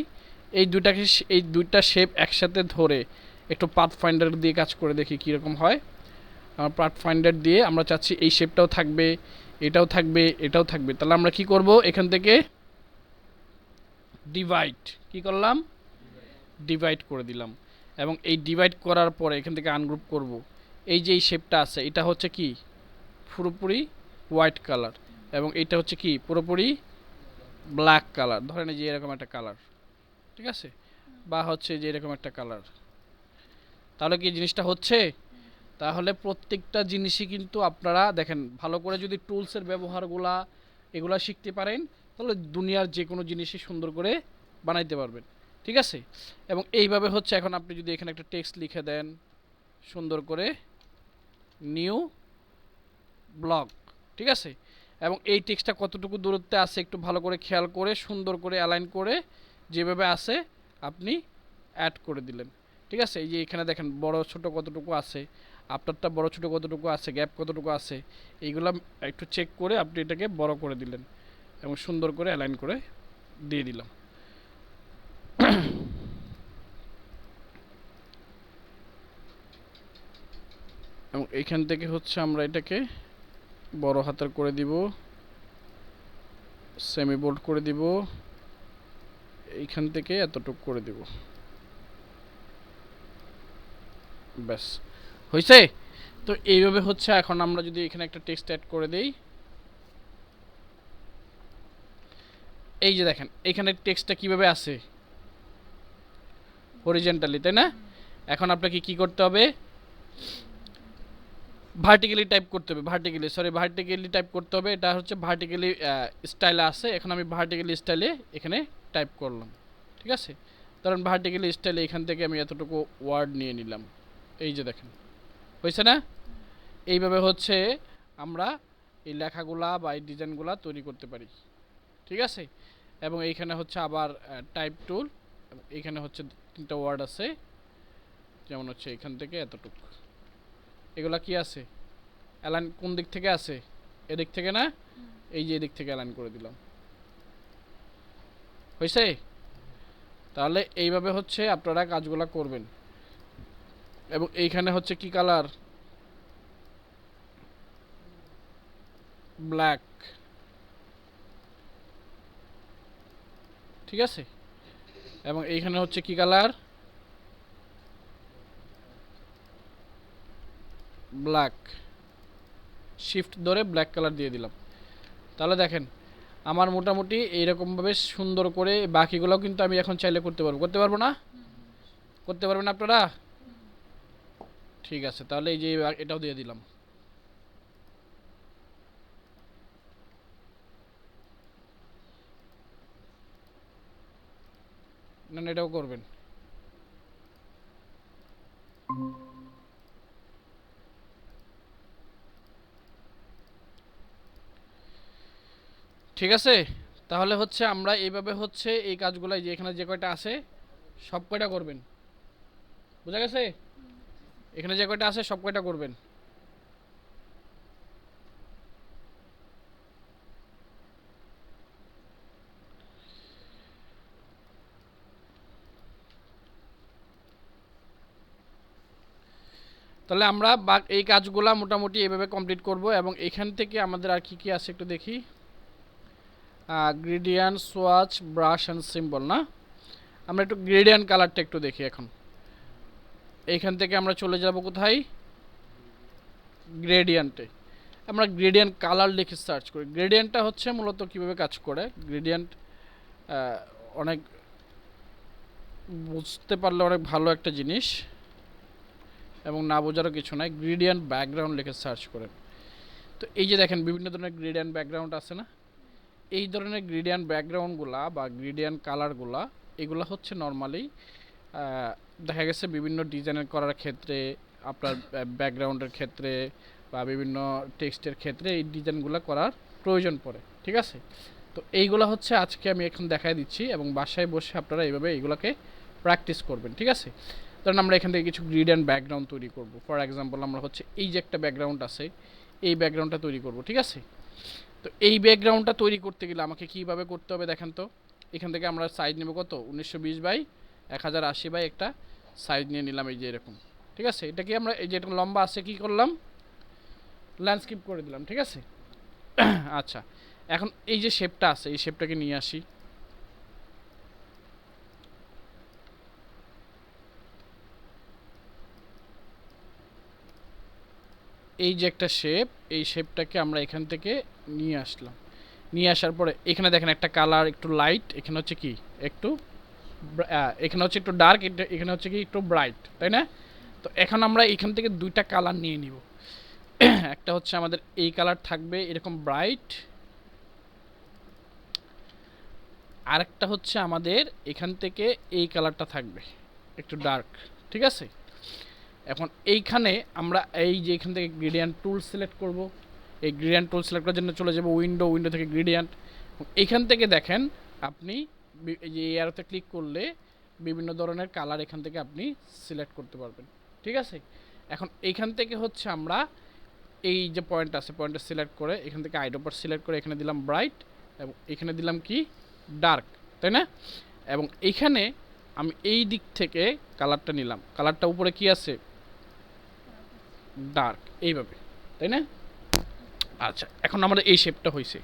এই দুইটাকে, এই দুইটা শেপ একসাথে ধরে একটু পাথ ফাইন্ডার দিয়ে কাজ করে দেখি কীরকম হয়। পাথ ফাইন্ডার দিয়ে আমরা চাচ্ছি এই শেপটাও থাকবে, এটাও থাকবে, এটাও থাকবে। তাহলে আমরা কি করব? এখান থেকে ডিভাইড, কি করলাম? ডিভাইড করে দিলাম এবং এই ডিভাইড করার পরে এখান থেকে আনগ্রুপ করব। এই যে এই শেপটা আছে এটা হচ্ছে কি পুরোপুরি হোয়াইট কালার এবং এটা হচ্ছে কি পুরোপুরি ব্ল্যাক কালার। ধরেন এই যে এরকম একটা কালার, ঠিক আছে, বা হচ্ছে যে এরকম একটা কালার। তাহলে কি জিনিসটা হচ্ছে? তাহলে প্রত্যেকটা জিনিসই কিন্তু আপনারা দেখেন ভালো করে যদি টুলসের ব্যবহারগুলা এগুলা শিখতে পারেন তাহলে দুনিয়ার যে কোনো জিনিসই সুন্দর করে বানাইতে পারবেন, ঠিক আছে। এবং এইভাবে হচ্ছে এখন আপনি যদি এখানে একটা টেক্সট লিখে দেন সুন্দর করে নিউ ব্লগ, ঠিক আছে। এবং এই টেক্সটটা কতটুকু দূরত্বে আছে একটু ভালো করে খেয়াল করে সুন্দর করে অ্যালাইন করে যেভাবে আছে আপনি অ্যাড করে দিলেন, ঠিক আছে। এই যে এখানে দেখেন বড় ছোট কতটুকু আছে, আপনারটা বড় ছোট কতটুকু আছে, গ্যাপ কতটুকু আছে, এইগুলো একটু চেক করে আপনি এটাকে বড় করে দিলেন এবং সুন্দর করে অ্যালাইন করে দিয়ে দিলাম। এবং এইখান থেকে হচ্ছে আমরা এটাকে বড় হাতের করে দিব, সেমি বোল্ড করে দিব, এইখান থেকে এতটুকু করে দিব, ব্যাস হয়েছে। তো এইভাবে হচ্ছে এখন আমরা যদি এখানে একটা টেক্সট অ্যাড করে দেই, এই যে দেখেন এখানে টেক্সটটা কিভাবে আছে হরিজন্টালি, তাই না। এখন আপনাকে কি করতে হবে, ভার্টিক্যালি টাইপ করতে হবে, ভার্টিক্যালি টাইপ করতে হবে। এটা হচ্ছে ভার্টিক্যালি স্টাইলে আছে, এখন আমি ভার্টিক্যালি স্টাইলে এখানে টাইপ করলাম, ঠিক আছে। কারণ ভার্টিক্যালি স্টাইলে এখান থেকে আমি এতটুকু ওয়ার্ড নিয়ে নিলাম, এই যে দেখেন হয়েছে না। এইভাবে হচ্ছে আমরা এই লেখাগুলা বা এই ডিজাইনগুলা তৈরি করতে পারি, ঠিক আছে। এবং এইখানে হচ্ছে আবার টাইপ টুল, এইখানে হচ্ছে 3টা ওয়ার্ড আছে, যেমন হচ্ছে এখান থেকে এতটুকু, এগুলা কি আছে অ্যালাইন কোন দিক থেকে আছে, এদিক থেকে না, এই যে এদিক থেকে অ্যালাইন করে দিলাম, হয়েছে। তাহলে এইভাবে হচ্ছে আপনারা কাজগুলা করবেন। এবং এইখানে হচ্ছে কি কালার, ব্ল্যাক, ঠিক আছে। এবং এইখানে হচ্ছে কি কালার, ব্ল্যাক, শিফট ধরে ব্ল্যাক কালার দিয়ে দিলাম। তাহলে দেখেন আমার মোটামুটি এইরকমভাবে সুন্দর করে বাকিগুলোও কিন্তু আমি এখন চাইলে করতে পারবো, করতে পারবো না, করতে পারবেন আপনারা, ঠিক আছে। তাহলে এই যে এটাও দিয়ে দিলাম, না এটাও করবেন, ঠিক আছে। তাহলে হচ্ছে আমরা এইভাবে হচ্ছে এই কাজগুলো যে এখানে যে কয়টা আছে সব কয়টা করবেন, বুঝা গেছে। এখানে যে কয়টা আছে সব কয়টা করবেন। তাহলে আমরা এই কাজগুলা মোটামুটি এইভাবে কমপ্লিট করব। এবং এখান থেকে আমাদের আর কি কি আছে একটু দেখি, gradient, swatch, brush and symbol, না আমরা একটু গ্রেডিয়েন্ট কালারটা একটু দেখি। এখন এইখান থেকে আমরা চলে যাব কোথায়, গ্রেডিয়েন্টে। আমরা গ্রেডিয়েন্ট কালার লিখে সার্চ করি। গ্রেডিয়েন্টটা হচ্ছে মূলত কিভাবে কাজ করে, গ্রেডিয়েন্ট অনেক বুঝতে পারলে অনেক ভালো একটা জিনিস, এবং না বোঝারও কিছু নাই। গ্রেডিয়েন্ট ব্যাকগ্রাউন্ড লিখে সার্চ করেন। তো এই যে দেখেন বিভিন্ন ধরনের গ্রেডিয়েন্ট ব্যাকগ্রাউন্ড আছে না, এই ধরনের গ্রেডিয়েন্ট ব্যাকগ্রাউন্ডগুলা বা গ্রেডিয়েন্ট কালারগুলা এগুলো হচ্ছে নর্মালি দেখা গেছে বিভিন্ন ডিজাইনের করার ক্ষেত্রে, আপনার ব্যাকগ্রাউন্ডের ক্ষেত্রে বা বিভিন্ন টেক্সটের ক্ষেত্রে এই ডিজাইনগুলো করার প্রয়োজন পড়ে, ঠিক আছে। তো এইগুলো হচ্ছে আজকে আমি এখন দেখাই দিচ্ছি, এবং বাসায় বসে আপনারা এইভাবে এইগুলোকে প্র্যাকটিস করবেন, ঠিক আছে। ধরুন আমরা এখান থেকে কিছু গ্রেডিয়েন্ট ব্যাকগ্রাউন্ড তৈরি করব। ফর এক্সাম্পল আমরা হচ্ছে এই যে একটা ব্যাকগ্রাউন্ড আছে, এই ব্যাকগ্রাউন্ডটা তৈরি করব, ঠিক আছে। তো এই ব্যাকগ্রাউন্ডটা তৈরি করতে গেলে আমাকে কীভাবে করতে হবে দেখেন তো। এখান থেকে আমরা সাইজ নেব কত, 1920 বাই 1080 বাই একটা সাইজ নিয়ে নিলাম, এই যে এরকম, ঠিক আছে। এটা কি আমরা এই যে এটা লম্বা আছে কি করলাম, ল্যান্ডস্কেপ করে দিলাম, ঠিক আছে। আচ্ছা, এখন এই যে শেপটা আছে এই শেপটাকে নিয়ে আসি, এই যে একটা শেপ, এই শেপটাকে আমরা এখান থেকে নিয়ে আসলাম। নিয়ে আসার পরে এখানে দেখেন একটা কালার একটু লাইট, এখানে হচ্ছে কি একটু, এখানে হচ্ছে একটু ডার্ক, এখানে হচ্ছে কি একটু ব্রাইট, তাই না। তো এখন আমরা এখান থেকে দুইটা কালার নিয়ে নিব। একটা হচ্ছে আমাদের এই কালার থাকবে এরকম ব্রাইট, আরেকটা হচ্ছে আমাদের এখান থেকে এই কালারটা থাকবে একটু ডার্ক, ঠিক আছে। এখন এইখানে আমরা এই যে এখান থেকে গ্রেডিয়েন্ট টুল সিলেক্ট করব, এই গ্রেডিয়েন্ট টুল সিলেক্ট করার জন্য চলে যাব উইন্ডো থেকে গ্রেডিয়েন্ট। এইখান থেকে দেখেন আপনি এই যে এয়ারোতে ক্লিক করলে বিভিন্ন ধরনের কালার এখান থেকে আপনি সিলেক্ট করতে পারবেন, ঠিক আছে। এখন এইখান থেকে হচ্ছে আমরা এই যে পয়েন্ট আছে, পয়েন্টটা সিলেক্ট করে এখান থেকে আইড্রপার সিলেক্ট করে এখানে দিলাম ব্রাইট এবং এখানে দিলাম কি ডার্ক, তাই না। এবং এইখানে আমি এই দিক থেকে কালারটা নিলাম, কালারটা উপরে কি আছে ডার্ক, এইভাবে, তাই না। আচ্ছা, এখন আমাদের এই শেপটা হয়েছে।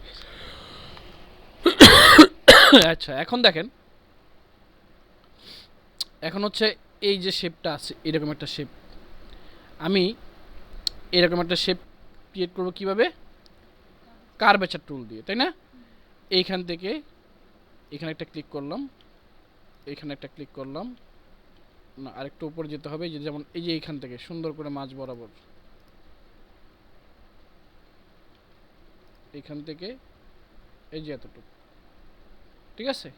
আচ্ছা, এখন দেখেন, এখন হচ্ছে এই যে শেপটা আছে এরকম একটা শেপ, আমি এরকম একটা শেপ ক্রিয়েট করব কিভাবে, কার্ভেচার টুল দিয়ে, তাই না। এইখান থেকে এখানে একটা ক্লিক করলাম, এখানে একটা ক্লিক করলাম, না আরেকটু উপরে যেতে হবে, যে যেমন এই যে এইখান থেকে সুন্দর করে মাঝ বরাবর, এইখান থেকে এই যে এতটুকু, ঠিক আছে,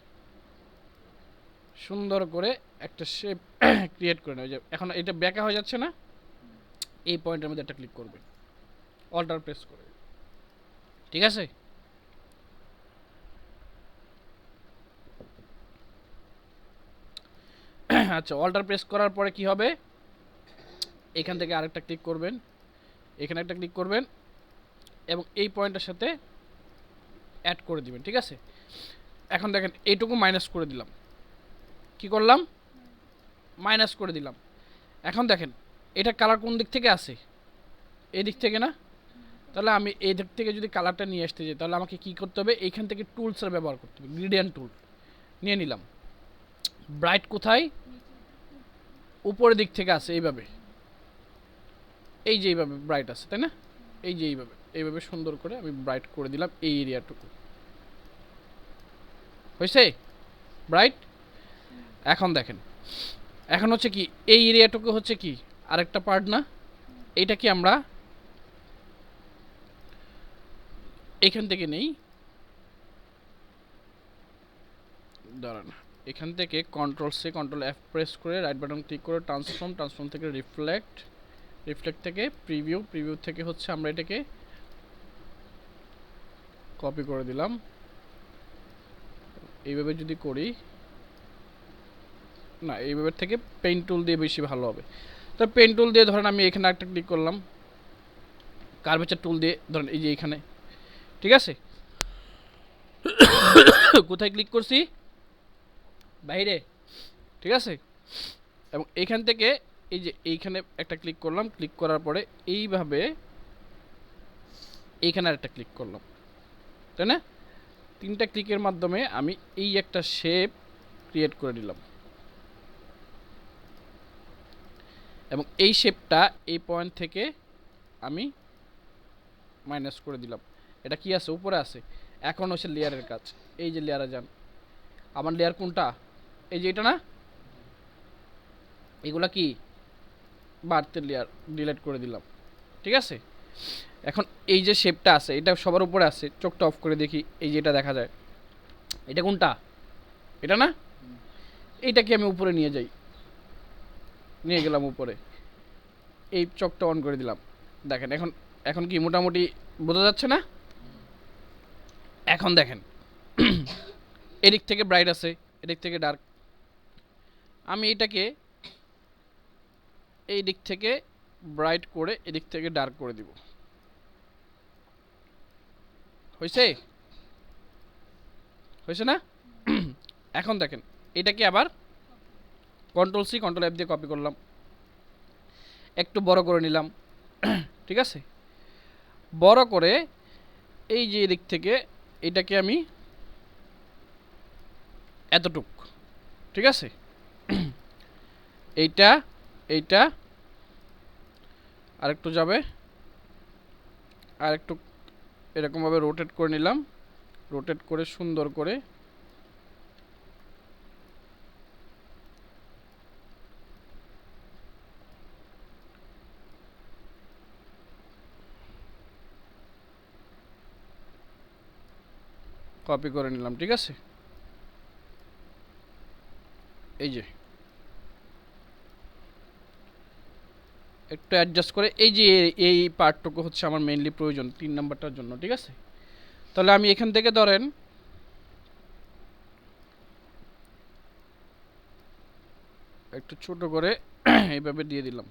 সুন্দর করে একটা শেপ ক্রিয়েট করে নেওয়া যায়। এখন এটা ব্যাকা হয়ে যাচ্ছে না, এই পয়েন্টের মধ্যে একটা ক্লিক করবে অল্টার প্রেস করে, ঠিক আছে। আচ্ছা, অল্টার প্রেস করার পরে কি হবে, এখান থেকে আরেকটা ক্লিক করবেন, এখানে একটা ক্লিক করবেন এবং এই পয়েন্টের সাথে অ্যাড করে দিবেন, ঠিক আছে। এখন দেখেন এইটুকু মাইনাস করে দিলাম, কি করলাম, মাইনাস করে দিলাম। এখন দেখেন এটা কালার কোন দিক থেকে আসে, এই দিক থেকে না, তাহলে আমি এই দিক থেকে যদি কালারটা নিয়ে আসতে যাই তাহলে আমাকে কি করতে হবে, এইখান থেকে টুলসের ব্যবহার করতে হবে, গ্রেডিয়েন্ট টুল নিয়ে নিলাম। ব্রাইট কোথায়, উপরের দিক থেকে আসে, এইভাবে, এই যে এইভাবে ব্রাইট আছে, তাই না, এই যে এইভাবে সুন্দর করে আমি ব্রাইট করে দিলাম এই এরিয়াটুকু, হয়েছে ব্রাইট। এখন দেখেন, এখন হচ্ছে কি এই এরিয়াটুকু হচ্ছে কি আরেকটা পার্ট না, এইটা কি আমরা এখান থেকে নেই, দাঁড়ান, এখান থেকে কন্ট্রোল এফ প্রেস করে রাইট বাটন ক্লিক করে ট্রান্সফর্ম থেকে রিফ্লেক্ট থেকে প্রিভিউ থেকে হচ্ছে আমরা এটাকে কপি করে দিলাম, এইভাবে যদি করি না, এইভাবে থেকে পেইন্ট টুল দিয়ে বেশি ভালো হবে। তো পেইন্ট টুল দিয়ে ধরেন আমি এখানে একটা ক্লিক করলাম, কার্ভেচার টুল দিয়ে ধরেন এই যে এইখানে, ঠিক আছে। কোথায় ক্লিক করছি, বাইরে, ঠিক আছে। এবং এইখান থেকে এই যে এইখানে একটা ক্লিক করলাম, ক্লিক করার পরে এইভাবে এইখানে একটা ক্লিক করলাম, তাই না। তিনটা ক্লিকের মাধ্যমে আমি এই একটা শেপ ক্রিয়েট করে নিলাম এবং এই শেপটা এই পয়েন্ট থেকে আমি মাইনাস করে দিলাম। এটা কি আছে, উপরে আছে। এখন হচ্ছে লেয়ারের কাজ, এই যে লেয়ারে যান, আমার লেয়ার কোনটা, এই যে এটা না, এগুলা কি বাড়তে লেয়ার, ডিলিট করে দিলাম, ঠিক আছে। এখন এই যে শেপটা আছে এটা সবার উপরে আছে, চোখটা অফ করে দেখি, এই যে এটা দেখা যায়, এটা কোনটা, এটা না, এইটাকে আমি উপরে নিয়ে যাই, নিয়ে গেলাম উপরে, এই চোখটা অন করে দিলাম, দেখেন এখন এখন কি মোটামুটি বোঝা যাচ্ছে না। এখন দেখেন এদিক থেকে ব্রাইট আছে, এদিক থেকে ডার্ক, আমি এটাকে এই দিক থেকে ব্রাইট করে এদিক থেকে ডার্ক করে দিব, হয়েছে, হয়েছে না। এখন দেখেন এটাকে আবার কন্ট্রোল এফ দিয়ে কপি করলাম, একটু বড় করে নিলাম, ঠিক আছে। বড় করে এই যে দিক থেকে এটাকে আমি এতটুক, ঠিক আছে। এইটা এইটা আরেকটু যাবে, আরেকটু এরকমভাবে রোটেট করে নিলাম, রোটেট করে সুন্দর করে কপি করে নিলাম, ঠিক আছে। এই যে একটু অ্যাডজাস্ট করে, এই যে এই পার্টটুকু হচ্ছে আমার মেইনলি প্রয়োজন 3 নাম্বারটার জন্য, ঠিক আছে। তাহলে আমি এখান থেকে ধরেন একটু ছোট করে এইভাবে দিয়ে দিলাম।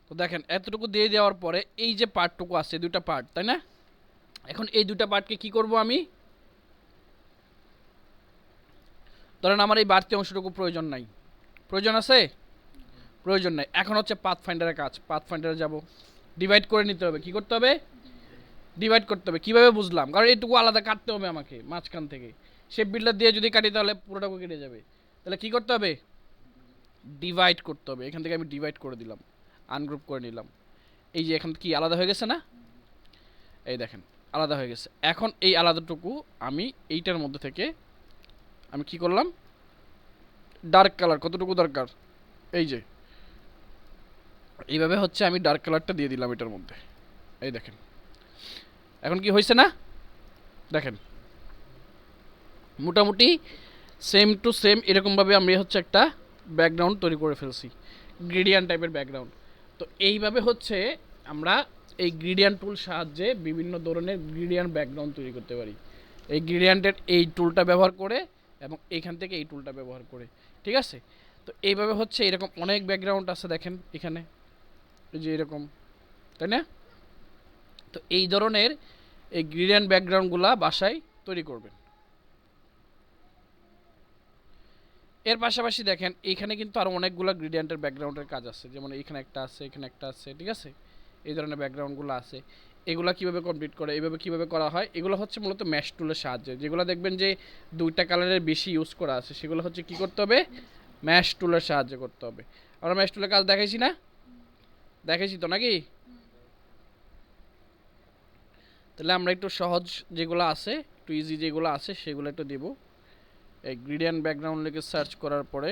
তো দেখেন এতটুকু দিয়ে দেওয়ার পরে এই যে পার্টটুকু আছে, দুইটা পার্ট, তাই না? এখন এই দুইটা পার্টকে কি করব আমি, ধরেন আমার এই বাড়তি অংশটুকু প্রয়োজন নাই, প্রয়োজন আছে? প্রয়োজন নাই। এখন হচ্ছে পাথ ফাইন্ডারের কাজ। পাথ ফাইন্ডারে যাব, ডিভাইড করে নিতে হবে। কি করতে হবে? ডিভাইড করতে হবে। কিভাবে বুঝলাম? কারণ এইটুকু আলাদা কাটতে হবে আমাকে মাঝখান থেকে। শেপ বিল্ডার দিয়ে যদি কাটি তাহলে পুরোটাকে কেটে যাবে। তাহলে কি করতে হবে? ডিভাইড করতে হবে। এখান থেকে আমি ডিভাইড করে দিলাম, আনগ্রুপ করে নিলাম। এই যে এখান কি আলাদা হয়ে গেছে না? এই দেখেন আলাদা হয়ে গেছে। এখন এই আলাদাটুকু আমি এইটার মধ্যে থেকে আমি কি করলাম, ডার্ক কালার কতটুকু দরকার, এই যে এইভাবে হচ্ছে আমি ডার্ক কালারটা দিয়ে দিলাম এটার মধ্যে। এই দেখেন এখন কি হয়েছে না? দেখেন মোটামুটি সেম টু সেম এরকমভাবে আমি হচ্ছে একটা ব্যাকগ্রাউন্ড তৈরি করে ফেলছি, গ্রেডিয়ান্ট টাইপের ব্যাকগ্রাউন্ড। তো এইভাবে হচ্ছে আমরা এই গ্রেডিয়ান্ট টুল সাহায্যে বিভিন্ন ধরনের গ্রেডিয়ান্ট ব্যাকগ্রাউন্ড তৈরি করতে পারি, এই গ্রেডিয়ান্টের এই টুলটা ব্যবহার করে এবং এইখান থেকে এই টুলটা ব্যবহার করে, ঠিক আছে। তো এইভাবে হচ্ছে এরকম অনেক ব্যাকগ্রাউন্ড আছে দেখেন এখানে, এই যে এরকম, তাই না? তো এই ধরনের এই গ্রেডিয়ান্ট ব্যাকগ্রাউন্ডগুলা বাসায় তৈরি করবেন। এর পাশাপাশি দেখেন এইখানে কিন্তু আরও অনেকগুলো গ্রেডিয়েন্টের ব্যাকগ্রাউন্ডের কাজ আছে, যেমন এইখানে একটা আছে, এখানে একটা আছে, ঠিক আছে। এই ধরনের ব্যাকগ্রাউন্ডগুলো আছে। এগুলা কিভাবে কমপ্লিট করে, এইভাবে কিভাবে করা হয়, এগুলো হচ্ছে মূলত ম্যাশ টুলের সাহায্যে। যেগুলো দেখবেন যে দুইটা কালারের বেশি ইউজ করা আছে সেগুলো হচ্ছে কি করতে হবে, ম্যাশ টুলের সাহায্যে করতে হবে। আমরা ম্যাশ টুলের কাজ দেখাইছি না? দেখাইছি তো নাকি? তাহলে আমরা একটু সহজ যেগুলো আছে, একটু ইজি যেগুলো আছে সেগুলো একটু দেব। এই গ্রেডিয়েন্ট ব্যাকগ্রাউন্ড লিখে সার্চ করার পরে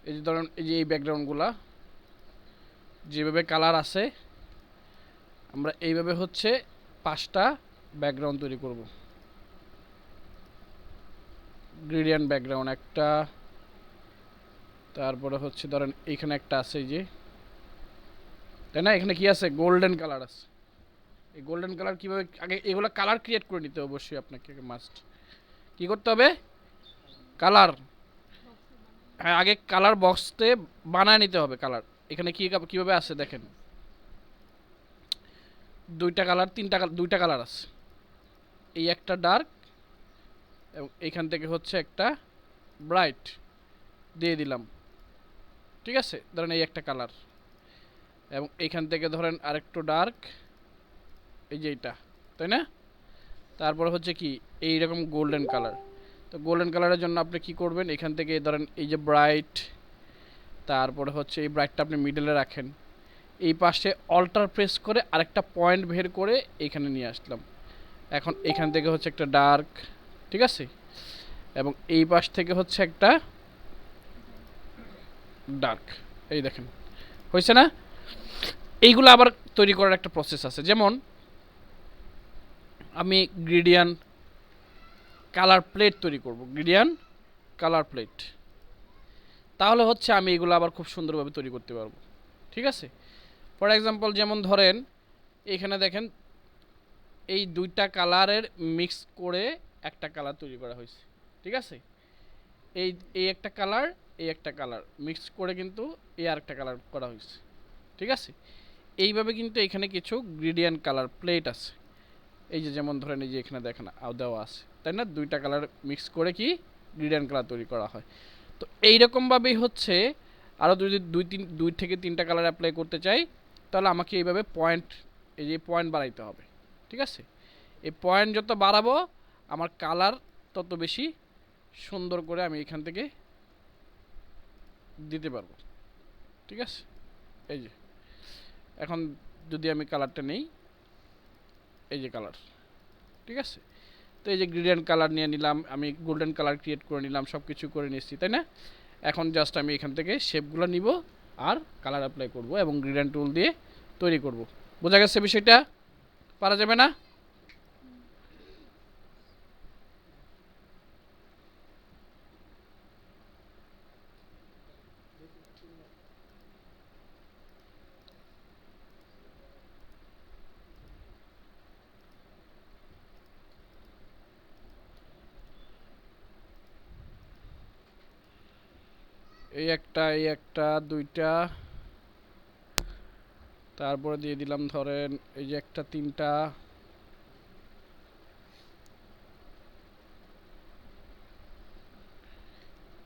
এই যে ধরেন এই যে এই ব্যাকগ্রাউন্ডগুলা যেভাবে কালার আছে আমরা এইভাবে হচ্ছে 5টা ব্যাকগ্রাউন্ড তৈরি করব। গ্রেডিয়েন্ট ব্যাকগ্রাউন্ড একটা, তারপরে হচ্ছে ধরেন এইখানে একটা আছে, এই যে, তাই না? এখানে কি আছে, গোল্ডেন কালার আছে। এই গোল্ডেন কালার কিভাবে, আগে এগুলো কালার ক্রিয়েট করে নিতে হবে অবশ্যই আপনাকে, মাস্ট কি করতে হবে, কালার। হ্যাঁ আগে কালার বক্সতে বানায় নিতে হবে কালার। এখানে কি কিভাবে আছে দেখেন, দুইটা কালার, দুইটা কালার আছে। এই একটা ডার্ক এবং এইখান থেকে হচ্ছে একটা ব্রাইট দিয়ে দিলাম, ঠিক আছে। ধরেন এই একটা কালার এবং এইখান থেকে ধরেন আরেকটু ডার্ক, এই যে এইটা, তাই না? তারপরে হচ্ছে কি এইরকম গোল্ডেন কালার। তো গোল্ডেন কালারের জন্য আপনি কি করবেন, এখান থেকে ধরেন এই যে ব্রাইট, তারপরে হচ্ছে এই ব্রাইটটা আপনি মিডলে রাখেন, এই পাশে অল্টার প্রেস করে আরেকটা পয়েন্ট বের করে এইখানে নিয়ে আসলাম। এখন এখান থেকে হচ্ছে একটা ডার্ক, ঠিক আছে, এবং এই পাশ থেকে হচ্ছে একটা ডার্ক। এই দেখেন হয়েছে না? এইগুলো আবার তৈরি করার একটা প্রসেস আছে, যেমন আমি গ্রেডিয়ান্ট কালার প্লেট তৈরি করব, গ্রেডিয়ান্ট কালার প্লেট। তাহলে হচ্ছে আমি এগুলো আবার খুব সুন্দরভাবে তৈরি করতে পারবো, ঠিক আছে। ফর এক্সাম্পল যেমন ধরেন এখানে দেখেন এই দুইটা কালারের মিক্স করে একটা কালার তৈরি করা হয়েছে, ঠিক আছে। এই এই একটা কালার, এই একটা কালার মিক্স করে কিন্তু এই আরেকটা কালার করা হয়েছে, ঠিক আছে। এইভাবে কিন্তু এখানে কিছু গ্রেডিয়েন্ট কালার প্লেট আছে। এই যে যেমন ধরেন এই যে এখানে দেখেন দেওয়া আছে, তাই না? দুইটা কালার মিক্স করে কি গ্রেডিয়েন্ট কালার তৈরি করা হয়। তো এইরকমভাবেই হচ্ছে আরও যদি দুই থেকে তিনটা কালার অ্যাপ্লাই করতে চাই তাহলে আমাকে এইভাবে পয়েন্ট, এই যে পয়েন্ট বাড়াইতে হবে, ঠিক আছে। এই পয়েন্ট যত বাড়াবো আমার কালার তত বেশি সুন্দর করে আমি এখান থেকে দিতে পারবো। ঠিক আছে, এই যে এখন যদি আমি কালারটা নেই, এই যে কালার, ঠিক আছে। তো এই যে গ্রেডিয়েন্ট কালার নিয়ে নিলাম, আমি গোল্ডেন কালার ক্রিয়েট করে নিলাম, সব কিছু করে নিচ্ছি, তাই না? এখন জাস্ট আমি এখান থেকে শেপগুলো নিব আর কালার অ্যাপ্লাই করব এবং গ্রেডিয়েন্ট টুল দিয়ে তৈরি করব। বোঝা গেছে বিষয়টা? পারা যাবে না? এই একটা দুইটা, তারপরে দিয়ে দিলাম ধরেন এই যে একটা তিনটা,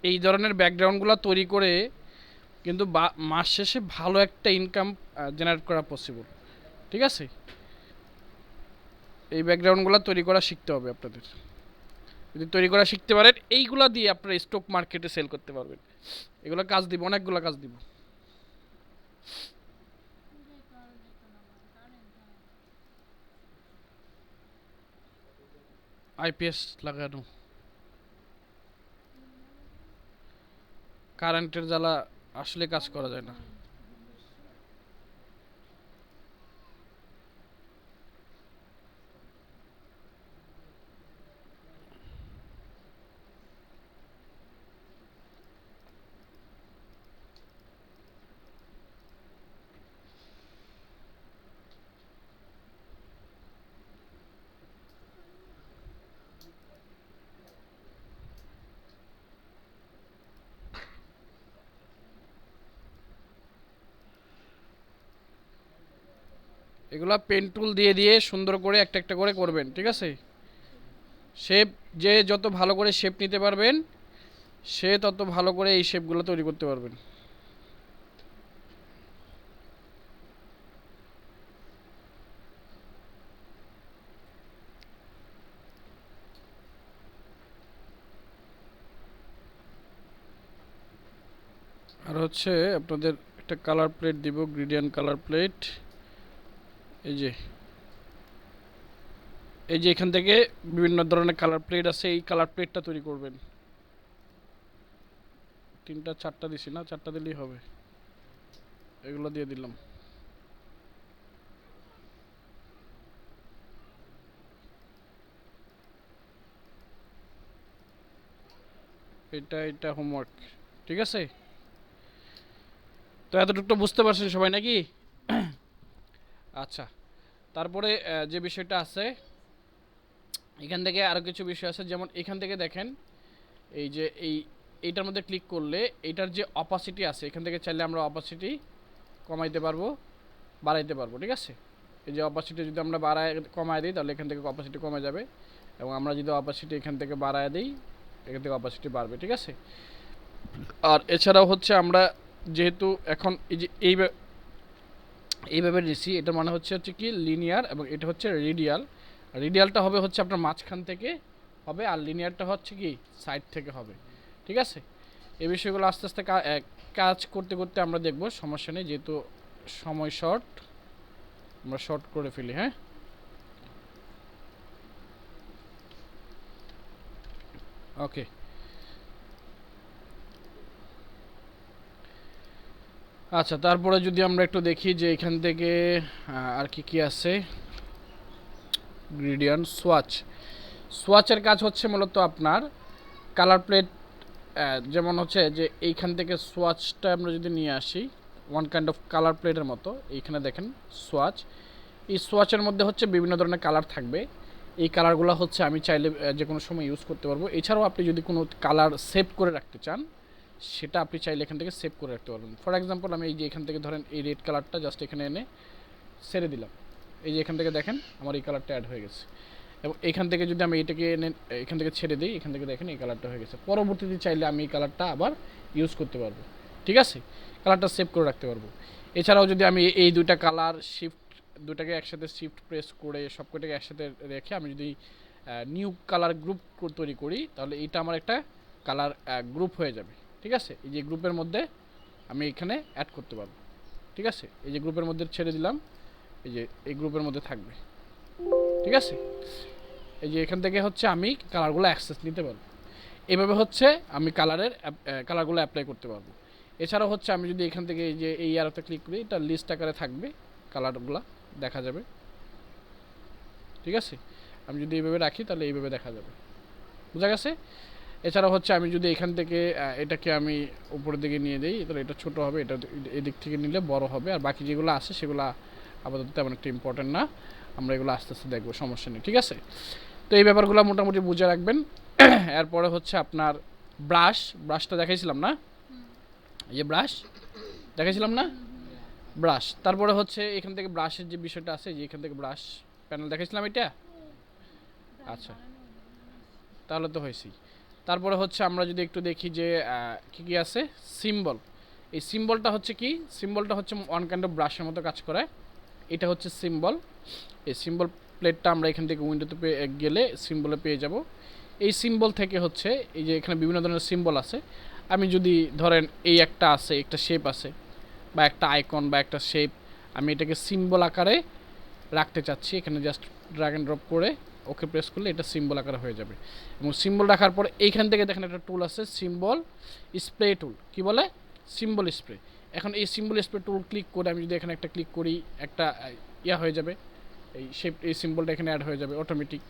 এই ধরনের ব্যাকগ্রাউন্ডগুলো তৈরি করে কিন্তু মাস শেষে ভালো একটা ইনকাম জেনারেট করা পসিবল। ঠিক আছে, এই ব্যাকগ্রাউন্ডগুলো তৈরি করা শিখতে হবে আপনাদের। যদি তৈরি করা শিখতে পারেন, এইগুলা দিয়ে আপনারা স্টক মার্কেটে সেল করতে পারবেন। এগুলো কাজ দিব, অনেকগুলো কাজ দিব। আইপিএস লাগানো, কারেন্টের জ্বালা আসলে কাজ করা যায় না। এগুলা পেন টুল দিয়ে দিয়ে সুন্দর করে একটা একটা করে করবেন। ঠিক আছে, শেপ যে যত ভালো করে শেপ নিতে পারবেন, সে তত ভালো করে এই শেপগুলো তৈরি করতে পারবেন। আর হচ্ছে আপনাদের একটা কালার প্লেট দিব, গ্রেডিয়েন্ট কালার প্লেট। এই যে এখান থেকে বিভিন্ন ধরনের কালার প্লেট আছে, এই কালার প্লেটটা তৈরি করবেন। তিনটা চারটা দিছি না, চারটা দিলেই হবে। এগুলো দিয়ে দিলাম। এটা হোমওয়ার্ক। ঠিক আছে, তো এতটুকু বুঝতে পারছেন সবাই নাকি? আচ্ছা, তারপরে যে বিষয়টা আছে, এখান থেকে আরও কিছু বিষয় আছে। যেমন এখান থেকে দেখেন, এই যে এইটার মধ্যে ক্লিক করলে এটার যে অপাসিটি আছে, এখান থেকে চাইলে আমরা অপাসিটি কমাইতে পারবো, বাড়াইতে পারবো। ঠিক আছে, এই যে অপাসিটি যদি আমরা কমায় দিই, তাহলে এখান থেকে অপাসিটি কমে যাবে, এবং আমরা যদি অপাসিটি এখান থেকে বাড়ায় দিই, এখান থেকে অপাসিটি বাড়বে। ঠিক আছে, আর এছাড়াও হচ্ছে আমরা যেহেতু এখন এই যে এইভাবে নিছি, এটা মানে হচ্ছে কি লিনিয়ার, এবং এটা হচ্ছে রেডিয়াল। রেডিয়ালটা হবে হচ্ছে আপনার মাঝখান থেকে হবে, আর লিনিয়ারটা হচ্ছে কি সাইড থেকে হবে। ঠিক আছে, এই বিষয়গুলো আস্তে আস্তে কাজ করতে করতে আমরা দেখব, সমস্যা নেই, যেহেতু সময় শর্ট, আমরা শর্ট করে ফেলি। হ্যাঁ, ওকে। আচ্ছা, তারপরে যদি আমরা একটু দেখি যে এখান থেকে আর কি কি আছে। গ্রেডিয়েন্ট সোয়াচের কাজ হচ্ছে মূলত আপনার কালার প্লেট, যেমন হচ্ছে যে এইখান থেকে সোয়াচটা আমরা যদি নিয়ে আসি, ওয়ান কাইন্ড অফ কালার প্লেটের মতো। এইখানে দেখেন সোয়াচ, এই সোয়াচের মধ্যে হচ্ছে বিভিন্ন ধরনের কালার থাকবে। এই কালারগুলো হচ্ছে আমি চাইলে যে কোনো সময় ইউজ করতে পারবো। এছাড়াও আপনি যদি কোনো কালার সেভ করে রাখতে চান, সেটা আপনি চাইলে এখান থেকে সেভ করে রাখতে পারবেন। ফর এক্সাম্পল, আমি এই যে এখান থেকে ধরেন এই রেড কালারটা জাস্ট এখানে এনে ছেড়ে দিলাম, এই যে এখান থেকে দেখেন আমার এই কালারটা অ্যাড হয়ে গেছে। এবং এখান থেকে যদি আমি এটাকে এনে এখান থেকে ছেড়ে দিই, এখান থেকে দেখেন এই কালারটা হয়ে গেছে। পরবর্তীতে চাইলে আমি এই কালারটা আবার ইউজ করতে পারবো। ঠিক আছে, কালারটা সেভ করে রাখতে পারবো। এছাড়াও যদি আমি এই দুইটা কালার দুটাকে একসাথে শিফট প্রেস করে সবকটাকে একসাথে রেখে আমি যদি নিউ কালার গ্রুপ তৈরি করি, তাহলে এটা আমার একটা কালার গ্রুপ হয়ে যাবে। ঠিক আছে, এই যে গ্রুপের মধ্যে আমি এখানে অ্যাড করতে পারবো। ঠিক আছে, এই যে গ্রুপের মধ্যে ছেড়ে দিলাম, এই যে এই গ্রুপের মধ্যে থাকবে। ঠিক আছে, এই যে এখান থেকে হচ্ছে আমি কালারগুলো অ্যাক্সেস নিতে পারবো। এভাবে হচ্ছে আমি কালারগুলো অ্যাপ্লাই করতে পারবো। এছাড়াও হচ্ছে আমি যদি এখান থেকে এই যে এই অ্যারোতে ক্লিক করি, এটা লিস্ট আকারে থাকবে, কালারগুলো দেখা যাবে। ঠিক আছে, আমি যদি এইভাবে রাখি তাহলে এইভাবে দেখা যাবে। বুঝা গেছে? এছাড়াও হচ্ছে আমি যদি এখান থেকে এটাকে আমি উপরের দিকে নিয়ে দিই, তাহলে এটা ছোট হবে, এটা এদিক থেকে নিলে বড় হবে। আর বাকি যেগুলো আছে সেগুলো আপাতত তেমন একটা ইম্পর্টেন্ট না, আমরা এগুলো আস্তে আস্তে দেখবো, সমস্যা নেই। ঠিক আছে, তো এই ব্যাপারগুলো মোটামুটি বুঝে রাখবেন। এরপরে হচ্ছে আপনার ব্রাশটা দেখাইছিলাম না, এই যে ব্রাশ দেখাইছিলাম না, ব্রাশ। তারপরে হচ্ছে এখান থেকে ব্রাশের যে বিষয়টা আছে, যে এখান থেকে ব্রাশ প্যানেল দেখাইছিলাম এটা। আচ্ছা, তাহলে তো হয়েছেই। তারপরে হচ্ছে আমরা যদি একটু দেখি যে কি কি আছে, সিম্বল। এই সিম্বলটা হচ্ছে কি, সিম্বলটা হচ্ছে ওয়ান কাইন্ড অফ ব্রাশের মতো কাজ করে। এটা হচ্ছে সিম্বল। এই সিম্বল প্লেটটা আমরা এখান থেকে উইন্ডোতে গেলে সিম্বলে পেয়ে যাব। এই সিম্বল থেকে হচ্ছে এই যে এখানে বিভিন্ন ধরনের সিম্বল আছে। আমি যদি ধরেন এই একটা আছে, একটা শেপ আছে, বা একটা আইকন বা একটা শেপ, আমি এটাকে সিম্বল আকারে রাখতে চাচ্ছি, এখানে জাস্ট ড্র্যাগ অ্যান্ড ড্রপ করে ওকে প্রেস করলে এটা সিম্বল আকারে হয়ে যাবে। এবং সিম্বল রাখার পর এইখান থেকে দেখেন একটা টুল আছে, সিম্বল স্প্রে টুল। কি বলে? Symbol spray. এখন এই সিম্বল স্প্রে টুল ক্লিক করে আমি যদি এখানে একটা ক্লিক করি, একটা ইয়া হয়ে যাবে, এই শেপ, এই সিম্বলটা এখানে অ্যাড হয়ে যাবে অটোমেটিক।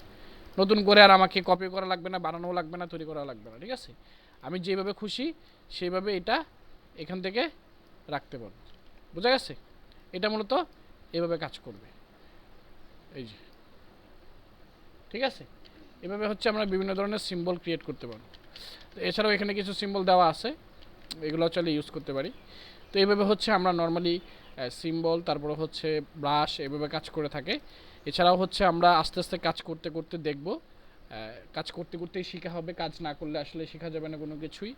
নতুন করে আর আমাকে কপি করা লাগবে না, বানানোও লাগবে না, তৈরি করা লাগবে না। ঠিক আছে, আমি যেভাবে খুশি সেইভাবে এটা এখান থেকে রাখতে পারবো। বোঝা গেছে? এটা মূলত এভাবে কাজ করবে, এই যে। ঠিক আছে, এভাবে হচ্ছে আমরা বিভিন্ন ধরনের সিম্বল ক্রিয়েট করতে পারবো। তো এছাড়াও এখানে কিছু সিম্বল দেওয়া আছে, এগুলো চাইলে ইউজ করতে পারি। তো এইভাবে হচ্ছে আমরা নর্মালি সিম্বল, তারপরে হচ্ছে ব্রাশ, এভাবে কাজ করে থাকে। এছাড়াও হচ্ছে আমরা আস্তে আস্তে কাজ করতে করতে দেখব, কাজ করতে করতেই শেখা হবে, কাজ না করলে আসলে শেখা যাবে না কোনো কিছুই।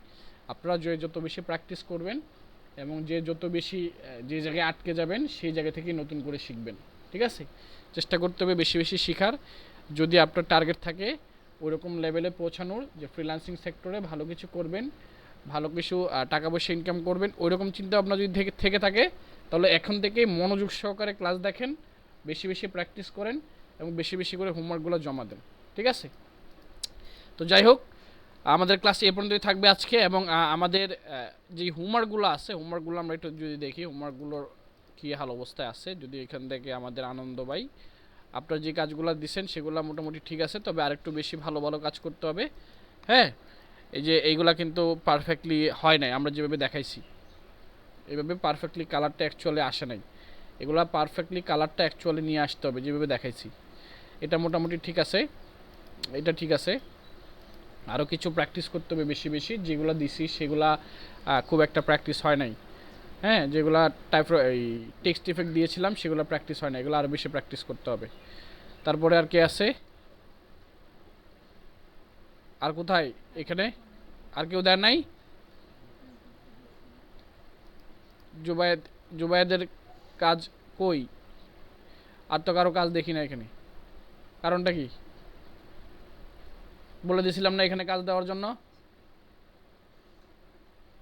আপনারা যত বেশি প্র্যাকটিস করবেন এবং যে যত বেশি যে জায়গায় আটকে যাবেন সেই জায়গা থেকেই নতুন করে শিখবেন। ঠিক আছে, চেষ্টা করতে হবে বেশি বেশি শেখার। যদি আপনার টার্গেট থাকে ওরকম লেভেলে পৌঁছানোর, যে ফ্রিল্যান্সিং সেক্টরে ভালো কিছু করবেন, ভালো কিছু টাকা পয়সা ইনকাম করবেন, ওইরকম চিন্তা ভাবনা যদি থেকে থাকে, তাহলে এখন থেকেই মনোযোগ সহকারে ক্লাস দেখেন, বেশি বেশি প্র্যাকটিস করেন এবং বেশি বেশি করে হোমওয়ার্কগুলো জমা দেন। ঠিক আছে, তো যাই হোক, আমাদের ক্লাস এ পর্যন্তই থাকবে আজকে। এবং আমাদের যে হোমওয়ার্কগুলো আছে, হোমওয়ার্কগুলো আমরা একটু যদি দেখি হোমওয়ার্কগুলোর কী হাল অবস্থায় আছে। যদি এখান থেকে আমাদের আনন্দ ভাই, আপনার যে কাজগুলো দিচ্ছেন সেগুলো মোটামুটি ঠিক আছে, তবে আরেকটু বেশি ভালো ভালো কাজ করতে হবে। হ্যাঁ, এই যে এইগুলা কিন্তু পারফেক্টলি হয় নাই, আমরা যেভাবে দেখাইছি এইভাবে পারফেক্টলি কালারটা অ্যাকচুয়ালি আসে নাই। এগুলা পারফেক্টলি কালারটা অ্যাকচুয়ালি নিয়ে আসতে হবে যেভাবে দেখাইছি। এটা মোটামুটি ঠিক আছে, এটা ঠিক আছে। আরও কিছু প্র্যাকটিস করতে হবে বেশি বেশি, যেগুলো দিছি সেগুলা খুব একটা প্র্যাকটিস হয় নাই। হ্যাঁ, যেগুলা এই টেক্সট ইফেক্ট দিয়েছিলাম সেগুলো প্র্যাকটিস হয় না, এগুলো আরও বেশি প্র্যাকটিস করতে হবে। তারপরে আর কে আছে, আর কোথায়, এখানে আর কেউ দেয় নাই? জুবায়েদের কাজ কই? আর তো কারো কাজ দেখি না এখানে, কারণটা কি? বলে দিয়েছিলাম না এখানে কাজ দেওয়ার জন্য?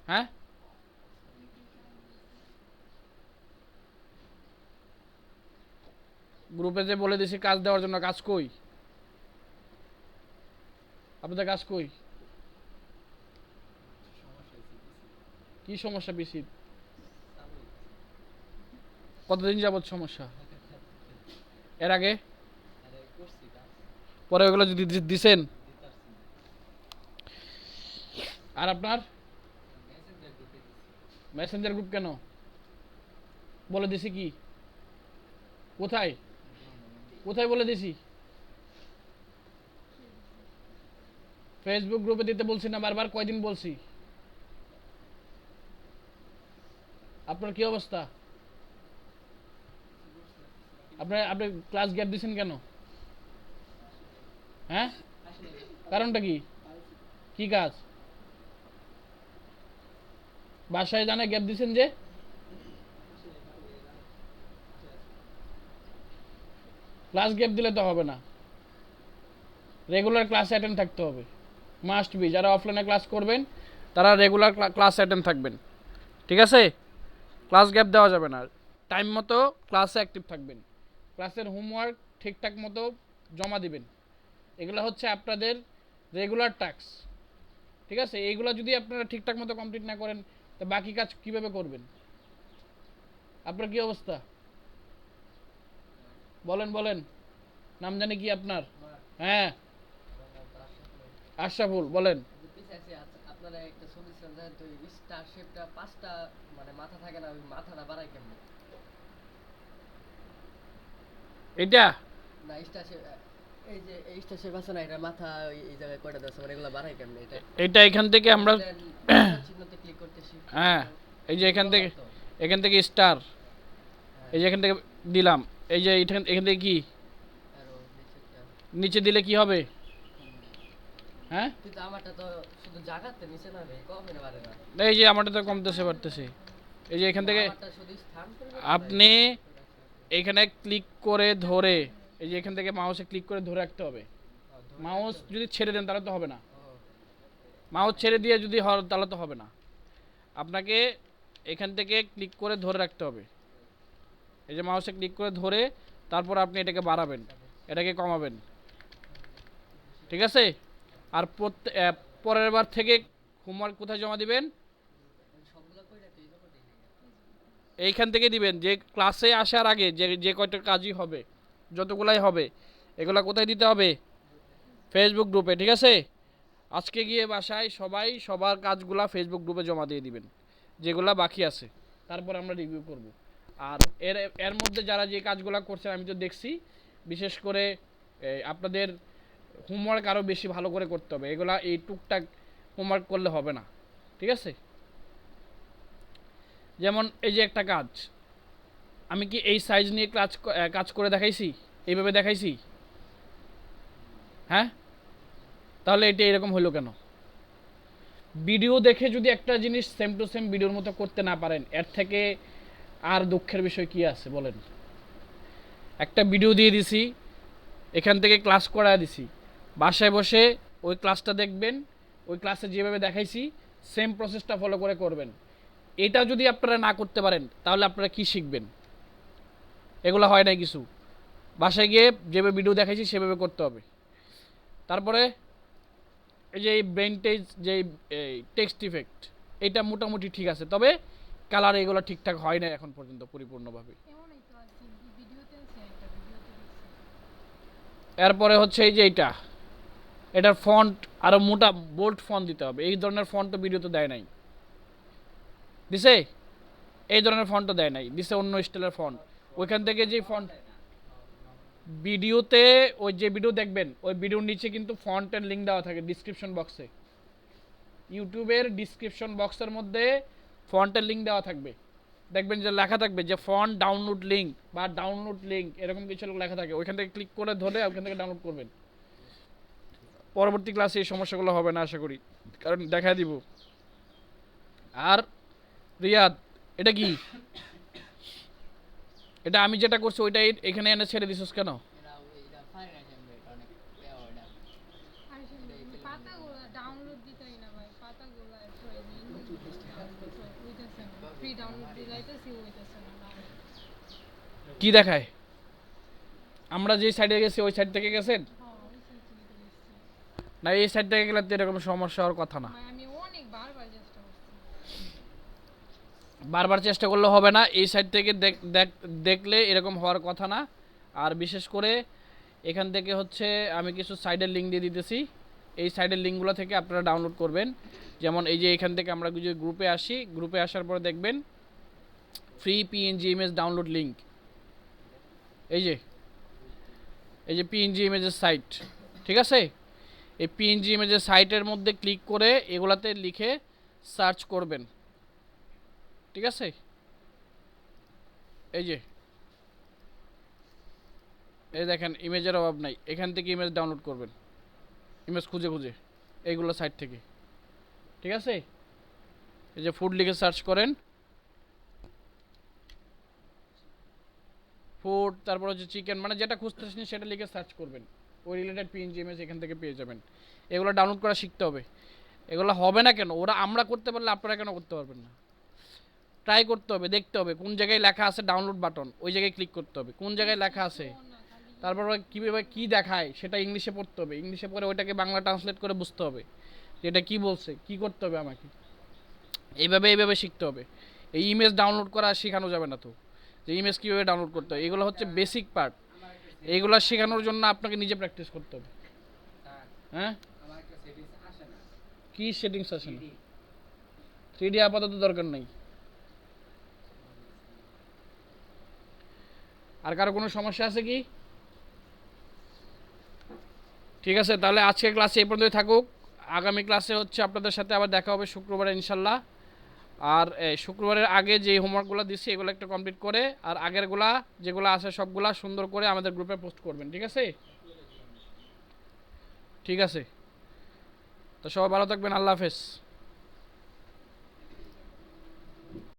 হ্যাঁ, গ্রুপে যে বলে দিয়েছি কাজ দেওয়ার জন্য, কাজ কই? আপনাদের কাজ কই? কি সমস্যা পিসি? কতদিন যাবত সমস্যা? এর আগে পরে ওগুলো যদি দিছেন? আর আপনার মেসেঞ্জার গ্রুপ কেন বলে দিছি? কি কোথায় কোথায় বলে দিছি? ফেসবুক গ্রুপে দিতে বলছি না বারবার? কয়দিন বলছি? আপনার কি অবস্থা? আপনি ক্লাস গ্যাপ দিছেন কেন? হ্যাঁ, কারণটা কি? কি কাজ? বাসায় জানে গ্যাপ দিছেন যে? ক্লাস গ্যাপ দিলে তো হবে না। রেগুলার ক্লাস অ্যাটেন্ড থাকতে হবে, মাস্ট বি। যারা অফলাইনে ক্লাস করবেন তারা রেগুলার ক্লাস অ্যাটেন্ড থাকবেন, ঠিক আছে? ক্লাস গ্যাপ দেওয়া যাবে না, টাইম মতো ক্লাসে অ্যাক্টিভ থাকবেন, ক্লাসের হোমওয়ার্ক ঠিকঠাক মতো জমা দিবেন। এগুলো হচ্ছে আপনাদের রেগুলার টাস্ক, ঠিক আছে? এইগুলো যদি আপনারা ঠিকঠাক মতো কমপ্লিট না করেন তো বাকি কাজ কিভাবে করবেন? আপনার কি অবস্থা বলেন বলেন, নাম জানি কি আপনার? হ্যাঁ, আশরাফুল, বলেন। আপনারা একটা সলিউশন দেন তো, স্টার শেপটা পাঁচটা মানে মাথা থাকে না, ওই মাথাটা বাড়ায় কেমনে? এটা না স্টার শেপ, এই যে এই স্টার শেপ আছে না, এটা মাথা এই জায়গায় কয়টা আছে, মানে এগুলা বাড়ায় কেমনে এটা? এটা এখান থেকে আমরা চিহ্নতে ক্লিক করতেছি। হ্যাঁ, এই যে এখান থেকে স্টার, এই যে এখান থেকে দিলাম, এই যে এখান থেকে কি নিচে দিলে কি হবে? হ্যাঁ, কিন্তু আমারটা তো শুধু জায়গাতে নিচে না রে, কমে না বাড়ে না। এই যে আমারটা তো কমতেছে বাড়তেছে। এই যে এখান থেকে আমারটা শুধু স্থান পরিবর্তন। আপনি এখানে ক্লিক করে ধরে, এই যে এখান থেকে মাউসে ক্লিক করে ধরে রাখতে হবে। মাউস যদি ছেড়ে দেন তাহলে তো হবে না, মাউস ছেড়ে দিয়ে যদি হয় তাহলে তো হবে না। আপনাকে এখান থেকে ক্লিক করে ধরে রাখতে হবে, এই যে মাউসে ক্লিক করে ধরে তারপর আপনি এটাকে বাড়াবেন, এটাকে কমাবেন, ঠিক আছে? আর পরের বার থেকে হোমওয়ার্ক কোথায় জমা দিবেন? এইখান থেকে দিবেন, যে ক্লাসে আসার আগে যে কয়টা কাজই হবে, যতগুলাই হবে, এগুলা কোথায় দিতে হবে? ফেসবুক গ্রুপে, ঠিক আছে? আজকে গিয়ে বাসায় সবাই সবার কাজগুলা ফেসবুক গ্রুপে জমা দিয়ে দিবেন, যেগুলা বাকি আছে, তারপর আমরা রিভিউ করব। আর এর এর মধ্যে যারা যে কাজগুলো করছেন আমি তো দেখছি, বিশেষ করে আপনাদের হোমওয়ার্ক আরও বেশি ভালো করে করতে হবে, এগুলা এই টুকটাক হোমওয়ার্ক করলে হবে না, ঠিক আছে? যেমন এই যে একটা কাজ, আমি কি এই সাইজ নিয়ে কাজ করে দেখাইছি? এইভাবে দেখাইছি? হ্যাঁ, তাহলে এটা এরকম হলো কেন? ভিডিও দেখে যদি একটা জিনিস সেম টু সেম ভিডিওর মতো করতে না পারেন, এর থেকে আর দুঃখের বিষয় কি আছে বলেন? একটা ভিডিও দিয়ে দিছি, এখান থেকে ক্লাস করা দিছি, বাসায় বসে ওই ক্লাসটা দেখবেন, ওই ক্লাসে যেভাবে দেখাইছি সেম প্রসেসটা ফলো করে করবেন। এটা যদি আপনারা না করতে পারেন তাহলে আপনারা কি শিখবেন? এগুলো হয় নাই কিছু, বাসায় গিয়ে যেভাবে ভিডিও দেখাইছি সেভাবে করতে হবে। তারপরে এই যে এই ব্রেনটেজ, যে টেক্সট ইফেক্ট, এটা মোটামুটি ঠিক আছে, তবে কালার এগুলো ঠিকঠাক হয় না এখন পর্যন্ত পরিপূর্ণভাবে। এরপরে হচ্ছে এই যে এটার ফন্ট আরও মোটা বোল্ড ফন্ট দিতে হবে, এই ধরনের ফন্ট তো ভিডিওতে দেয় নাই, দিছে? এই ধরনের ফন্টও দেয় নাই, দিছে অন্য স্টাইলের ফন্ট। ওইখান থেকে যে ফন্ট ভিডিওতে, ওই যে ভিডিও দেখবেন ওই ভিডিওর নিচে কিন্তু ফন্টের লিঙ্ক দেওয়া থাকে ডিসক্রিপশন বক্সে, ইউটিউবের ডিসক্রিপশন বক্সের মধ্যে ফন্টের লিঙ্ক দেওয়া থাকবে, দেখবেন যে লেখা থাকবে যে ফন্ট ডাউনলোড লিঙ্ক বা ডাউনলোড লিঙ্ক, এরকম কিছু লেখা থাকে, ওইখান থেকে ক্লিক করে ধরে ওইখান থেকে ডাউনলোড করবেন। পরবর্তী ক্লাসে এই সমস্যাগুলো হবে না আশা করি, কারণ দেখা দিব। আর রিয়াদ, এটা কি? এটা আমি যেটা করছি ওইটাই এখানে এনে ছেড়ে দিছিস কেন? কি দেখায়? আমরা যে সাইডে গেছি ওই সাইড থেকে গেছেন না? এই সাইড থেকে গেলে তো এরকম সমস্যা হওয়ার কথা না। বারবার চেষ্টা করলে হবে না, এই সাইড থেকে দেখলে এরকম হওয়ার কথা না। আর বিশেষ করে এখান থেকে হচ্ছে আমি কিছু সাইডের লিঙ্ক দিয়ে দিতেছি, এই সাইডের লিঙ্কগুলো থেকে আপনারা ডাউনলোড করবেন। যেমন এই যে এখান থেকে আমরা যদি গ্রুপে আসি, গ্রুপে আসার পরে দেখবেন free PNG image download link, এই যে পিএনজি ইমেজের সাইট, ঠিক আছে? এই পিএনজি ইমেজের সাইটের মধ্যে ক্লিক করে এগুলাতে লিখে সার্চ করবেন, ঠিক আছে? এই দেখেন ইমেজের অভাব নাই, এখান থেকে ইমেজ ডাউনলোড করবেন, ইমেজ খুঁজে খুঁজে এইগুলো সাইট থেকে, ঠিক আছে? এই যে ফুড লিখে সার্চ করেন, ফুড, তারপর হচ্ছে চিকেন, মানে যেটা খুঁজতেছেন সেটা লিখে সার্চ করবেন, ওই রিলেটেড পিএনজি ইমেজ এখান থেকে পেয়ে যাবেন। এগুলো ডাউনলোড করা শিখতে হবে। এগুলো হবে না কেন, ওরা আমরা করতে পারলে আপনারা কেন করতে পারবেন না? ট্রাই করতে হবে, দেখতে হবে কোন জায়গায় লেখা আছে ডাউনলোড বাটন, ওই জায়গায় ক্লিক করতে হবে। কোন জায়গায় লেখা আছে, তারপর কীভাবে কী দেখায় সেটা ইংলিশে পড়তে হবে, ইংলিশে পড়ে ওইটাকে বাংলা ট্রান্সলেট করে বুঝতে হবে যে এটা কী বলছে, কী করতে হবে আমাকে। এইভাবে শিখতে হবে। এই ইমেজ ডাউনলোড করা শেখানো যাবে না তো, যে ইমেজ কীভাবে ডাউনলোড করতে হয়, এগুলো হচ্ছে বেসিক পার্ট। এইগুলো শেখানোর জন্য আপনাকে নিজে প্র্যাকটিস করতে হবে। হ্যাঁ, কি সেটিংস আসে না? 3D আপাতত দরকার নেই। আর কারো কোনো সমস্যা আছে কি? ঠিক আছে, তাহলে আজকের ক্লাসে এই পর্যন্তই থাকুক। আগামী ক্লাসে হচ্ছে আপনাদের সাথে আবার দেখা হবে শুক্রবারে ইনশাল্লাহ। আর শুক্রবারের আগে যে হোমওয়ার্কগুলো দিচ্ছি এগুলো একটু কমপ্লিট করে, আর আগেরগুলা যেগুলো আছে সবগুলা সুন্দর করে আমাদের গ্রুপে পোস্ট করবেন, ঠিক আছে? ঠিক আছে, তো সবাই ভালো থাকবেন, আল্লাহ হাফেজ।